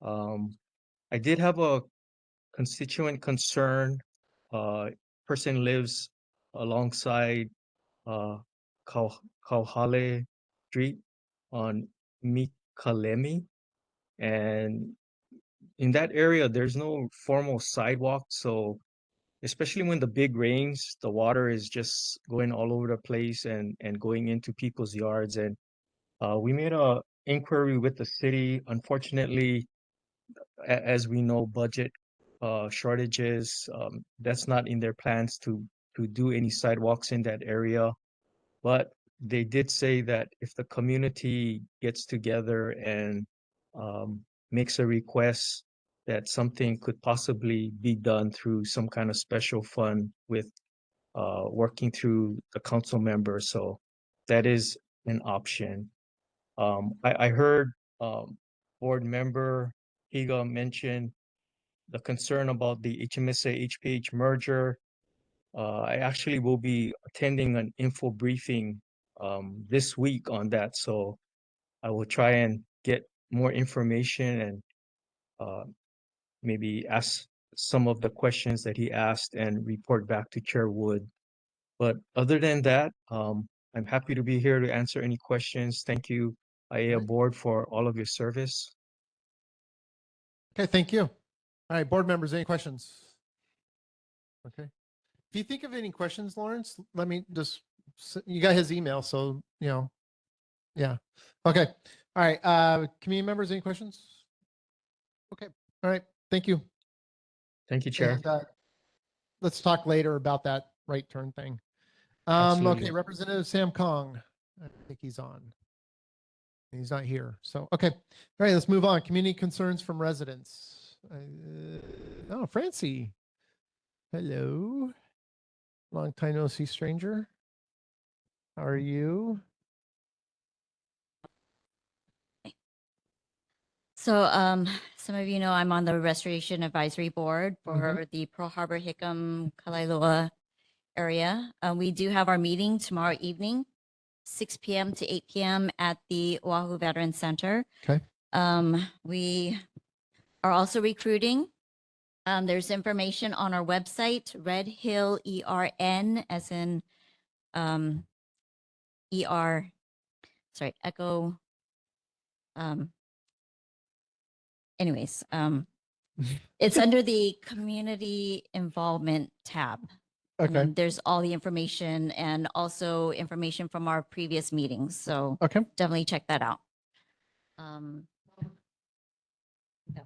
I did have a constituent concern. Person lives alongside Kauhale Street on Mikalemi, and in that area, there's no formal sidewalk, so especially when the big rains, the water is just going all over the place and going into people's yards. And we made a inquiry with the city. Unfortunately, as we know, budget shortages, that's not in their plans to do any sidewalks in that area. But they did say that if the community gets together and makes a request, that something could possibly be done through some kind of special fund with working through the council members. So that is an option. I heard board member Higa mention the concern about the HMSA HPH merger. I actually will be attending an info briefing this week on that. So I will try and get more information and maybe ask some of the questions that he asked and report back to Chair Wood. But other than that, I'm happy to be here to answer any questions. Thank you, ʻAiea Board, for all of your service. Okay, thank you. All right, board members, any questions? Okay. If you think of any questions, Lawrence, let me just you got his email, so, yeah. Okay. All right. Community members, any questions? Okay. All right. Thank you. Thank you, Chair. And, let's talk later about that right turn thing. Absolutely. Okay. Representative Sam Kong. I think he's on. He's not here. So, okay. All right. Let's move on. Community concerns from residents. Oh, Francie. Hello. Long time no see, stranger. How are you? So, some of you know I'm on the Restoration Advisory Board for the Pearl Harbor, Hickam, Kailua area. We do have our meeting tomorrow evening, 6 p.m. to 8 p.m. at the Oahu Veterans Center. Okay. We are also recruiting. There's information on our website, Red Hill ERN, as in ER, sorry, Echo. Anyways, it's under the community involvement tab. Okay. And there's all the information and also information from our previous meetings. So Okay. definitely check that out. That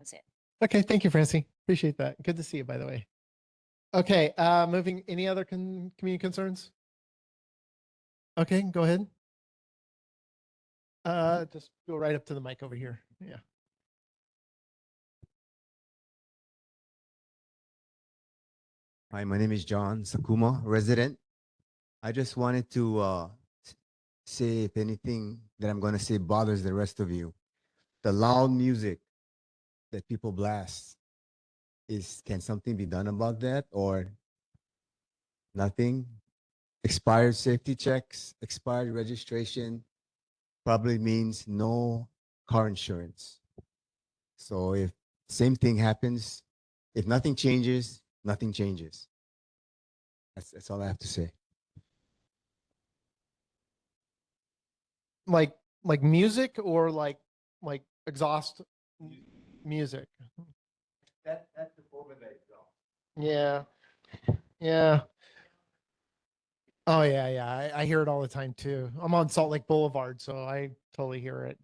was it. Okay. Thank you, Francie. Appreciate that. Good to see you, by the way. Okay. Moving, any other community concerns? Okay. Go ahead. Just go right up to the mic over here. Yeah. Hi, my name is John Sakuma, resident. I just wanted to say if anything that I'm going to say bothers the rest of you. The loud music that people blast, can something be done about that or nothing? Expired safety checks, expired registration probably means no car insurance. So if same thing happens, if nothing changes, nothing changes. That's all I have to say. Like music or like exhaust music? That's the form of that exhaust. Yeah. Yeah. Oh yeah, yeah. I hear it all the time too. I'm on Salt Lake Boulevard, so I totally hear it.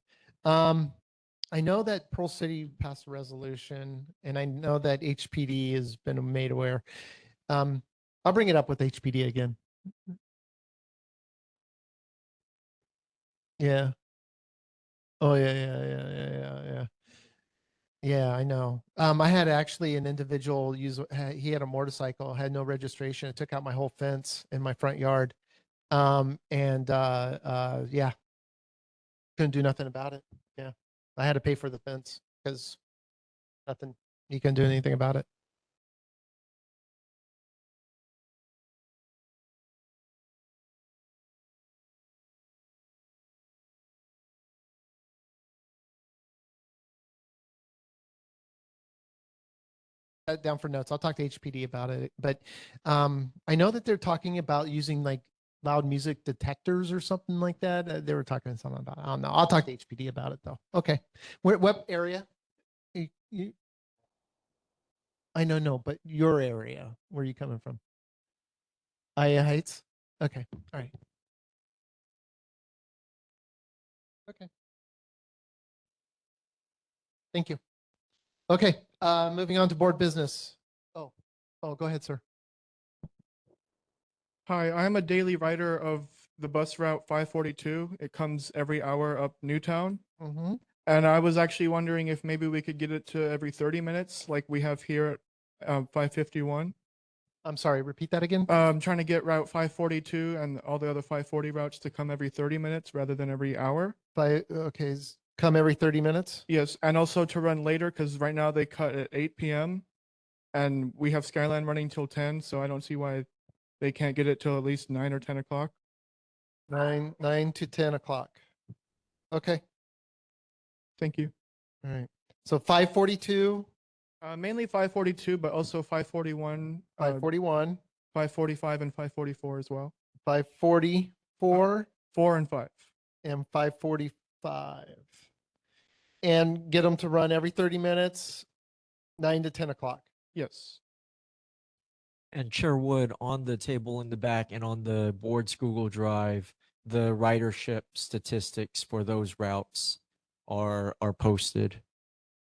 I know that Pearl City passed a resolution, and I know that HPD has been made aware. I'll bring it up with HPD again. Yeah. Oh yeah, yeah. Yeah, I know. I had actually an individual he had a motorcycle, had no registration. It took out my whole fence in my front yard. Yeah, couldn't do nothing about it. Yeah. I had to pay for the fence because nothing, you couldn't do anything about it. Down for notes. I'll talk to HPD about it. But I know that they're talking about using like loud music detectors or something like that. They were talking something about it. I don't know. I'll talk to HPD about it though. Okay. What area? I know, no, but your area, where are you coming from? ʻAiea Heights? Okay. All right. Okay. Thank you. Okay. Moving on to board business. Oh, go ahead, sir. Hi, I'm a daily rider of the bus route 542. It comes every hour up Newtown. Mm-hmm. And I was actually wondering if maybe we could get it to every 30 minutes like we have here at 551. I'm sorry, repeat that again. Trying to get route 542 and all the other 540 routes to come every 30 minutes rather than every hour. Okay, come every 30 minutes? Yes, and also to run later because right now they cut at 8 p.m. and we have Skyline running till 10, so I don't see why they can't get it till at least 9 or 10 o'clock. 9 to 10 o'clock. Okay. Thank you. All right. So 542. Mainly 542, but also 541. 541. 545 and 544 as well. 544. 4 and 5. And 545. And get them to run every 30 minutes, 9 to 10 o'clock. Yes. And Chair Wood, on the table in the back and on the board's Google Drive, the ridership statistics for those routes are posted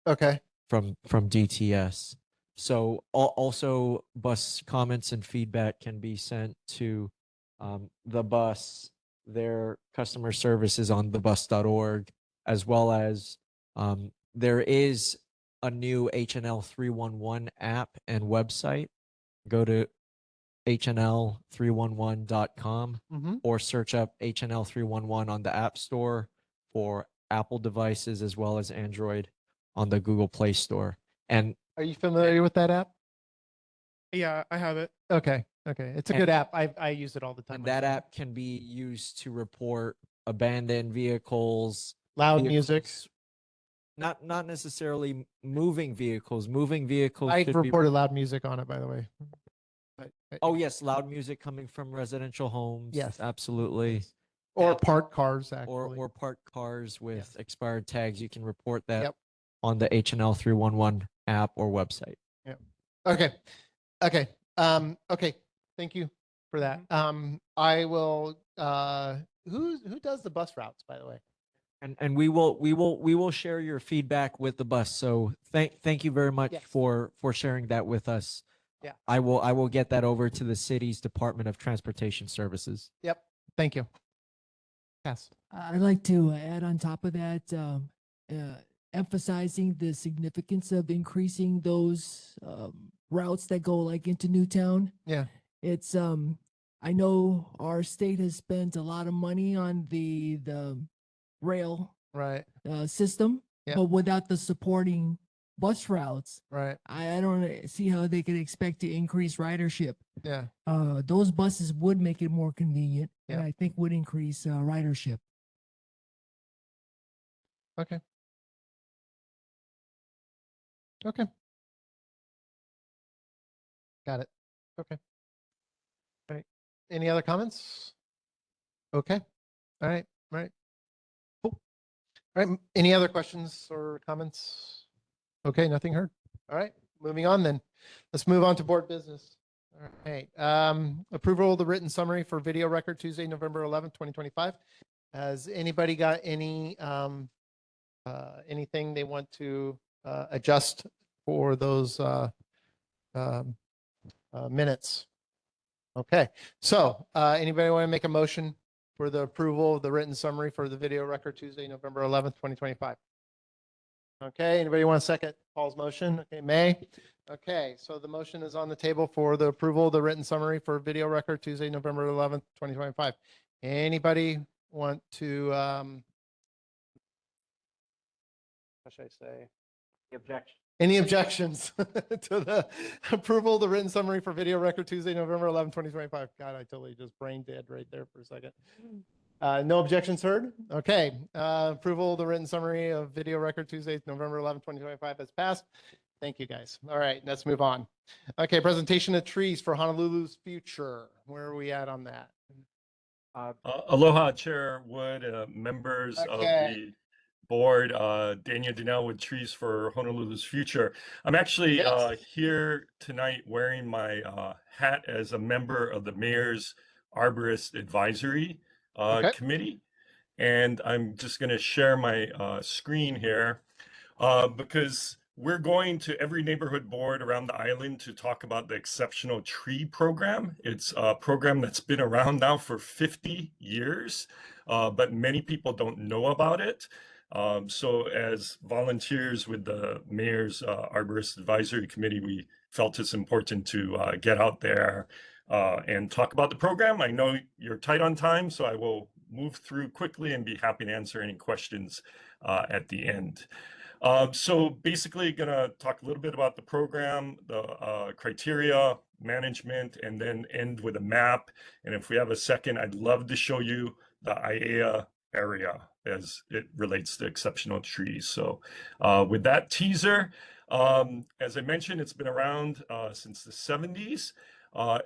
Okay. from DTS. So also bus comments and feedback can be sent to the bus. Their customer service is on thebus.org, as well as there is a new HNL 311 app and website. Go to hnl311.com Mhm. or search up HNL 311 on the App Store for Apple devices as well as Android on the Google Play Store. And Are you familiar with that app? Yeah, I have it. Okay. Okay. It's a And- good app. I use it all the time. and that myself. app can be used to report abandoned vehicles, Loud music. vehicles- not necessarily moving vehicles. Moving vehicles I should be reported loud music on it, by the way. Oh yes, loud music coming from residential homes. Yes. Absolutely. Or parked cars, actually. Or parked cars with expired tags. You can report that Yep. on the HNL 311 app or website. Yeah. Okay. Okay. Okay. Thank you for that. I will, who does the bus routes, by the way? And we will share your feedback with the bus. So thank you very much Yes. for sharing that with us. Yeah. I will get that over to the city's Department of Transportation Services. Yep. Thank you. Yes. I'd like to add on top of that, emphasizing the significance of increasing those routes that go like into Newtown. Yeah. It's I know our state has spent a lot of money on the rail Right. system, Yeah. but without the supporting bus routes, Right. I don't see how they could expect to increase ridership. Yeah. Those buses would make it more convenient, and Yeah. I think would increase ridership. Okay. Okay. Got it. Okay. All right. Any other comments? Okay. All right. All right. Cool. All right. Any other questions or comments? Okay. Nothing heard. All right. Moving on then. Let's move on to board business. All right. Approval of the written summary for video record Tuesday, November 11th, 2025. Has anybody got any anything they want to adjust for those minutes? Okay, so anybody want to make a motion for the approval of the written summary for the video record Tuesday, November 11th, 2025? Okay, anybody want a second Paul's motion? Okay, May. Okay, so the motion is on the table for the approval of the written summary for video record Tuesday, November 11th, 2025. Anybody want to, how should I say? Objection. Any objections to the approval of the written summary for video record Tuesday, November 11, 2025? God, I totally just brain dead right there for a second. No objections heard? Okay. Approval of the written summary of video record Tuesday, November 11, 2025 has passed. Thank you, guys. All right, let's move on. Okay, presentation of trees for Honolulu's future. Where are we at on that? Aloha, Chair Wood, members of Okay. the board, Daniel Donnell with Trees for Honolulu's Future. I'm actually here tonight wearing my hat as a member of the Mayor's Arborist Advisory Committee. And I'm just going to share my screen here because we're going to every neighborhood board around the island to talk about the Exceptional Tree Program. It's a program that's been around now for 50 years, but many people don't know about it. So as volunteers with the Mayor's Arborist Advisory Committee, we felt it's important to get out there and talk about the program. I know you're tight on time, so I will move through quickly and be happy to answer any questions at the end. So basically gonna talk a little bit about the program, the criteria, management, and then end with a map. And if we have a second, I'd love to show you the ʻAiea area as it relates to exceptional trees. So with that teaser, as I mentioned, it's been around since the 70s.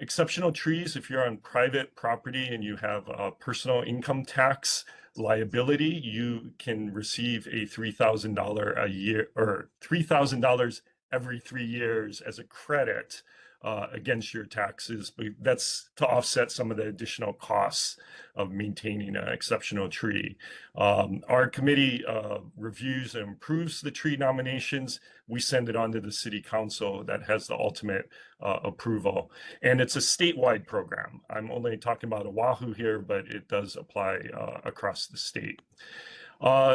Exceptional trees, if you're on private property and you have a personal income tax liability, you can receive a $3,000 a year or $3,000 every 3 years as a credit against your taxes, but that's to offset some of the additional costs of maintaining an exceptional tree. Our committee reviews and approves the tree nominations. We send it on to the city council that has the ultimate approval. And it's a statewide program. I'm only talking about Oahu here, but it does apply across the state.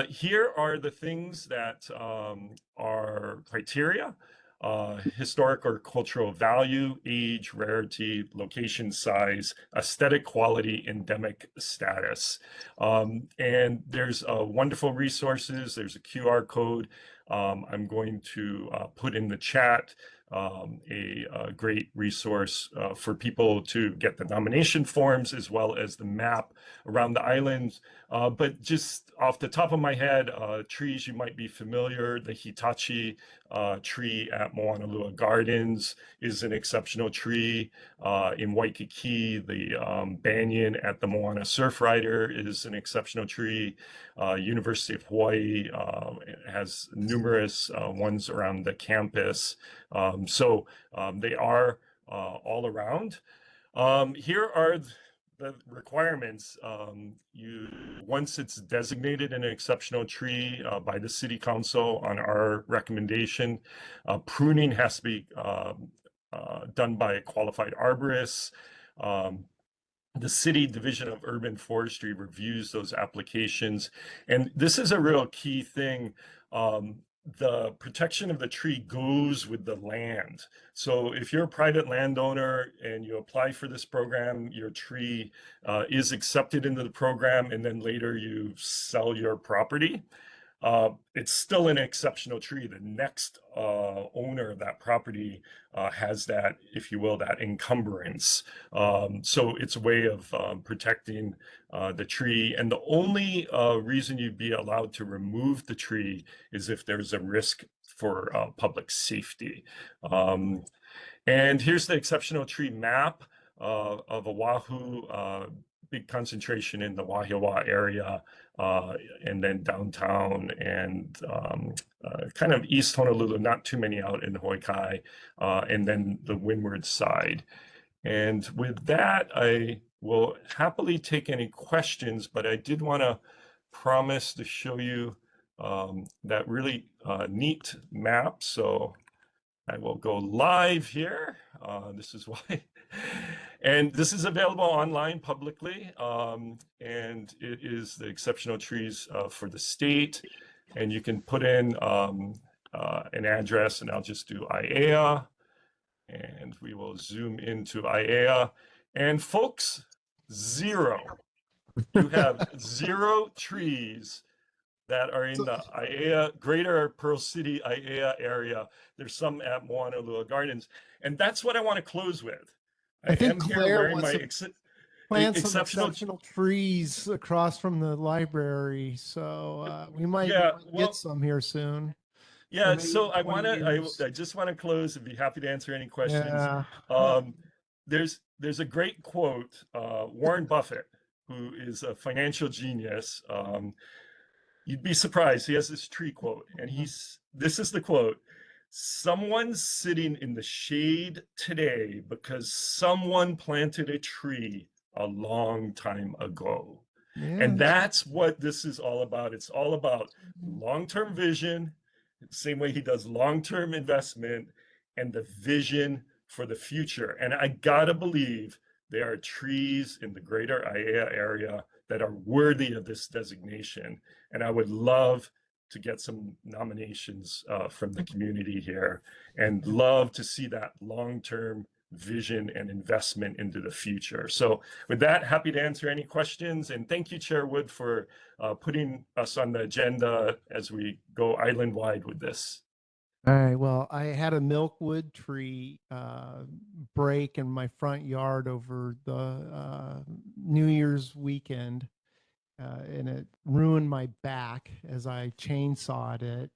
Here are the things that are criteria. Historic or cultural value, age, rarity, location, size, aesthetic quality, endemic status. And there's wonderful resources. There's a QR code. I'm going to put in the chat a great resource for people to get the nomination forms as well as the map around the islands. But just off the top of my head, trees you might be familiar, the Hitachi tree at Moanalua Gardens is an exceptional tree. In Waikiki, the banyan at the Moana Surf Rider is an exceptional tree. University of Hawaii has numerous ones around the campus. So they are all around. Here are the requirements. Once it's designated an exceptional tree by the city council on our recommendation, pruning has to be done by a qualified arborist. The City Division of Urban Forestry reviews those applications. And this is a real key thing. The protection of the tree goes with the land. So if you're a private landowner and you apply for this program, your tree is accepted into the program, and then later you sell your property. It's still an exceptional tree. The next owner of that property has that, if you will, that encumbrance. So it's a way of protecting the tree. And the only reason you'd be allowed to remove the tree is if there's a risk for public safety. And here's the exceptional tree map of Oahu. Big concentration in the Wahiawa area, and then downtown and kind of East Honolulu, not too many out in Hoikai, and then the windward side. And with that, I will happily take any questions, but I did want to promise to show you that really neat map. So I will go live here. This is why. And this is available online publicly. And it is the exceptional trees for the state. And you can put in an address, and I'll just do ʻAiea. And we will zoom into ʻAiea. And folks, zero. You have 0 trees that are in the ʻAiea, greater Pearl City, ʻAiea area. There's some at Moanalua Gardens. And that's what I want to close with. I think am here Claire wearing wants my to plant some exceptional exceptional trees across from the library. So we might get some here soon. Or Yeah, maybe so I 20 want to, years. I just want to close and be happy to answer any questions. Yeah. There's a great quote, Warren Buffett, who is a financial genius. You'd be surprised. He has this tree quote, and this is the quote: "Someone's sitting in the shade today because someone planted a tree a long time ago." And that's what this is all about. It's all about long-term vision, the same way he does long-term investment, and the vision for the future. And I gotta believe there are trees in the greater ʻAiea area that are worthy of this designation. And I would love to get some nominations from the community here, and love to see that long-term vision and investment into the future. So with that, happy to answer any questions. And thank you, Chair Wood, for putting us on the agenda as we go island-wide with this. All right. Well, I had a milkwood tree break in my front yard over the New Year's weekend, and it ruined my back as I chainsawed it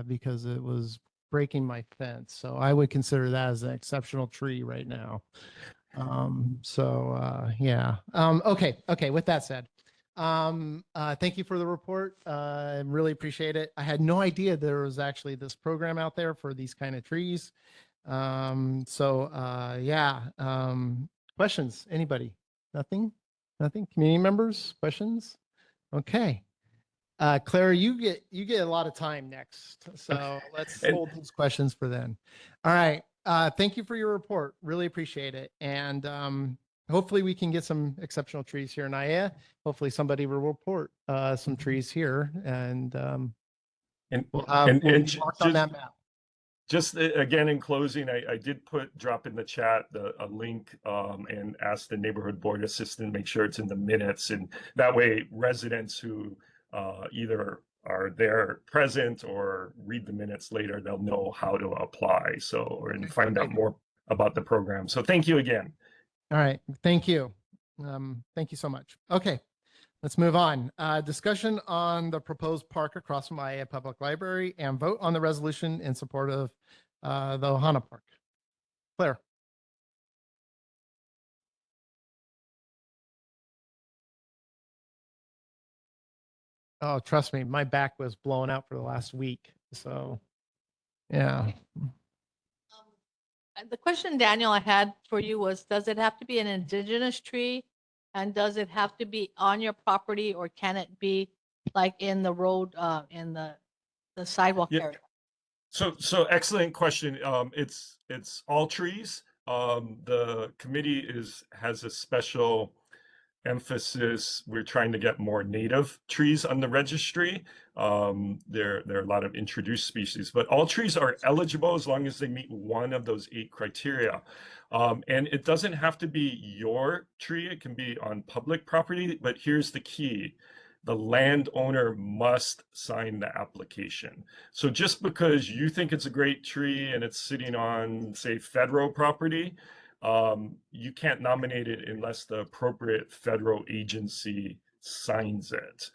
because it was breaking my fence. So I would consider that as an exceptional tree right now. Yeah. Okay. With that said, thank you for the report. I really appreciate it. I had no idea there was actually this program out there for these kind of trees. Questions? Anybody? Nothing? Nothing? Community members? Questions? Okay. Claire, you get a lot of time next. So let's And- hold those questions for then. All right. Thank you for your report. Really appreciate it. And hopefully we can get some exceptional trees here in ʻAiea. Hopefully somebody will report some trees here and And we'll have and, we'll and be ju- marked on just that map. just again in closing, I did drop in the chat a link and ask the neighborhood board assistant make sure it's in the minutes, and that way residents who either are there present or read the minutes later, they'll know how to apply. So and find out more about the program. So thank you again. All right. Thank you. Thank you so much. Okay. Let's move on. Discussion on the proposed park across from ʻAiea Public Library and vote on the resolution in support of the Ohana Park. Claire. Oh, trust me, my back was blown out for the last week. So, yeah. The question, Daniel, I had for you was, does it have to be an indigenous tree? And does it have to be on your property, or can it be like in the road, in the sidewalk Yeah. area? So excellent question. It's all trees. The committee has a special emphasis. We're trying to get more native trees on the registry. There are a lot of introduced species, but all trees are eligible as long as they meet one of those 8 criteria. And it doesn't have to be your tree. It can be on public property, but here's the key. The landowner must sign the application. So just because you think it's a great tree and it's sitting on, say, federal property, you can't nominate it unless the appropriate federal agency signs it,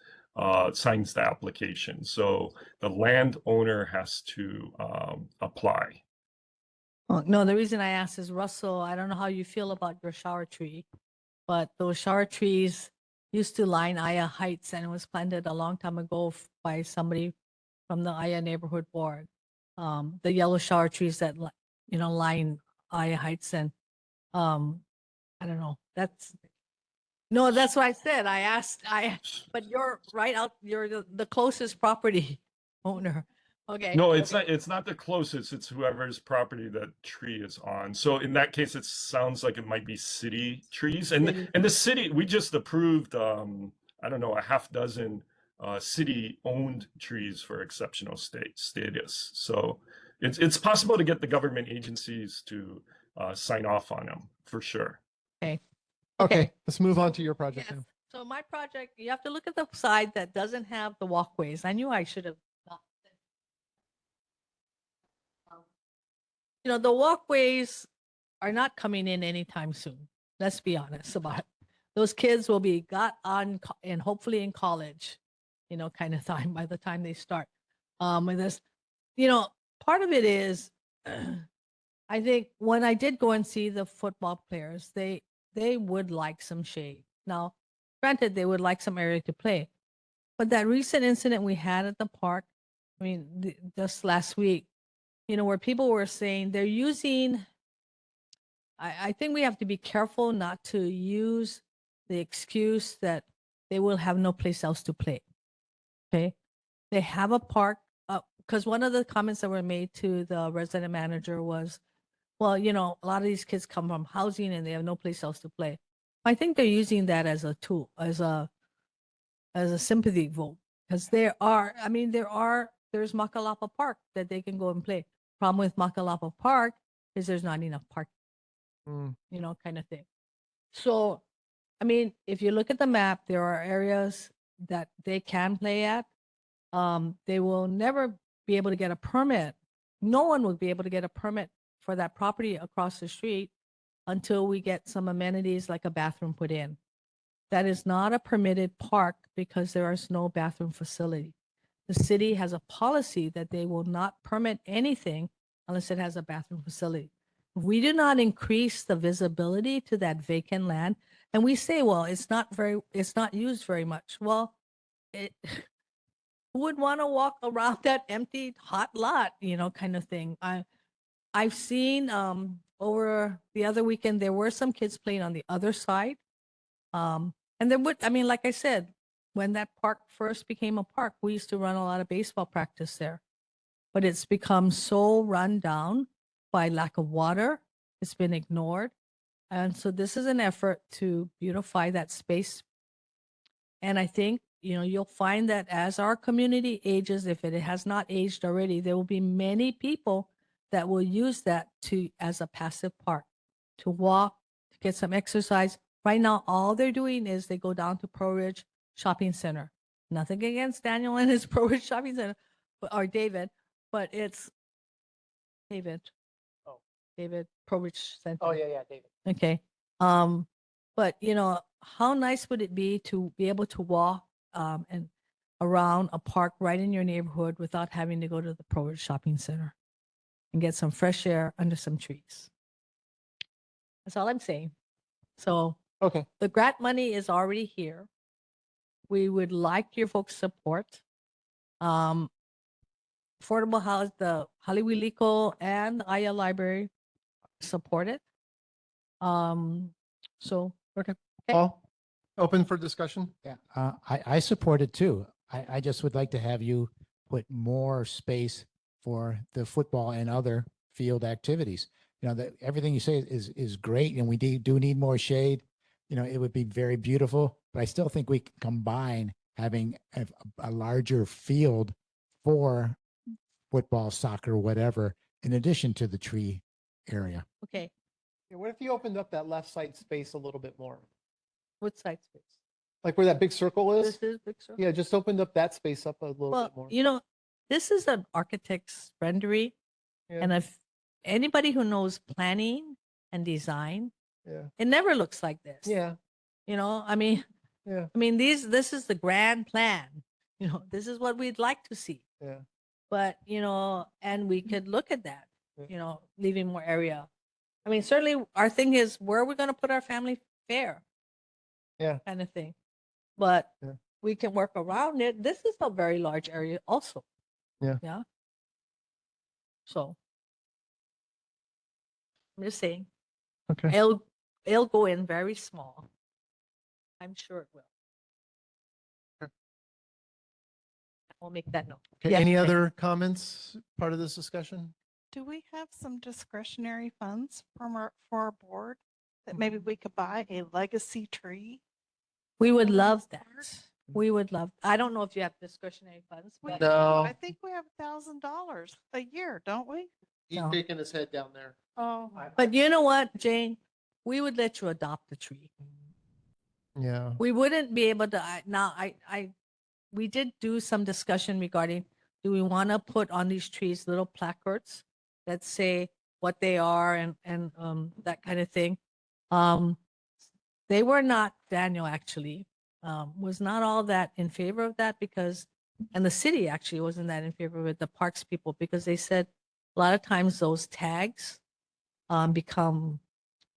signs the application. So the landowner has to apply. Oh, no, the reason I asked is, Russell, I don't know how you feel about your shower tree, but those shower trees used to line ʻAiea Heights, and it was planted a long time ago by somebody from the ʻAiea Neighborhood Board. The yellow shower trees that line ʻAiea Heights, and I don't know. That's what I said. I asked. But you're right out. You're the closest property owner. Okay. No, it's not the closest, it's whoever's property that tree is on. So in that case, it sounds like it might be city trees. And the city, we just approved I don't know, a half dozen city owned trees for exceptional status. So it's possible to get the government agencies to sign off on them for sure. Okay. Okay. Let's move on to your project Yes. now. So my project, you have to look at the side that doesn't have the walkways. I knew I should have. The walkways are not coming in anytime soon. Let's be honest about it. Those kids will be got on and hopefully in college, kind of time by the time they start. And this, part of it is, I think when I did go and see the football players, they would like some shade. Now, granted, they would like some area to play, but that recent incident we had at the park, I mean, just last week, where people were saying they're using, I think we have to be careful not to use the excuse that they will have no place else to play. Okay. They have a park, because one of the comments that were made to the resident manager was, well, a lot of these kids come from housing and they have no place else to play. I think they're using that as a tool, as a sympathy vote, because there's Makalapa Park that they can go and play. Problem with Makalapa Park is there's not enough parking, kind of thing. So, I mean, if you look at the map, there are areas that they can play at. They will never be able to get a permit. No one will be able to get a permit for that property across the street until we get some amenities like a bathroom put in. That is not a permitted park because there is no bathroom facility. The city has a policy that they will not permit anything unless it has a bathroom facility. If we do not increase the visibility to that vacant land, and we say, well, it's not used very much. Well, who would want to walk around that empty hot lot, kind of thing? I've seen over the other weekend there were some kids playing on the other side. And there would, I mean, like I said, when that park first became a park, we used to run a lot of baseball practice there. But it's become so run down by lack of water. It's been ignored. And so this is an effort to beautify that space. And I think, you know, you'll find that as our community ages, if it has not aged already, there will be many people that will use that to as a passive park to walk, to get some exercise. Right now, all they're doing is they go down to Pro Ridge Shopping Center. Nothing against Daniel and his Pro Ridge Shopping Center, or David, but it's David. Oh. David Pro Ridge Center. Oh, yeah, David. Okay. But you know, how nice would it be to be able to walk and around a park right in your neighborhood without having to go to the Pro Ridge Shopping Center and get some fresh air under some trees? That's all I'm saying. So Okay. the grant money is already here. We would like your folks' support. Affordable House, the Haliwiliko and the ʻAiea Library support it. So Okay. Paul, open for discussion? Yeah, I support it too. I just would like to have you put more space for the football and other field activities. You know, that everything you say is great, and we do need more shade. You know, it would be very beautiful, but I still think we can combine having a larger field for football, soccer, whatever, in addition to the tree area. Okay, Yeah, what if you opened up that left side space a little bit more? what side space? Like where that big circle is? This is big circle. Yeah, just opened up that space up a little Well, bit more. you know, this is an architect's rendering, Yeah. and if anybody who knows planning and design, Yeah. it never looks like this. Yeah. You know, I mean, Yeah. this is the grand plan. You know, this is what we'd like to see. Yeah. But, you know, and we could look at that, Yeah. you know, leaving more area. I mean, certainly our thing is where are we going to put our family fair Yeah. kind of thing. But Yeah. we can work around it. This is a very large area also. Yeah. Yeah. So I'm just saying, Okay. it'll go in very small. I'm sure it will. We'll make that note. Okay. Yes, Any Jane. other comments, part of this discussion? Do we have some discretionary funds for our board that maybe we could buy a legacy tree? We would love that. We would love, I don't know if you have discretionary funds. We but- do. No. I think we have $1,000 a year, don't we? He's No. shaking his head down there. Oh, But you know what, Jane? We would let you adopt the tree. Yeah. We wouldn't be able to, we did do some discussion regarding, do we want to put on these trees little placards that say what they are and that kind of thing. They were not, Daniel actually, was not all that in favor of that because, and the city actually wasn't that in favor of it, the parks people, because they said a lot of times those tags become,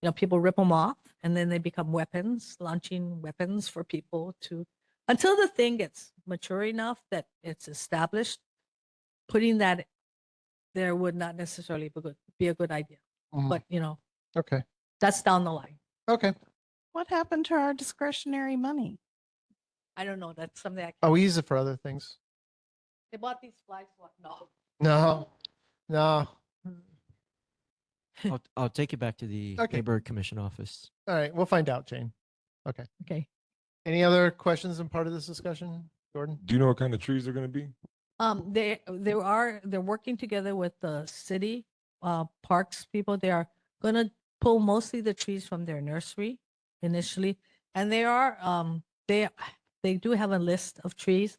you know, people rip them off and then they become weapons, launching weapons for people to, until the thing gets mature enough that it's established, putting that there would not necessarily be a good idea. Mhm. But, you know, Okay. that's down the line. Okay. what happened to our discretionary money? I don't know. That's something I Oh, we use it for other things. They bought these flags. What? No. No. No. I'll take it back to the Okay. neighborhood commission office. All right. We'll find out, Jane. Okay. Okay. Any other questions in part of this discussion, Gordon? Do you know what kind of trees they're going to be? They're working together with the city parks people. They are gonna pull mostly the trees from their nursery initially, and they do have a list of trees,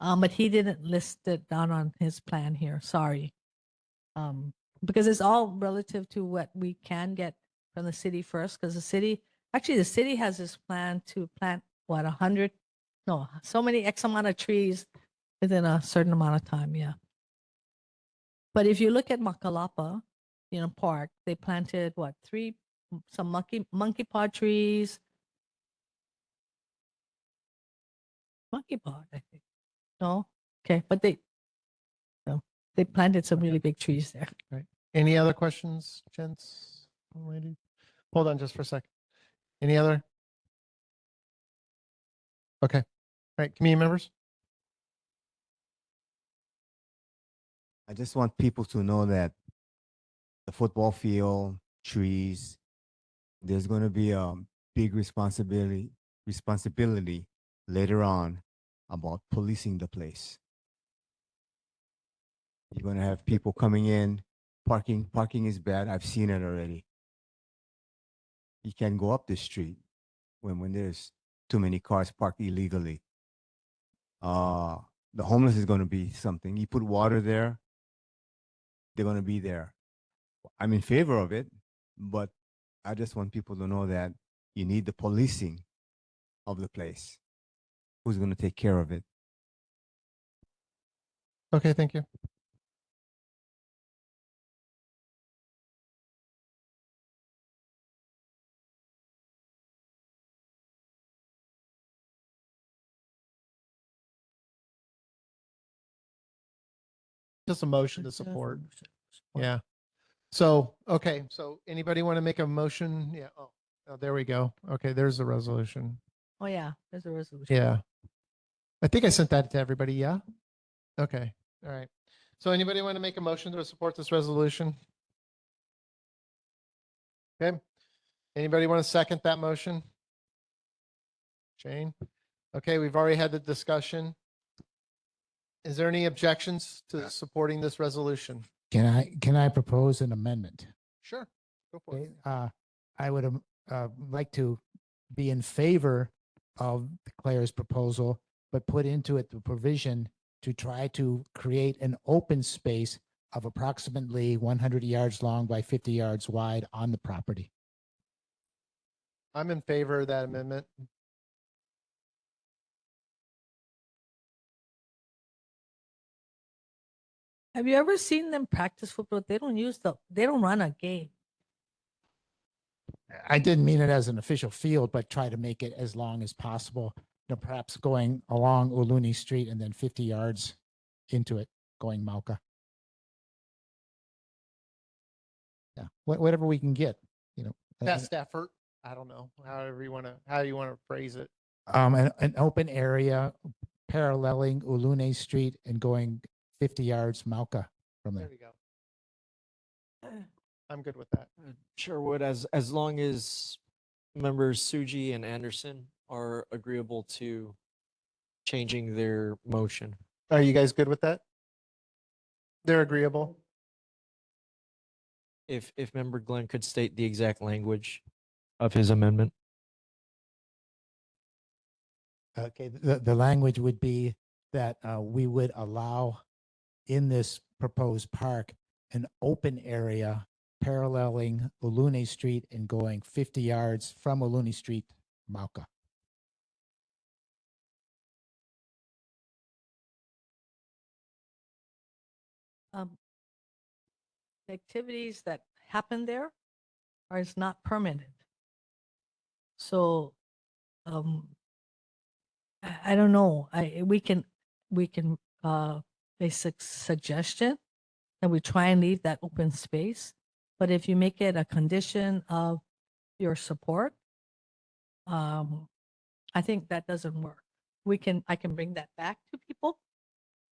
but he didn't list it down on his plan here. Sorry, because it's all relative to what we can get from the city first. Because the city has this plan to plant what 100, no, so many X amount of trees within a certain amount of time. Yeah. But if you look at Makalapa, you know, park, they planted what, some monkey pod trees. Monkey pod, I think. No? Okay, but they planted some really big trees there. Right. Any other questions, gents, ladies? Hold on just for a second. Any other? Okay. All right, community members? I just want people to know that the football field, trees, there's going to be a big responsibility later on about policing the place. You're going to have people coming in, parking is bad. I've seen it already. You can't go up the street when there's too many cars parked illegally. The homeless is going to be something. You put water there, they're going to be there. I'm in favor of it, but I just want people to know that you need the policing of the place. Who's going to take care of it? Okay, thank you. Just a motion to support. Yeah. So, okay, so anybody want to make a motion? Yeah. Oh, there we go. Okay, there's the resolution. Oh, yeah, there's a resolution. Yeah. I think I sent that to everybody. Yeah. Okay. All right. So anybody want to make a motion to support this resolution? Okay. Anybody want to second that motion? Jane? Okay, we've already had the discussion. Is there any objections to supporting this resolution? Can I propose an amendment? Sure. Go for it. Okay, I would like to be in favor of Claire's proposal, but put into it the provision to try to create an open space of approximately 100 yards long by 50 yards wide on the property. I'm in favor of that amendment. Have you ever seen them practice football? They don't run a game. I didn't mean it as an official field, but try to make it as long as possible. Perhaps going along Uluni Street and then 50 yards into it, going Mauka. Yeah, whatever we can get, Best effort. I don't know. How you want to phrase it. an open area paralleling Ulune Street and going 50 yards Mauka from There there. we go. I'm good with that. Sherwood, as long as members Suji and Anderson are agreeable to changing their motion. Are you guys good with that? They're agreeable. If member Glenn could state the exact language of his amendment. Okay, the language would be that we would allow in this proposed park an open area paralleling Ulune Street and going 50 yards from Ulune Street, Mauka. The activities that happen there is not permitted. So, I don't know. We can basic suggestion that we try and leave that open space. But if you make it a condition of your support, I think that doesn't work. I can bring that back to people.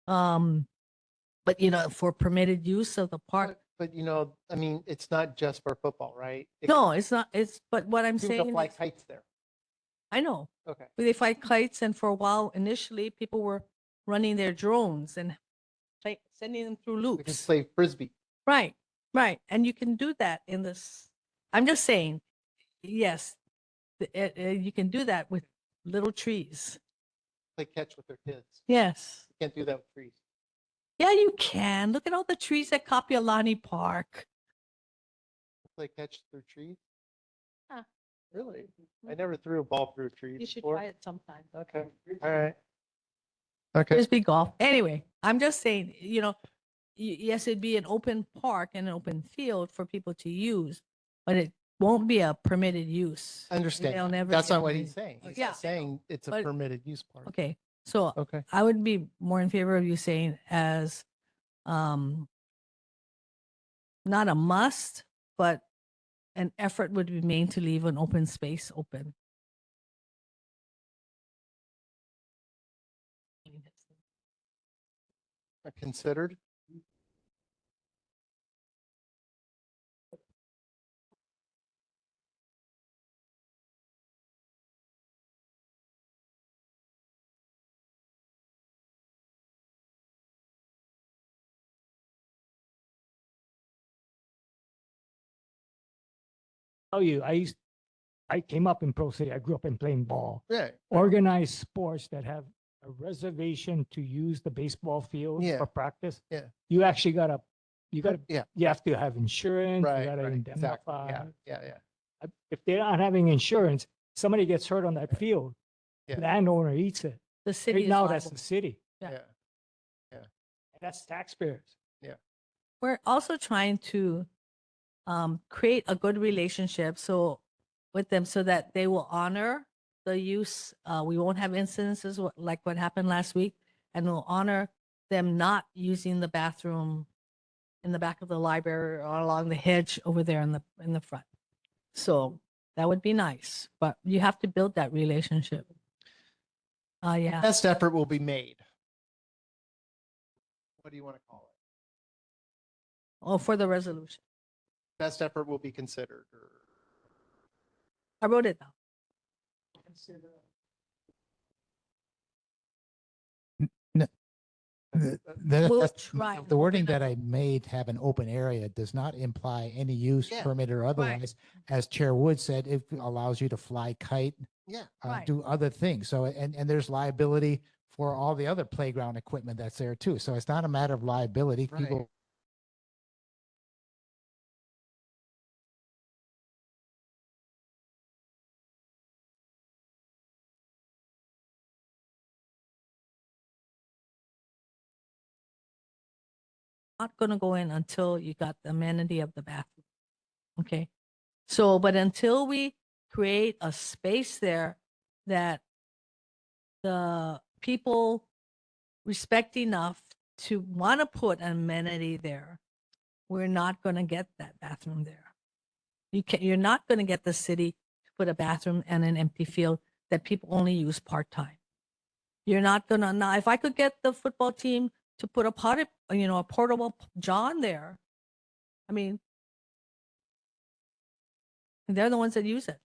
But for permitted use of the park. But I mean, it's not just for football, right? No, it's not. But what I'm People saying fly is, kites there. I know. Okay. But they fly kites, and for a while, initially, people were running their drones and sending them through We can loops. play frisbee. Right, right. And you can do that in this. I'm just saying, yes, you can do that with little trees. Play catch with their kids. Yes. You can't do that with trees. Yeah, you can. Look at all the trees at Kapiolani Park. Play catch through trees. Huh. Really? I never threw a ball through a tree. You should before. try it sometime. Okay. All right. Okay. Frisbee golf. Anyway, I'm just saying, yes, it'd be an open park and an open field for people to use, but it won't be a permitted use. I understand. They'll never That's get not what permitted. he's saying. He's Yeah. saying it's a But- permitted use part. Okay, so Okay. I would be more in favor of you saying as not a must, but an effort would be made to leave an open space open. Considered. Tell you, I came up in Pro City. I grew up in playing ball. Yeah. Organized sports that have a reservation to use the baseball field Yeah. for practice. Yeah. You actually Yeah. you have to have insurance. Right. You gotta Right. Exactly. indemnify. Yeah. Yeah. Yeah. If they're not having insurance, somebody gets hurt on that field, Yeah. landowner eats it. The city Right is now, that's liable. the city. Yeah. Yeah. That's taxpayers. Yeah. We're also trying to create a good relationship with them so that they will honor the use. We won't have incidences like what happened last week, and we'll honor them not using the bathroom in the back of the library or along the hedge over there in the front. So that would be nice, but you have to build that relationship. Yeah. Best effort will be made. What do you want to call it? Oh, for the resolution. Best effort will be considered. I wrote it down. No, We'll that's, try the to wording open that I made, have an open area, does not imply any use, Yeah. permit or otherwise. As Chair Wood said, it allows you to fly kite, Yeah. Right. do other things. So, and there's liability for all the other playground equipment that's there too. So it's not a matter of liability. Right. People Not going to go in until you got the amenity of the bathroom. Okay. So, but until we create a space there that the people respect enough to want to put an amenity there, we're not going to get that bathroom there. You're not going to get the city to put a bathroom and an empty field that people only use part-time. You're not going to, now if I could get the football team to put a portable John there, I mean, they're the ones that use it.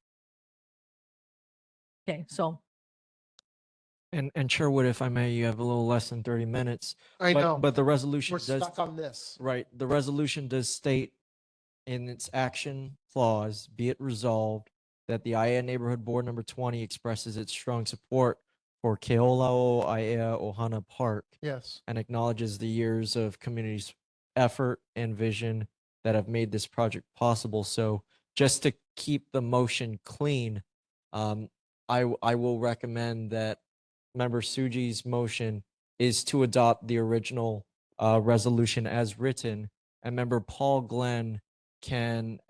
Okay, so And Chairwood, if I may, you have a little less than 30 minutes. I know. But the resolution We're does, stuck on this. right, the resolution does state in its action clause, be it resolved that the ʻAiea Neighborhood Board number 20 expresses its strong support for Keolao ʻAiea Ohana Park Yes. and acknowledges the years of community's effort and vision that have made this project possible. So just to keep the motion clean, I will recommend that Member Suji's motion is to adopt the original resolution as written, and Member Paul Glenn can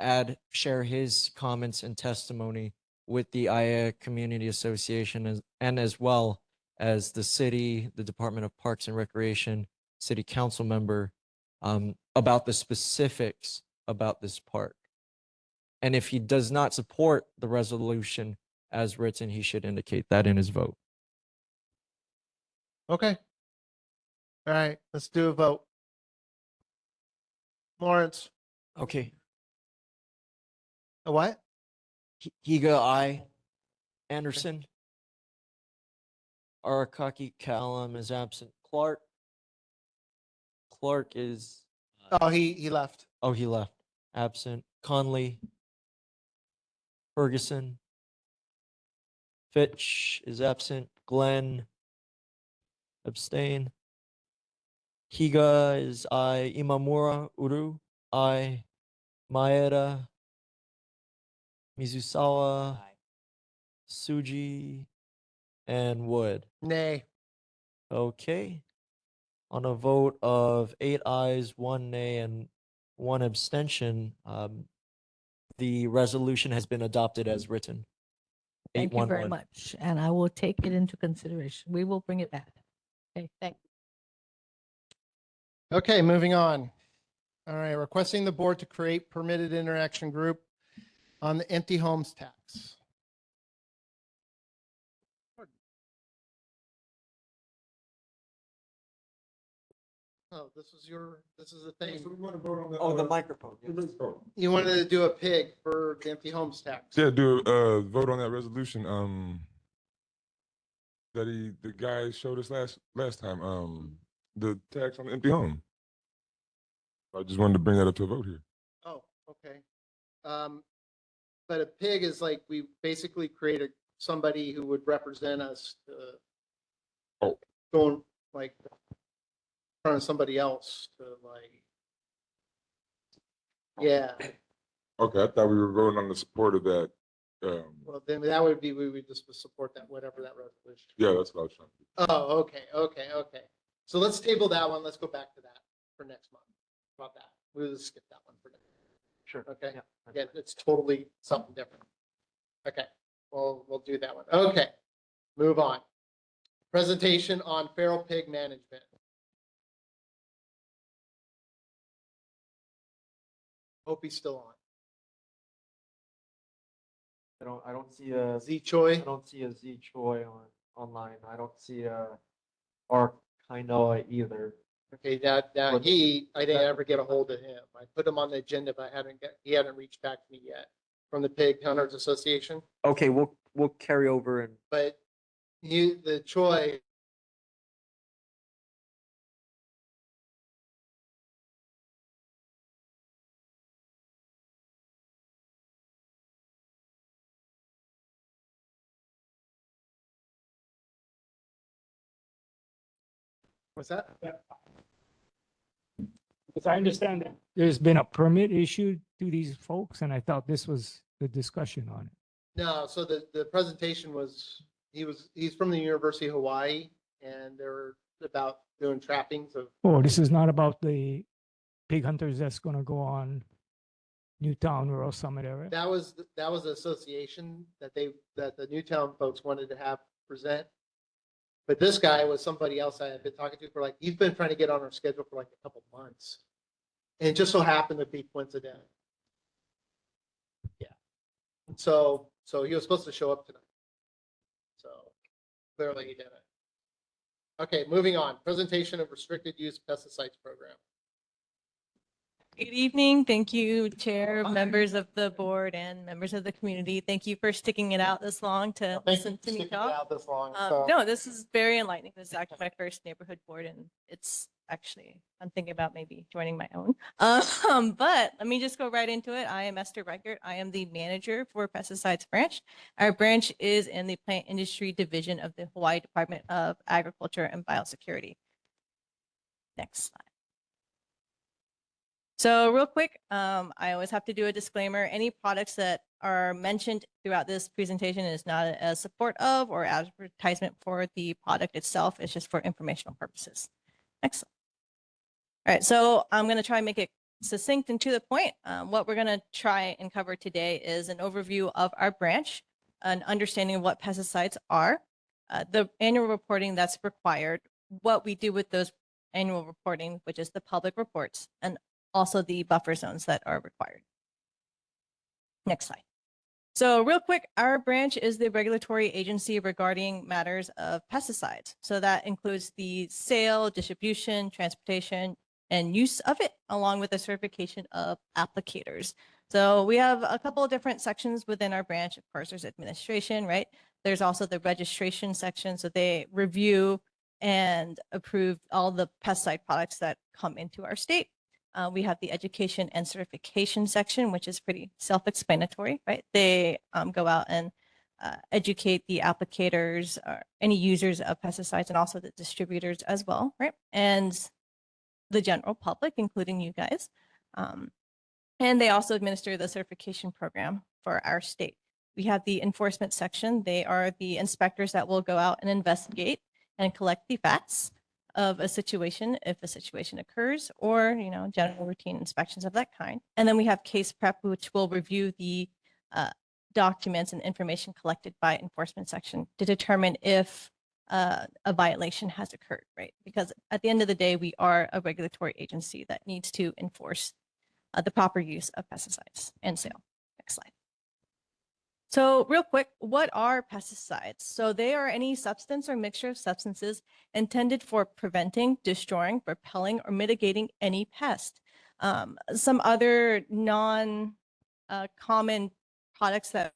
share his comments and testimony with the ʻAiea Community Association and as well as the city, the Department of Parks and Recreation, city council member about the specifics about this park. And if he does not support the resolution as written, he should indicate that in his vote. Okay. All right. Let's do a vote. Lawrence. Okay. A what? Higa, aye. Anderson. Arakaki Callum is absent. Clark. Clark is. Oh, he left. Oh, he left. Absent. Conley. Ferguson. Fitch is absent. Glenn. Abstain. Higa is aye. Imamura Uru. Aye. Maeda. Mizusawa. Suji. And Wood. Nay. Okay. On a vote of 8 ayes, 1 nay, and 1 abstention, the resolution has been adopted as written. thank you very 811. much. And I will take it into consideration. We will bring it back. Okay, thank you. Okay, moving on. All right, requesting the board to create permitted interaction group on the empty homes tax. Oh, this is the thing. Oh, the microphone. You wanted to do a pig for the empty homes tax. Yeah, do a vote on that resolution. The guy showed us last time. The tax on the empty home. I just wanted to bring that up to a vote here. Oh, okay. But a pig is like, we basically created somebody who would represent us to going like in front of somebody else to like, yeah. Okay, I thought we were voting on the support of that. Well, then that would be, we would just support that, whatever that resolution. Yeah, that's what I was trying to do. Oh, okay. So let's table that one. Let's go back to that for next month. How about that? We'll just skip that one for now. Sure. Okay. Yeah, it's totally something different. Okay. We'll do that one. Okay. Move on. Presentation on feral pig management. Hope he's still on. I don't see a Z Choi. I don't see a Z Choi online. I don't see a or Kainoa either. Okay, I didn't ever get a hold of him. I put him on the agenda, but he hadn't reached back to me yet from the Pig Hunters Association. Okay, we'll carry over and But the Choi. What's that? Because I understand that there's been a permit issued to these folks, and I thought this was the discussion on it. No, so the presentation was, he's from the University of Hawaii, and they're about doing trappings of. Oh, this is not about the pig hunters that's gonna go on Newtown Rural Summit area? That was the association that the Newtown folks wanted to have present. But this guy was somebody else I had been talking to for like, he's been trying to get on our schedule for like a couple months. And it just so happened to be coincidental. Yeah. So he was supposed to show up tonight. So clearly he didn't. Okay, moving on. Presentation of restricted use pesticides program. Good evening. Thank you, Chair, members of the board, and members of the community. Thank you for sticking it out this long to listen to me talk. Out this long. No, this is very enlightening. This is actually my first neighborhood board, and it's actually, I'm thinking about maybe joining my own. But let me just go right into it. I am Esther Reichert. I am the manager for Pesticides Branch. Our branch is in the Plant Industry Division of the Hawaii Department of Agriculture and Biosecurity. Next slide. So real quick, I always have to do a disclaimer. Any products that are mentioned throughout this presentation is not a support of or advertisement for the product itself. It's just for informational purposes. Next slide. All right, so I'm going to try and make it succinct and to the point. What we're going to try and cover today is an overview of our branch, an understanding of what pesticides are, the annual reporting that's required, what we do with those annual reporting, which is the public reports, and also the buffer zones that are required. Next slide. So real quick, our branch is the regulatory agency regarding matters of pesticides. So that includes the sale, distribution, transportation, and use of it, along with the certification of applicators. So we have a couple of different sections within our branch. Of course, there's administration, right? There's also the registration section. So they review and approve all the pesticide products that come into our state. We have the education and certification section, which is pretty self-explanatory, right? They go out and educate the applicators, or any users of pesticides, and also the distributors as well, right? And the general public, including you guys. And they also administer the certification program for our state. We have the enforcement section. They are the inspectors that will go out and investigate and collect the facts of a situation, if a situation occurs, or, you know, general routine inspections of that kind. And then we have case prep, which will review the documents and information collected by enforcement section to determine if a violation has occurred, right? Because at the end of the day, we are a regulatory agency that needs to enforce the proper use of pesticides and sale. Next slide. So real quick, what are pesticides? So they are any substance or mixture of substances intended for preventing, destroying, repelling, or mitigating any pest. Some other non-common products that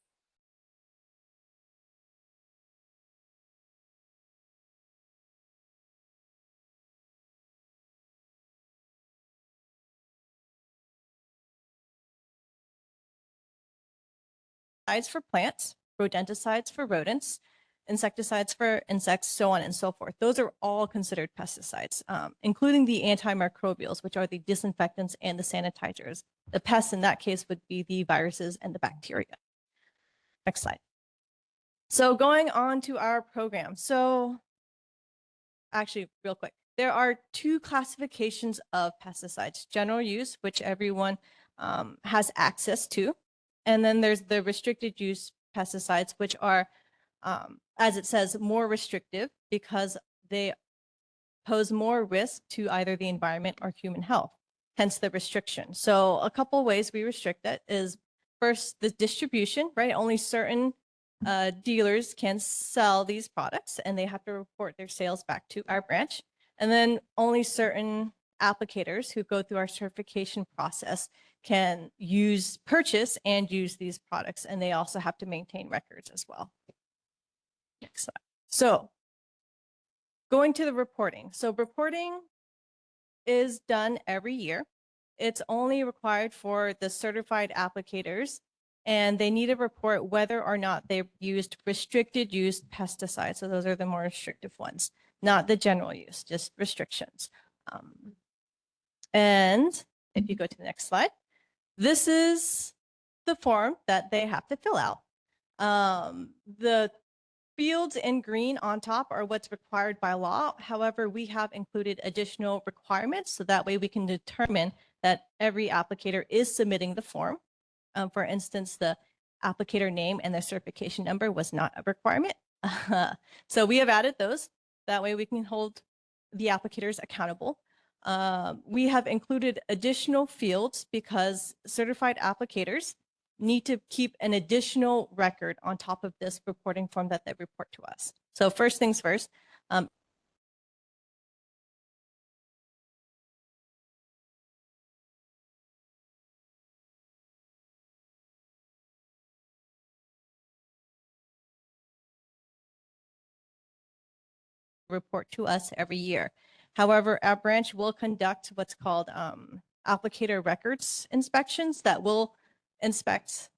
for plants, rodenticides for rodents, insecticides for insects, so on and so forth. Those are all considered pesticides, including the antimicrobials, which are the disinfectants and the sanitizers. The pests in that case would be the viruses and the bacteria. Next slide. So going on to our program. So actually, real quick, there are two classifications of pesticides: general use, which everyone has access to, and then there's the restricted use pesticides, which are, as it says, more restrictive because they pose more risk to either the environment or human health, hence the restriction. So a couple ways we restrict that is first the distribution, right? Only certain dealers can sell these products and they have to report their sales back to our branch. And then only certain applicators who go through our certification process can purchase and use these products. And they also have to maintain records as well. Next slide. So going to the reporting. So reporting is done every year. It's only required for the certified applicators, and they need to report whether or not they've used restricted use pesticides. So those are the more restrictive ones, not the general use, just restrictions. And if you go to the next slide, this is the form that they have to fill out. The fields in green on top are what's required by law. However, we have included additional requirements so that way we can determine that every applicator is submitting the form. For instance, the applicator name and the certification number was not a requirement. So we have added those. That way we can hold the applicators accountable. We have included additional fields because certified applicators need to keep an additional record on top of this reporting form that they report to us. So first things first, report to us every year. However, our branch will conduct what's called applicator records inspections that will inspect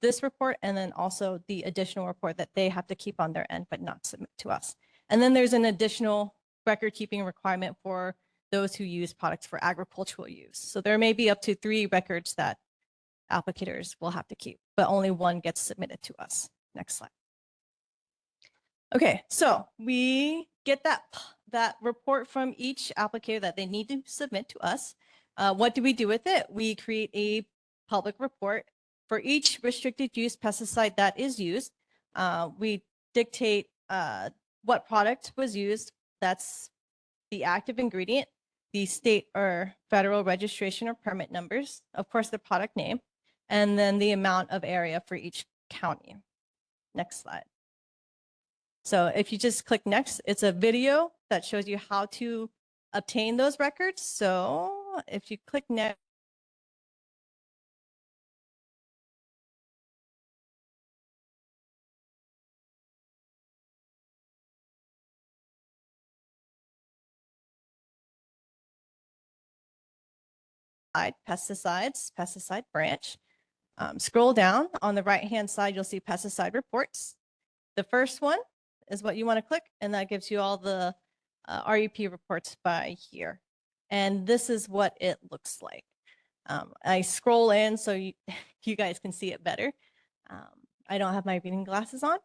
this report and then also the additional report that they have to keep on their end but not submit to us. And then there's an additional record keeping requirement for those who use products for agricultural use. So there may be up to 3 records that applicators will have to keep, but only one gets submitted to us. Next slide. Okay, so we get that report from each applicator that they need to submit to us. What do we do with it? We create a public report for each restricted use pesticide that is used. We dictate what product was used. That's the active ingredient, the state or federal registration or permit numbers, of course, the product name, and then the amount of area for each county. Next slide. So if you just click next, it's a video that shows you how to obtain those records. So if you click next, pesticides, pesticide branch. Scroll down on the right-hand side, you'll see pesticide reports. The first one is what you want to click, and that gives you all the REP reports by year. And this is what it looks like. I scroll in so you guys can see it better. I don't have my reading glasses on,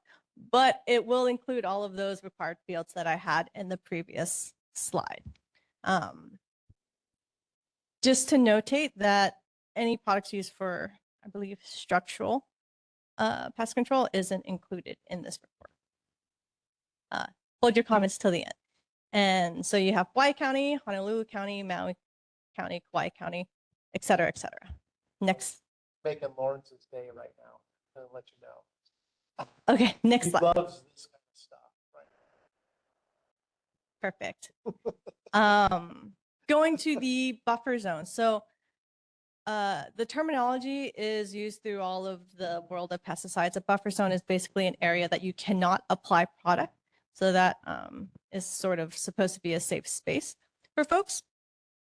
but it will include all of those required fields that I had in the previous slide. Just to notate that any products used for, I believe, structural pest control isn't included in this report. hold your comments till the end. And so you have Hawaii County, Honolulu County, Maui County, Kauai County, et cetera, et cetera. Next. Making Lawrence's day right now. I'll let you know. Okay, next He slide. loves this kind of stuff. Perfect. Going to the buffer zone. So the terminology is used through all of the world of pesticides. A buffer zone is basically an area that you cannot apply product. So that is sort of supposed to be a safe space for folks.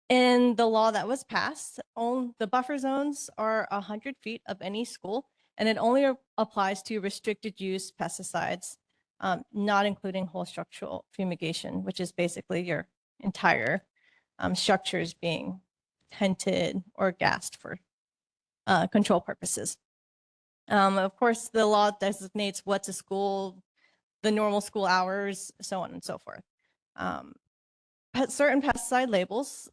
In the law that was passed, the buffer zones are 100 feet of any school, and it only applies to restricted use pesticides, not including whole structural fumigation, which is basically your entire structures being tented or gassed for control purposes. Of course, the law designates what's a school, the normal school hours, so on and so forth. Certain pesticide labels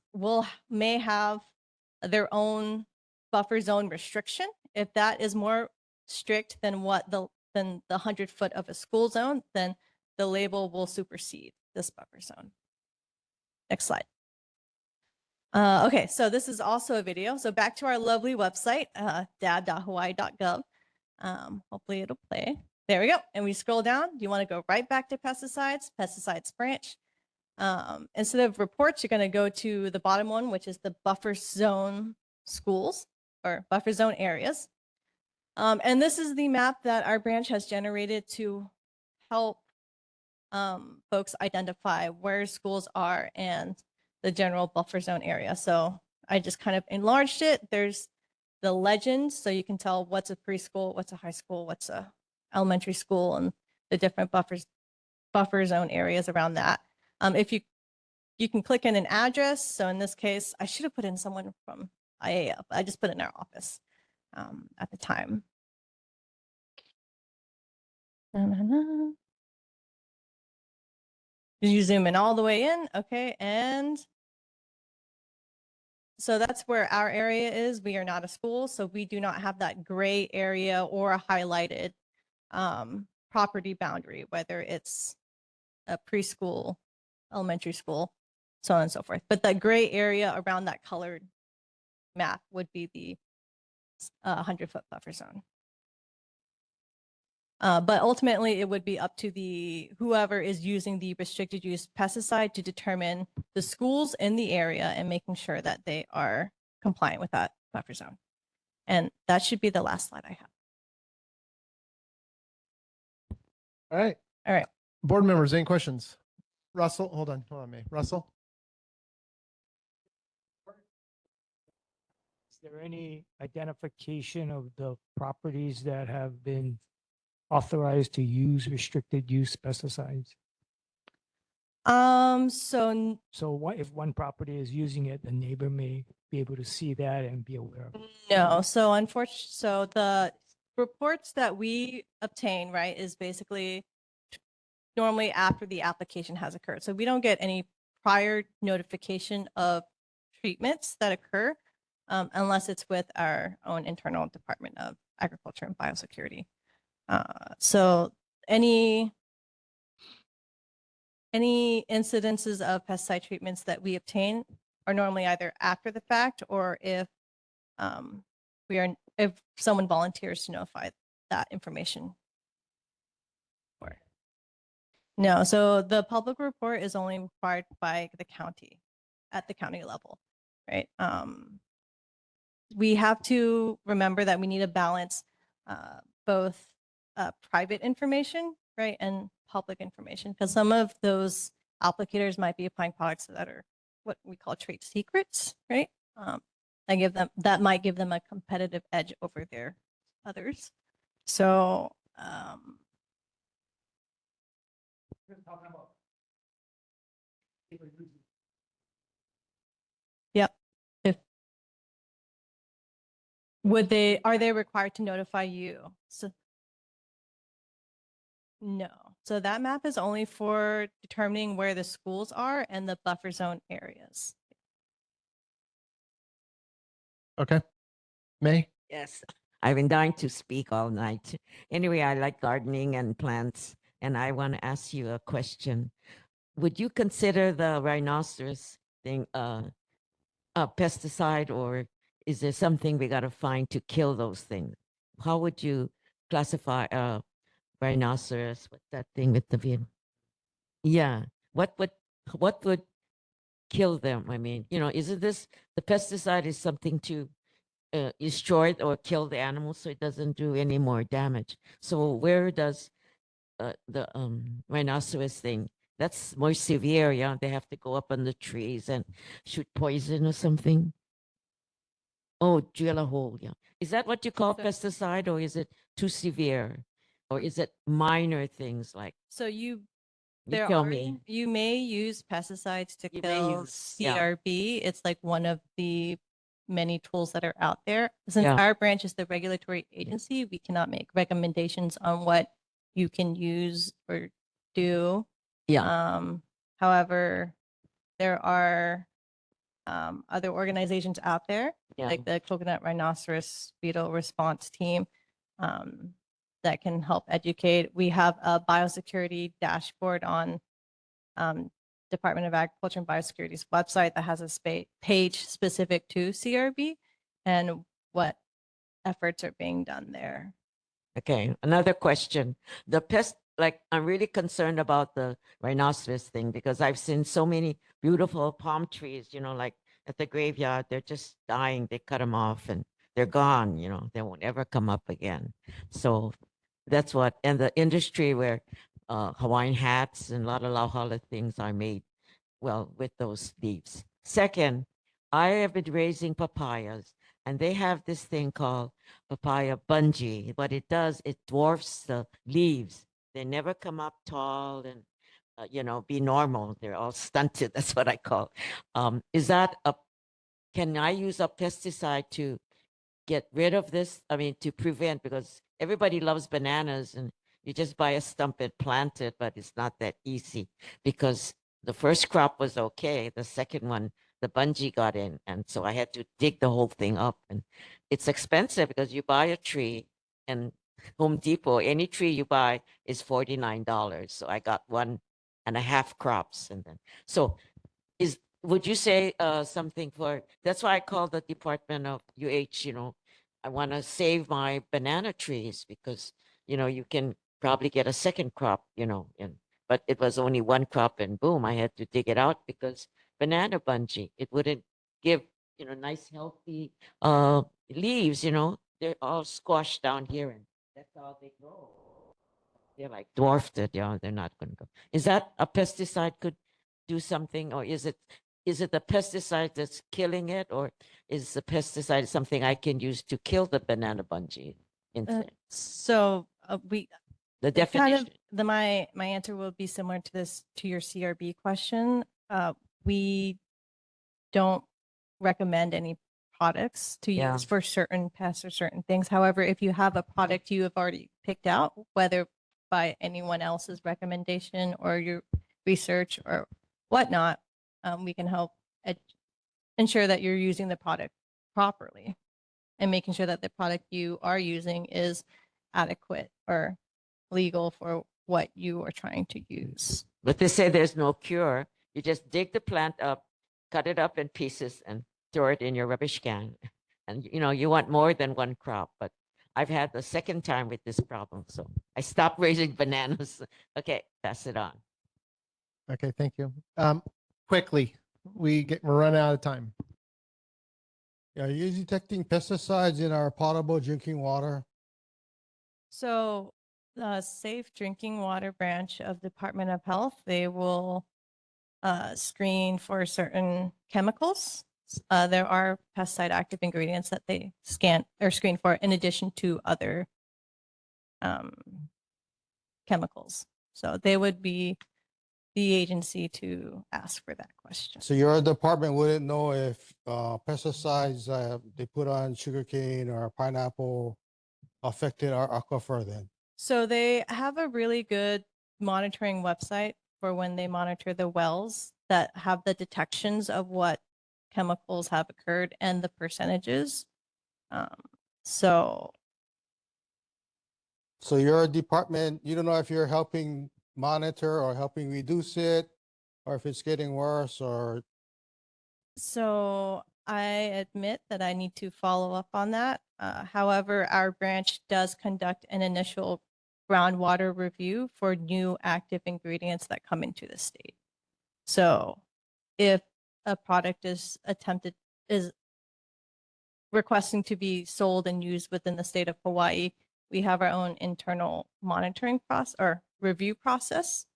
may have their own buffer zone restriction. If that is more strict than the 100 foot of a school zone, then the label will supersede this buffer zone. Next slide. Okay, so this is also a video. So back to our lovely website, dab.hawaii.gov. Hopefully it'll play. There we go. And we scroll down. You want to go right back to pesticides, pesticides branch. Instead of reports, you're going to go to the bottom one, which is the buffer zone schools or buffer zone areas. And this is the map that our branch has generated to help folks identify where schools are and the general buffer zone area. So I just kind of enlarged it. There's the legend, so you can tell what's a preschool, what's a high school, what's a elementary school, and the different buffer zone areas around that. If you can click in an address. So in this case, I should have put in someone from ʻAiea, but I just put in our office at the time. You zoom in all the way in, okay, and so that's where our area is. We are not a school, so we do not have that gray area or a highlighted property boundary, whether it's a preschool, elementary school, so on and so forth. But that gray area around that colored map would be the 100-foot buffer zone. But ultimately, it would be up to whoever is using the restricted use pesticide to determine the schools in the area and making sure that they are compliant with that buffer zone. And that should be the last slide I have. All right. All right. Board members, any questions? Russell, hold on, May. Russell? Is there any identification of the properties that have been authorized to use restricted use pesticides? So what if one property is using it, the neighbor may be able to see that and be aware of it? no, so unfortunately, so the reports that we obtain, right, is basically normally after the application has occurred. So we don't get any prior notification of treatments that occur unless it's with our own internal Department of Agriculture and Biosecurity. So any incidences of pesticide treatments that we obtain are normally either after the fact or if someone volunteers to notify that information. No, so the public report is only required by the county at the county level, right? We have to remember that we need to balance both private information, right, and public information, because some of those applicators might be applying products that are what we call trade secrets, right? That might give them a competitive edge over their others. So yep. Are they required to notify you? So no. So that map is only for determining where the schools are and the buffer zone areas. Okay. May? Yes, I've been dying to speak all night. Anyway, I like gardening and plants, and I want to ask you a question. Would you consider the rhinoceros thing a pesticide, or is there something we got to find to kill those things? How would you classify a rhinoceros? What's that thing with the venom? Yeah. What would kill them? I mean, isn't this the pesticide is something to destroy it or kill the animal so it doesn't do any more damage? So where does the rhinoceros thing? That's more severe, yeah. They have to go up on the trees and shoot poison or something. Oh, drill a hole, yeah. Is that what you call pesticide, or is it too severe? Or is it minor things like So you you tell me? you may use pesticides to You may kill use, yeah. CRB. It's like one of the many tools that are out there. Since Yeah. our branch is the regulatory agency, we cannot make recommendations on what you can use or do. Yeah. However, there are other organizations out there, Yeah. like the Coconut Rhinoceros Beetle Response Team, that can help educate. We have a biosecurity dashboard on Department of Agriculture and Biosecurity's website that has a page specific to CRB and what efforts are being done there. Okay, another question. The pest, like, I'm really concerned about the rhinoceros thing because I've seen so many beautiful palm trees, like at the graveyard, they're just dying. They cut them off and they're gone, they won't ever come up again. So that's what, and the industry where Hawaiian hats and a lot of lauhala things are made, well, with those leaves. Second, I have been raising papayas, and they have this thing called papaya bungee. What it does, it dwarfs the leaves. They never come up tall and, be normal. They're all stunted. That's what I call. Is that can I use a pesticide to get rid of this? I mean, to prevent, because everybody loves bananas and you just buy a stump and plant it, but it's not that easy because the first crop was okay. The second one, the bungee got in. And so I had to dig the whole thing up. And it's expensive because you buy a tree and Home Depot, any tree you buy is $49. So I got 1.5 crops. And then, so would you say something for, that's why I call the Department of I want to save my banana trees because, you can probably get a second crop, but it was only one crop and boom, I had to dig it out because banana bungee, it wouldn't give, nice healthy leaves, they're all squashed down here and that's how they grow. They're like dwarfed it, they're not going to go. Is that a pesticide could do something, or is it the pesticide that's killing it, or is the pesticide something I can use to kill the banana bungee insect? So we The it kind of definition. my answer will be similar to your CRB question. We don't recommend any products to Yeah. use for certain pests or certain things. However, if you have a product you have already picked out, whether by anyone else's recommendation or your research or whatnot, we can help ensure that you're using the product properly and making sure that the product you are using is adequate or legal for what you are trying to use. But they say there's no cure. You just dig the plant up, cut it up in pieces, and throw it in your rubbish can. And you want more than one crop. But I've had the second time with this problem, so I stopped raising bananas. Okay, pass it on. Okay, thank you. Quickly, we're running out of time. Yeah, are you detecting pesticides in our potable drinking water? So the Safe Drinking Water branch of Department of Health, they will screen for certain chemicals. There are pesticide active ingredients that they scan or screen for in addition to other chemicals. So they would be the agency to ask for that question. So your department wouldn't know if pesticides they put on sugarcane or pineapple affected our aquifer then? So they have a really good monitoring website for when they monitor the wells that have the detections of what chemicals have occurred and the percentages. So So your department, you don't know if you're helping monitor or helping reduce it, or if it's getting worse, or So I admit that I need to follow up on that. However, our branch does conduct an initial groundwater review for new active ingredients that come into the state. So if a product is requesting to be sold and used within the state of Hawaii, we have our own internal monitoring process or review process.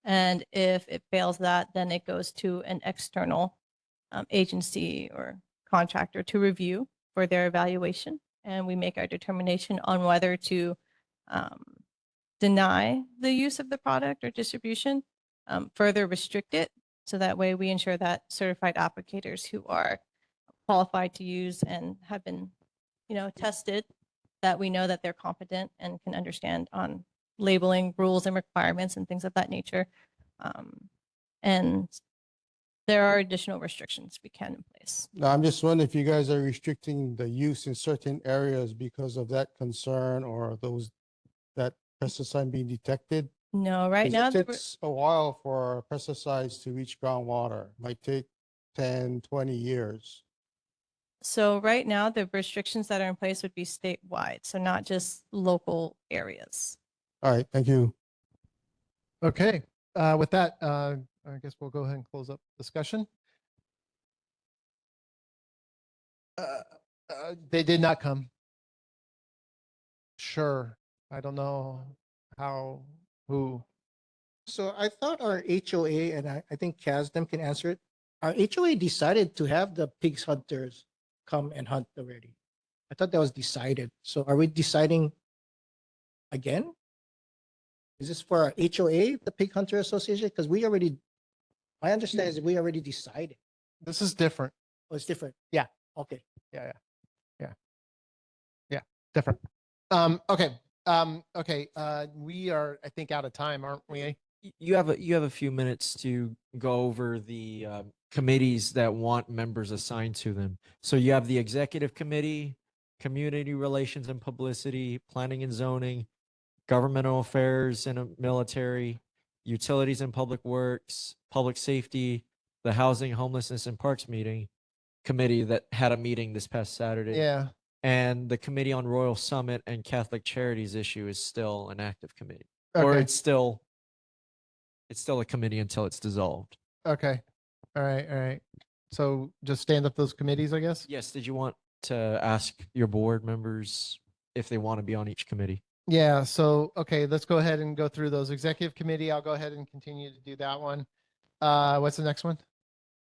And if it fails that, then it goes to an external agency or contractor to review for their evaluation. And we make our determination on whether to deny the use of the product or distribution, further restrict it. So that way we ensure that certified applicators who are qualified to use and have been, tested, that we know that they're competent and can understand on labeling rules and requirements and things of that nature. And there are additional restrictions we can in place. no, I'm just wondering if you guys are restricting the use in certain areas because of that concern or that pesticide being detected. No, right 'Cause now, it takes a while for pesticides to reach groundwater. Might take 10, 20 years. so right now, the restrictions that are in place would be statewide, so not just local areas. All right, thank you. Okay, with that, I guess we'll go ahead and close up discussion. They did not come. Sure, I don't know who. So I thought our HOA, and I think Kasdam can answer it. Our HOA decided to have the pigs hunters come and hunt already. I thought that was decided. So are we deciding again? Is this for our HOA, the Pig Hunter Association? Because my understanding is that we already decided. This is different. Oh, it's different. Yeah. Okay. Yeah, different. Okay. Okay. We are, I think, out of time, aren't we? You have a few minutes to go over the committees that want members assigned to them. So you have the executive committee, community relations and publicity, planning and zoning, governmental affairs and military, utilities and public works, public safety, the housing, homelessness and parks committee that had a meeting this past Saturday. Yeah. And the committee on Royal Summit and Catholic Charities issue is still an active committee. Or Okay. it's still a committee until it's dissolved. Okay. All right. All right. So just stand up those committees, I guess? Yes. Did you want to ask your board members if they want to be on each committee? Yeah. So, okay, let's go ahead and go through those. Executive committee, I'll go ahead and continue to do that one. What's the next one?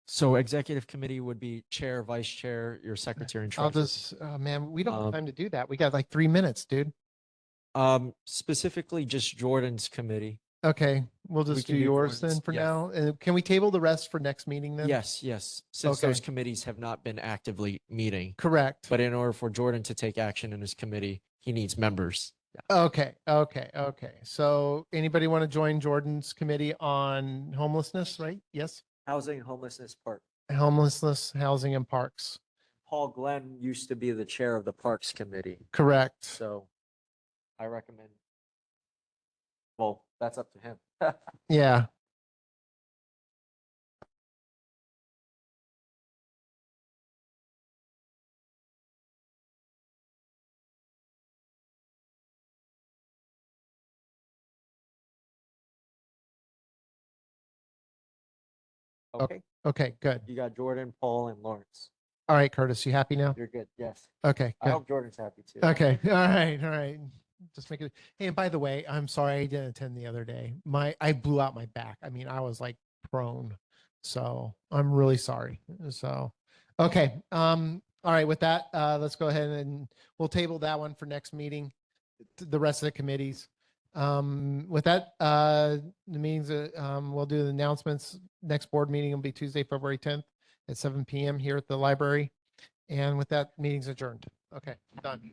So executive committee would be chair, vice chair, your secretary and treasurer. I'll just, man, we don't have Um, time to do that. We got like 3 minutes, dude. Specifically just Jordan's committee. Okay, we'll We just can do do yours Jordan's, then for yeah. now. And can we table the rest for next meeting then? Yes, yes. Since those Okay. committees have not been actively meeting. Correct. But in order for Jordan to take action in his committee, he needs members. Okay, okay, okay. So anybody want to join Jordan's committee on homelessness, right? Yes? Housing, homelessness, park. Homelessness, housing and parks. Paul Glenn used to be the chair of the Parks Committee. Correct. So I recommend, well, that's up to him. Yeah. Okay. Okay, good. You got Jordan, Paul, and Lawrence. All right, Curtis, you happy now? You're good. Yes. Okay, I good. hope Jordan's happy too. Okay. All right. All right. Just make it. Hey, and by the way, I'm sorry I didn't attend the other day. I blew out my back. I mean, I was like prone. So I'm really sorry. So, okay. All right. With that, let's go ahead and we'll table that one for next meeting. The rest of the committees. With that, the meetings, we'll do the announcements. Next board meeting will be Tuesday, February 10th at 7 p.m. here at the library. And with that, meeting's adjourned. Okay, done.